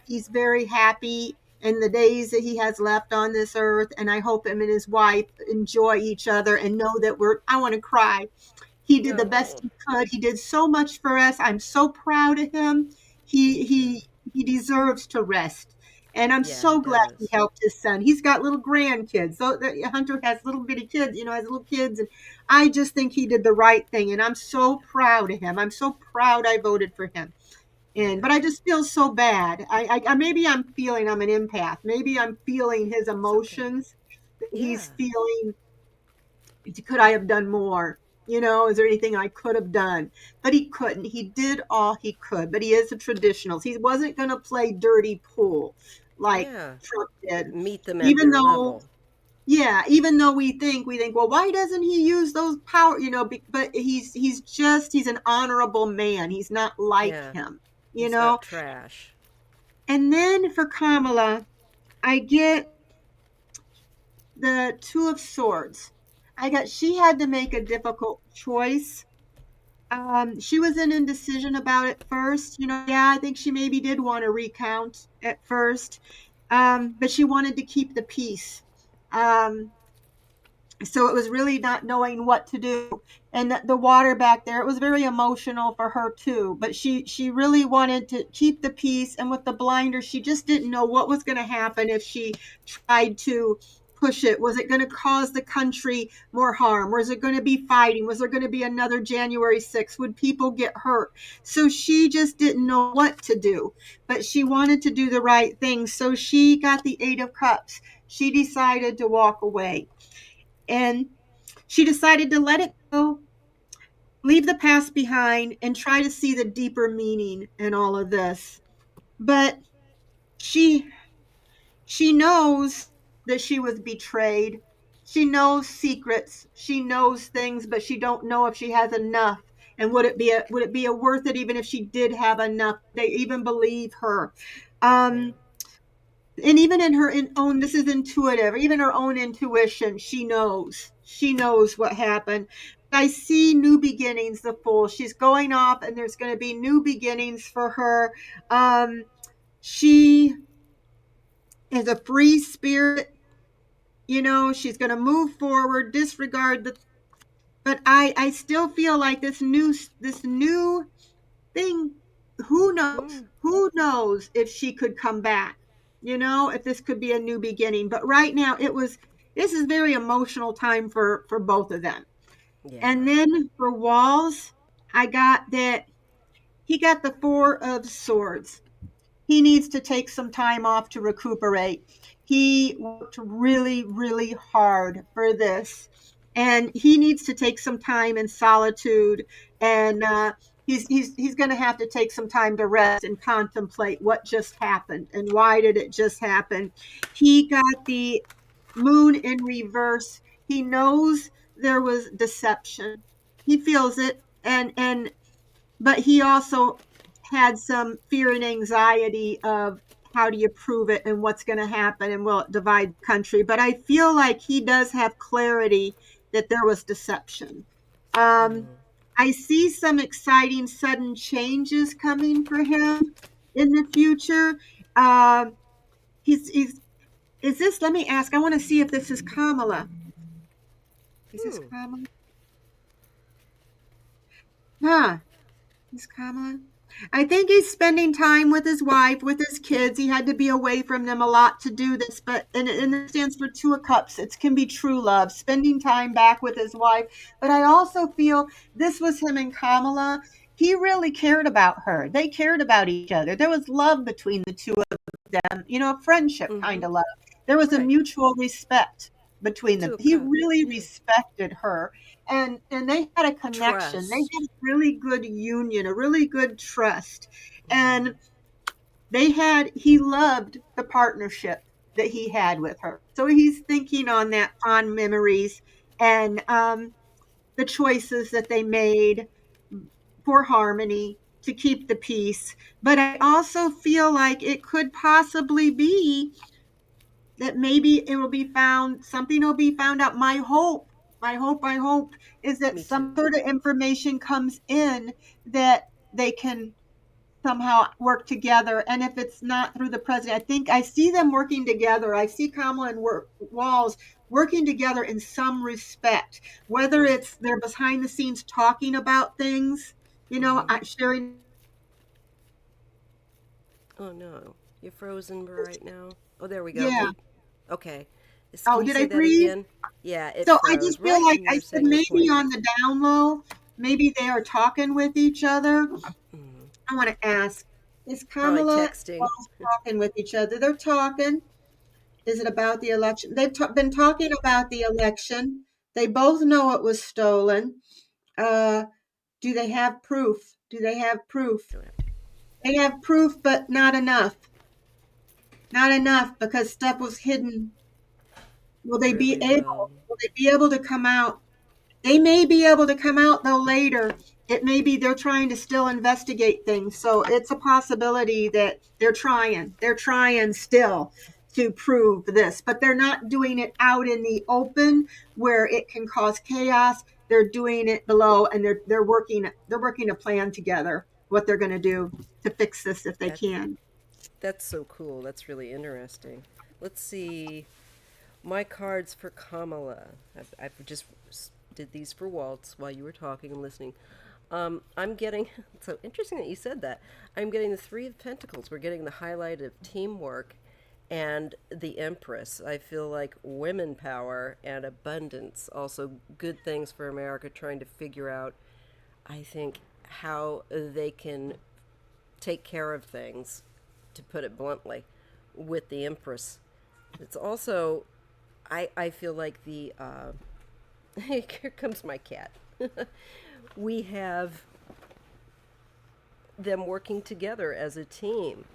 he's very happy in the days that he has left on this earth, and I hope him and his wife enjoy each other and know that I want to cry. He did the best No. he could. He did so much for us. I'm so proud of him. Me He too. he he deserves to rest. And I'm Yeah, he so glad he does. helped his son. He's got little grandkids. So Hunter has little bitty kids, has little kids. And I just think he did the right thing. And I'm so proud of him. I'm so proud I voted for him. And Yeah. but I just feel so bad. Maybe I'm an empath. Maybe I'm feeling his It's okay. emotions. Yeah. He's feeling, could I have done more? Is there anything I could have done? But he couldn't. He did all he could. But he is a traditionalist. He wasn't going to play dirty pool like Yeah. Trump did. Meet them at Even their though, level. yeah, even though we think, well, why doesn't he use those power? But he's an honorable man. He's not like Yeah. him. You He's know. not trash. And then for Kamala, I get the Two of Swords. She had to make a difficult choice. She was in indecision about it first. Yeah, I think she maybe did want to recount at first, but she wanted to keep the peace. Um, so it was really not knowing what to do. And the water back there, it was very emotional for her too. But she really wanted to keep the peace. And with the blinder, she just didn't know what was going to happen if she tried to push it. Was it going to cause the country more harm? Was it going to be fighting? Was there going to be another January 6th? Would people get hurt? So she just didn't know what to do. But she wanted to do the right thing. So she got the Eight of Cups. She decided to walk away. And she decided to let it go, leave the past behind, and try to see the deeper meaning in all of this. But she she knows that she was betrayed. She knows secrets. She knows things, but she don't know if she has enough. And would it be a worth it even if she did have enough? They even believe her. Yeah. Um, and even in her own, this is intuitive, even her own intuition, she knows what happened. I see new beginnings, the Fool. She's going off and there's going to be new beginnings for her. She is a free spirit. She's going to move forward, disregard the, but I still feel like this new thing, who knows? Hmm. Who knows if she could come back? If this could be a new beginning. But right now, This is very emotional time for both of them. Yeah. And then for Walz, I got that he got the Four of Swords. He needs to take some time off to recuperate. He worked really, really hard for this, and he needs to take some time in solitude. And he's going to have to take some time to rest and contemplate what just happened and why did it just happen. He got the Moon in reverse. He knows there was deception. He feels it, and but he also had some fear and anxiety of how do you prove it and what's going to happen and will it divide the country. But I feel like he does have clarity that there was deception. um, Mm. I see some exciting sudden changes coming for him in the future. He's is this, let me ask, I want to see if this is Kamala. Is this Hmm. Kamala? Huh. Is Kamala? I think he's spending time with his wife, with his kids. He had to be away from them a lot to do this, but and it stands for Two of Cups. It can be true love, spending time back with his wife. But I also feel this was him and Kamala. He really cared about her. They cared about each other. There was love between the two of them, a friendship kind Mm-hmm. of love. There was a Right. mutual respect between them. Two of He Cups. really Yeah. respected her, and they had a connection. They Trust. had a really good union, a really good trust. And Mm. he loved the partnership that he had with her. So he's thinking on that fond memories and the choices that they made for harmony to keep the peace. But I also feel like it could possibly be that maybe it will be found, something will be found out. My hope is that Me too. some sort of information comes in that they can somehow work together. And if it's not through the president, I think I see them working together. I see Kamala and Walz working together in some respect, whether Mm. it's they're behind the scenes talking about things, Mm-hmm. sharing. Oh no, you're frozen right now. Oh, there we go. Yeah. Okay. Can Oh, you did say I that freeze? again? Yeah, it So I just froze feel right like when I you were said saying your maybe point. on the down low, maybe they are talking with each other. Mm. I want to ask, is Probably Kamala and texting. Walz talking with each other? They're talking. Is it about the election? They've been talking about the election. They both know it was stolen. Uh, do they have proof? Do they have proof? Don't have to. They have proof, but not enough. Not enough because stuff was hidden. Will they be Really well. able? Will they be able to come out? They may be able to come out though later. It may be they're trying to still investigate things. So it's a possibility that they're trying. They're trying still to prove this, but they're not doing it out in the open where it can cause chaos. They're doing it below, and they're working a plan together what they're going to do to fix this if they That can. that's so cool. That's really interesting. Let's see. My cards for Kamala. I've just did these for Waltz while you were talking and listening. I'm getting, so interesting that you said that. I'm getting the Three of Pentacles. We're getting the highlight of teamwork and the Empress. I feel like women power and abundance, also good things for America trying to figure out, I think, how they can take care of things, to put it bluntly, with the Empress. It's also, I feel like here comes my cat. We have them working together as a team.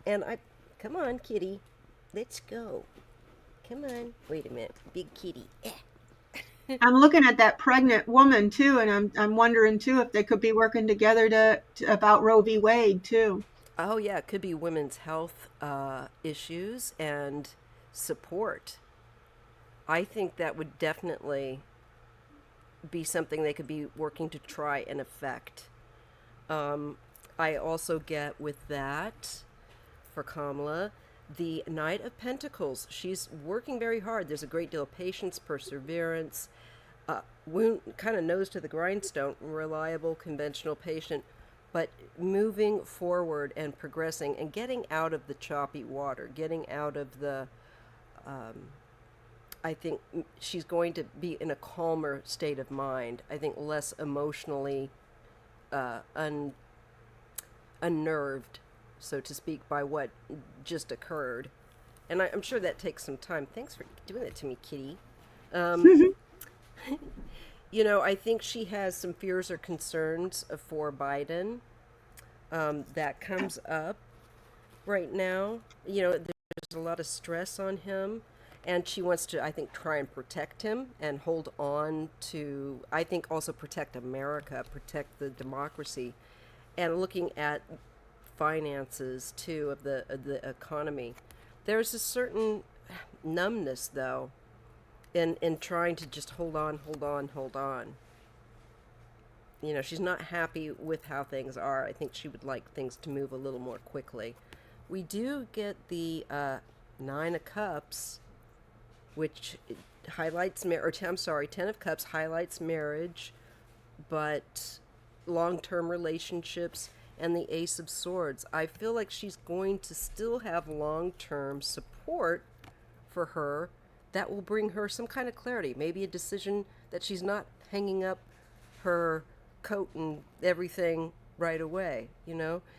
And come on, kitty, let's go. Come on. Wait a minute, big kitty. I'm looking at that pregnant woman too, and I'm wondering too if they could be working together to about Roe v. Wade too. Oh, yeah, it could be women's health issues and support. I think that would definitely be something they could be working to try and affect. Um, I also get with that for Kamala the Knight of Pentacles. She's working very hard. There's a great deal of patience, perseverance, wound, kind of nose to the grindstone, reliable, conventional, patient, but moving forward and progressing and getting out of the choppy water, getting out of the I think she's going to be in a calmer state of mind. I think less emotionally uh, un- unnerved, so to speak, by what just occurred. And I'm sure that takes some time. Thanks for doing that to me, Kitty. Um, I think she has some fears or concerns for Biden that comes up right now. There's a lot of stress on him, and she wants to, I think, try and protect him and hold on to, I think, also protect America, protect the democracy, and looking at finances too of the economy. There's a certain numbness, though, in trying to just hold on, hold on, hold on. She's not happy with how things are. I think she would like things to move a little more quickly. We do get the Nine of Cups, which highlights marriage. I'm sorry, Ten of Cups highlights marriage, but long-term relationships, and the Ace of Swords. I feel like she's going to still have long-term support for her that will bring her some kind of clarity. Maybe a decision that she's not hanging up her coat and everything right away.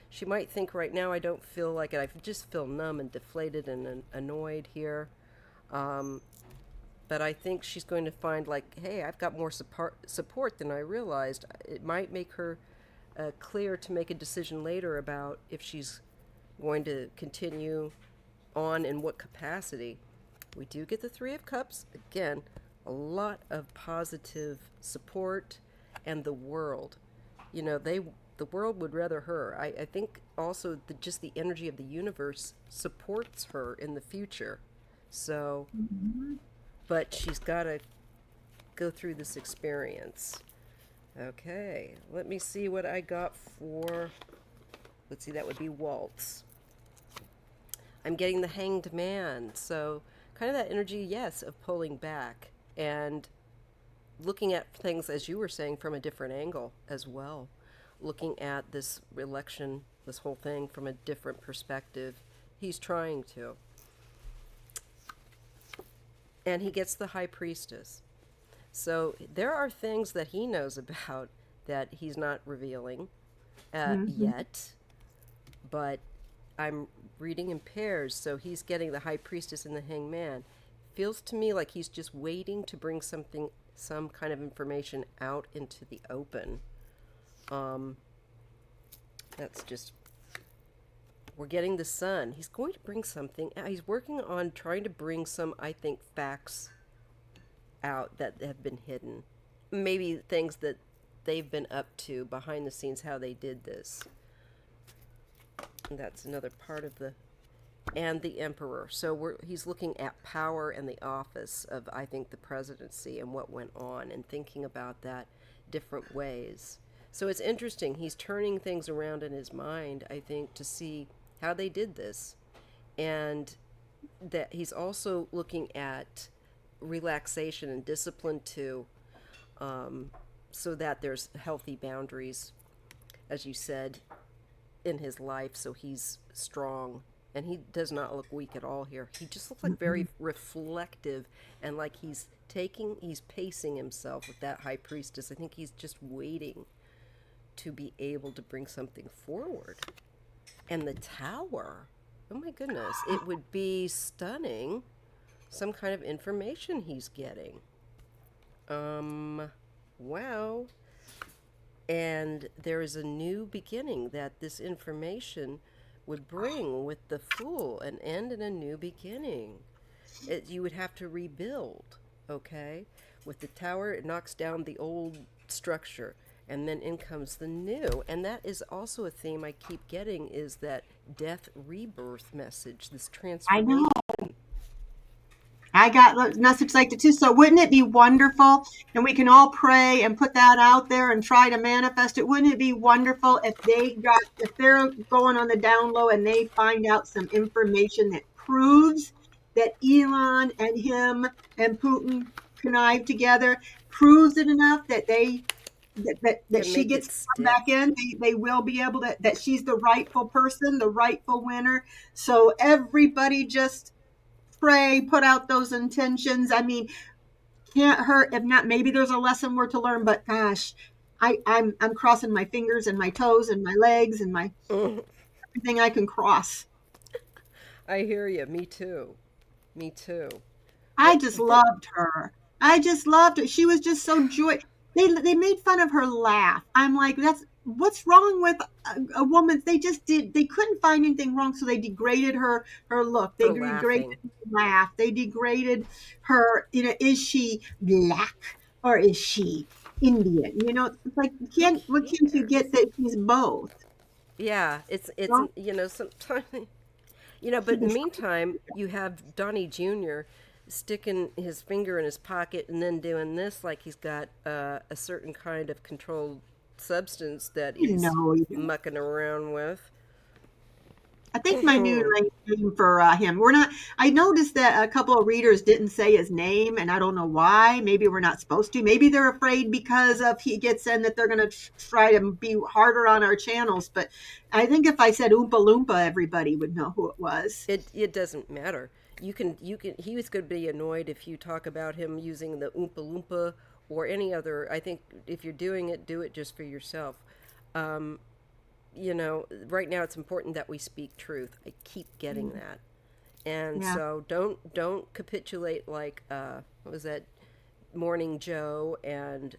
She might think right now, I don't feel like it. I just feel numb and deflated and annoyed here. Um, but I think she's going to find, like, hey, I've got more support than I realized. It might make her clear to make a decision later about if she's going to continue on in what capacity. We do get the Three of Cups. Again, a lot of positive support, and the world. The world would rather her. I think also just the energy of the universe supports her in the future. So, but she's got to go through this experience. Okay, let me see what I got for. Let's see, that would be Waltz. I'm getting the Hanged Man. So, kind of that energy, yes, of pulling back and looking at things, as you were saying, from a different angle as well. Looking at this election, this whole thing from a different perspective. He's trying to. And he gets the High Priestess. So there are things that he knows about that he's not revealing Mm-hmm. yet. But I'm reading in pairs, so he's getting the High Priestess and the Hangman. Feels to me like he's just waiting to bring some kind of information out into the open. Um, that's just, we're getting the Sun. He's going to bring something. He's working on trying to bring some, I think, facts out that have been hidden. Maybe things that they've been up to behind the scenes, how they did this. And that's another part of the, and the Emperor. So he's looking at power and the office of, I think, the presidency and what went on, and thinking about that different ways. So it's interesting. He's turning things around in his mind, I think, to see how they did this. And that he's also looking at relaxation and discipline too, so that there's healthy boundaries, as you said, in his life, so he's strong. And he does not look weak at all here. He just looks like very reflective, and like he's pacing himself with that High Priestess. I think he's just waiting to be able to bring something forward. And the Tower, oh my goodness, it would be stunning, some kind of information he's getting. Wow. And there is a new beginning that this information would bring with the Fool, an end and a new beginning. You would have to rebuild, okay? With the Tower, it knocks down the old structure, and then in comes the new. And that is also a theme I keep getting, is that death rebirth message, this I transformation. know. I got a message like that too. So wouldn't it be wonderful? And we can all pray and put that out there and try to manifest it. Wouldn't it be wonderful if they're going on the down low and they find out some information that proves that Elon and him and Putin connived together, proves it enough that that Can she make gets it to come back stick. in. They will be able to, that she's the rightful person, the rightful winner. So everybody just pray, put out those intentions. I mean, can't hurt. If not, maybe there's a lesson we're to learn. But gosh, I'm crossing my fingers and my toes and my legs and my everything I can cross. I hear you. Me too. Me too. I But just loved her. I just loved her. She was just so joy. They made fun of her laugh. I'm like, that's what's wrong with a woman? They just did. They couldn't find anything wrong, so they degraded her look. They for degraded laughing. her laugh. They degraded her. Is she black or is she Indian? It's like Who can't what can't you cares? get that she's both? Yeah, it's Well, sometimes but in the meantime, you have Donnie Jr. sticking his finger in his pocket and then doing this like he's got a certain kind of controlled substance that you he's know, mucking around with. I think my new name for him. We're not. I noticed that a couple of readers didn't say his name, and I don't know why. Maybe we're not supposed to. Maybe they're afraid because of he gets in that they're going to try to be harder on our channels. But I think if I said Oompa Loompa, everybody would know who it was. It doesn't matter. You can he was going to be annoyed if you talk about him using the Oompa Loompa or any other. I think if you're doing it, do it just for yourself. Um, right now it's important that we speak truth. I keep getting Mm, that. And yeah. so don't capitulate like what was that, Morning Joe and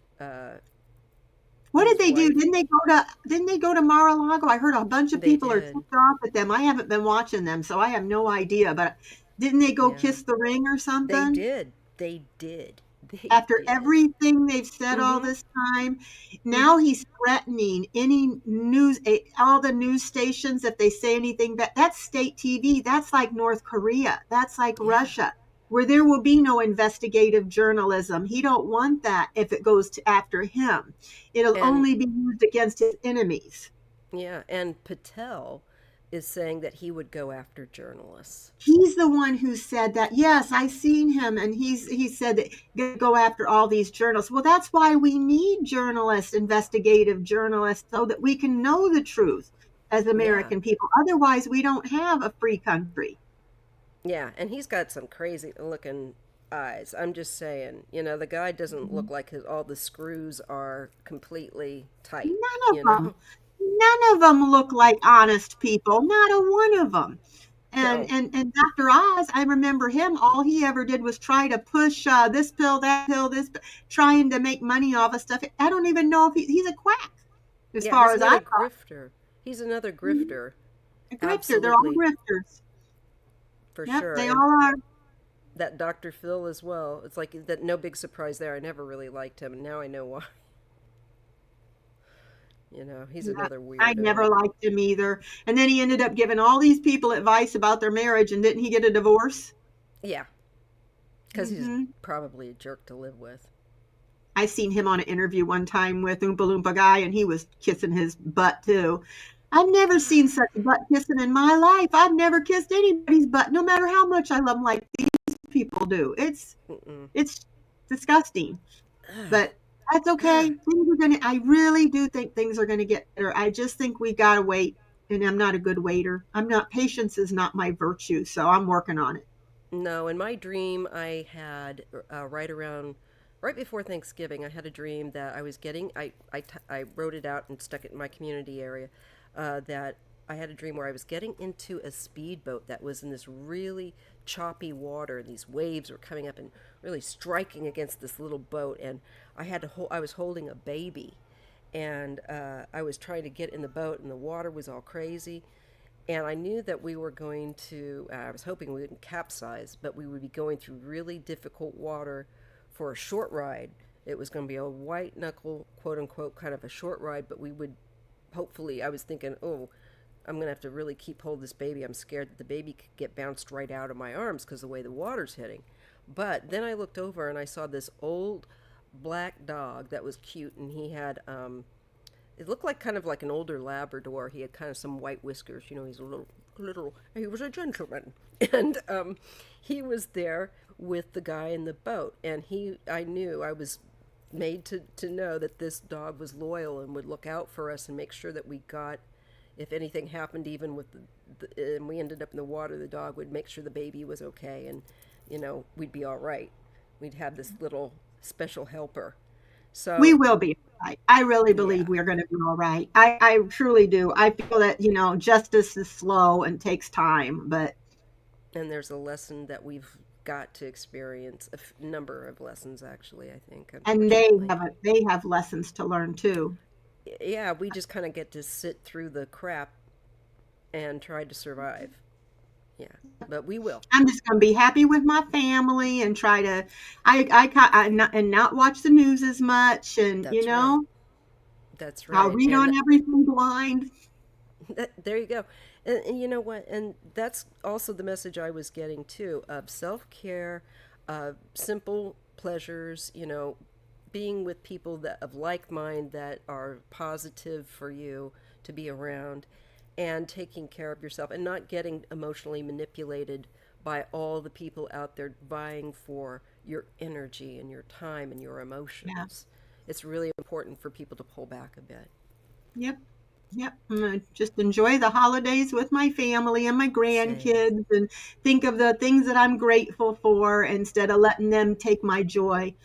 What did his they do? wife. Didn't they go to Mar-a-Lago? I heard a bunch of They people are did. ticked off at them. I haven't been watching them, so I have no idea. But didn't they go Yeah. kiss the ring or They something? did. They did. They After did. everything they've said all Mhm. this time, now Mhm. he's threatening any news, all the news stations, if they say anything that's state TV. That's like North Korea. That's like Yeah. Russia, where there will be no investigative journalism. He don't want that if it goes to after him. It'll And only be used against his enemies. yeah, and Patel is saying that he would go after journalists. He's the one who said that. Yes, I seen him, and he said that go after all these journalists. Well, that's why we need journalists, investigative journalists, so that we can know the truth as Yeah. American people. Otherwise, we don't have a free country. Yeah, and he's got some crazy looking eyes. I'm just saying, the guy doesn't look Mhm. like all the screws are completely tight, None of you know? them, none of them look like honest people. Not a one of them. And No. and and Dr. Oz, I remember him. All he ever did was try to push this pill, that pill, trying to make money off of stuff. I don't even know if he's a quack, as Yeah, far he's as I another thought. grifter. He's another Mhm. grifter. A grifter. They're all Absolutely, grifters. for Yep, sure. they And all are. that Dr. Phil as well. It's like that, no big surprise there. I never really liked him, and now I know why. He's Yeah, another I weirdo. never liked him either. And then he ended up giving all these people advice about their marriage, and didn't he get a divorce? Yeah, because he's Hmm. probably a jerk to live with. I seen him on an interview one time with Oompa Loompa guy, and he was kissing his butt too. I've never seen such butt kissing in my life. I've never kissed anybody's butt, no matter how much I love them, like these people do. Mm-mm. It's disgusting, but that's okay. I really do think things are gonna get better. I just think we gotta wait, and I'm not a good waiter. I'm not. Patience is not my virtue, so I'm working on it. No, in my dream, I had right before Thanksgiving, I had a dream that I was getting, I wrote it out and stuck it in my community area, that I had a dream where I was getting into a speedboat that was in this really choppy water, and these waves were coming up and really striking against this little boat, and I was holding a baby, and I was trying to get in the boat, and the water was all crazy, and I knew that we were going to, I was hoping we wouldn't capsize, but we would be going through really difficult water for a short ride. It was going to be a white knuckle, quote unquote, kind of a short ride, but we would hopefully, I was thinking, oh, I'm going to have to really keep hold of this baby. I'm scared that the baby could get bounced right out of my arms because of the way the water's hitting. But then I looked over and I saw this old black dog that was cute, and he had it looked like kind of like an older Labrador. He had kind of some white whiskers. He's a little. He was a gentleman, and he was there with the guy in the boat. And I knew I was made to know that this dog was loyal and would look out for us and make sure that we got if anything happened, even with and we ended up in the water, the dog would make sure the baby was okay, and we'd be all right. We'd have this little special helper. We So will be all right. I really believe yeah, we're going to be all right. I truly do. I feel that, justice is slow and takes time, but and there's a lesson that we've got to experience, number of lessons actually, I think, and unfortunately. they have lessons to learn too. Yeah, we just kind of get to sit through the crap and try to survive. Yeah, but we will. I'm just going to be happy with my family and try to not watch the news as much, and That's right. That's I'll right. read on And everything blind. there you go. And you know what? And that's also the message I was getting too, of self care, simple pleasures, being with people that of like mind that are positive for you to be around, and taking care of yourself and not getting emotionally manipulated by all the people out there vying for your energy and your time and your Yeah. emotions. It's really important for people to pull back a bit. Yep. Yep. I'm gonna just enjoy the holidays with my family and my Same. grandkids and think of the things that I'm grateful for instead of letting them take my joy.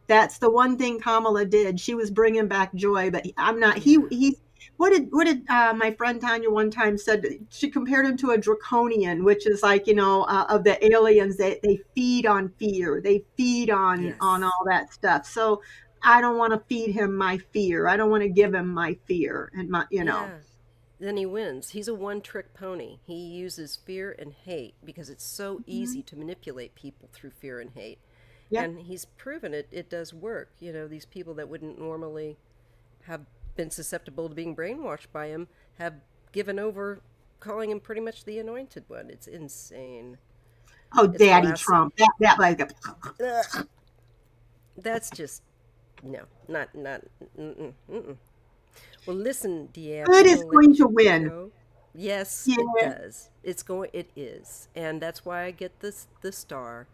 That's the one thing Kamala did. She was bringing back joy, but I'm not. Yeah. He's what did my friend Tanya one time said? She compared him to a draconian, which is like, of the aliens. They feed on fear. They feed on Yes. all that stuff. So I don't want to feed him my fear. I don't want to give him my fear and my. Yeah. Then he wins. He's a one trick pony. He uses fear and hate because it's so easy Mhm. to manipulate people through fear and hate. Yep. And he's proven it does work. These people that wouldn't normally have been susceptible to being brainwashed by him have given over, calling him pretty much the anointed one. It's insane. Oh, It's Daddy blasphemy. Trump. That like That's just, no, not, mm-mm, mm-mm. Well, listen, Deanne, good I'm is going to going let to you win. go. Yes, it Yeah. does. It is. And that's why I get the star.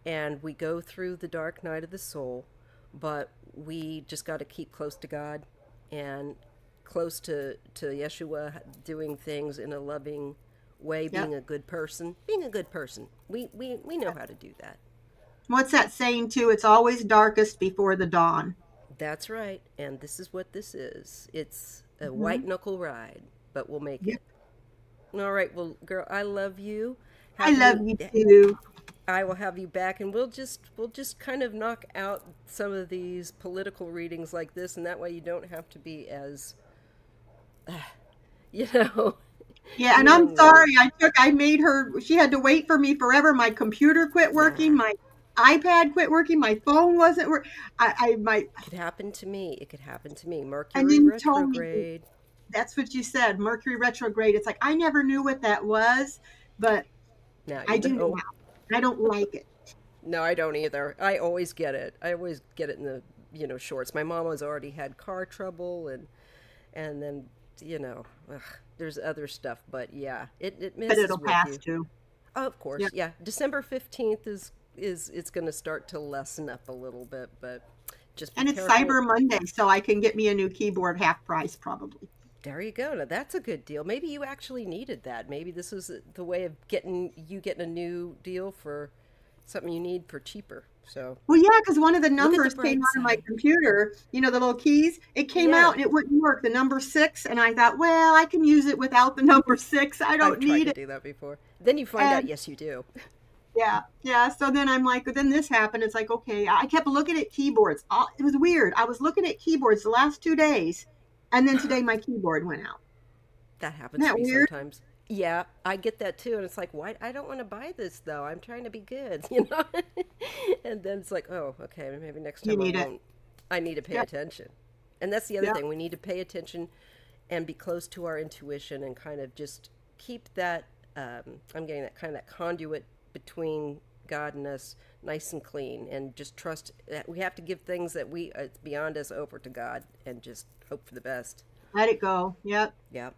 And we go through the dark night of the soul, but we just got to keep close to God and close to Yeshua, doing things in a loving way, Yep. being a good person. Being a good person. We know how to do that. What's that saying too? It's always darkest before the dawn. That's right. And this is what this is. It's a Hmm. white knuckle ride, but we'll make Yep. it. All right, well, girl, I love you. I Have love you you too. I will have you back, and we'll just kind of knock out some of these political readings like this, and that way you don't have to be as you know Yeah, and I'm dealing with it. sorry. I made her. She had to wait for me forever. My computer quit working. Nah, My iPad quit working. My phone wasn't working. I my it could happen to me. It could happen to me. and Mercury then you told me retrograde. that's what you said. Mercury retrograde. It's like I never knew what that was, but Now I you do know. now. I don't like it. No, I don't either. I always get it. I always get it in the shorts. My mom has already had car trouble, and then ugh, there's other stuff, but yeah, it But messes it'll with pass you. too. Oh, of Yeah. course, yeah. December 15th is it's going to start to lessen up a little bit, but just be And it's careful. Cyber Monday, so I can get me a new keyboard half price probably. There you go. Now that's a good deal. Maybe you actually needed that. Maybe this was the way of getting a new deal for something you need for cheaper. So Well, yeah, because one of the look at the numbers came bright out of my side. computer, the little keys, it came Yeah, out and it wouldn't work, the number 6, and I thought, well, I can use it without the number 6. I I've don't tried need to it. do that before. Then you find out, And yes, you do. yeah, yeah. So then I'm like, then this happened. It's like, okay, I kept looking at keyboards. It was weird. I was looking at keyboards the last 2 days, and then today my keyboard went out. That Isn't happens to that me weird? sometimes. Yeah, I get that too, and it's like, why? I don't want to buy this though. I'm trying to be good, And then it's like, oh, okay, maybe next You time I need it. won't. I need to pay Yep, attention, and that's the other yep. thing. We need to pay attention and be close to our intuition, and kind of just keep that. I'm getting that kind of that conduit between God and us nice and clean, and just trust that we have to give things that we it's beyond us over to God, and just hope for the best. Let it go. Yep. Yeah.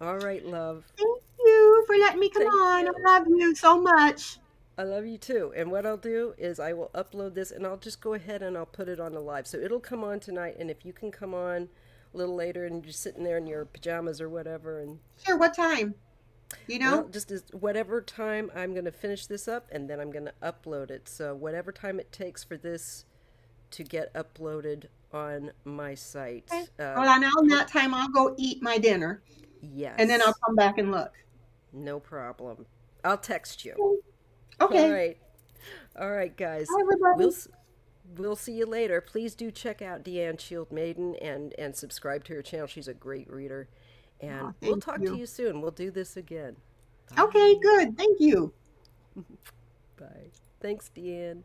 All right, love. Thank you for letting me come Thank on. I you. love you so much. I love you too. And what I'll do is I will upload this, and I'll just go ahead and I'll put it on the live. So it'll come on tonight. And if you can come on a little later and you're sitting there in your pajamas or whatever, and Sure, what time? You well, know? just as whatever time I'm going to finish this up and then I'm going to upload it. So whatever time it takes for this to get uploaded on my Okay. site. Well, and on that time, I'll go eat my dinner, and then I'll Yes, come back and look. no problem. I'll text you. All Okay. right. All right, guys. Bye, We'll everybody. s- we'll see you later. Please do check out Deann Shieldmaiden and subscribe to her channel. She's a great reader. And Oh, we'll thank talk to you. you soon. We'll do this again. Okay, Bye. good. Thank you. Bye. Thanks, Deann.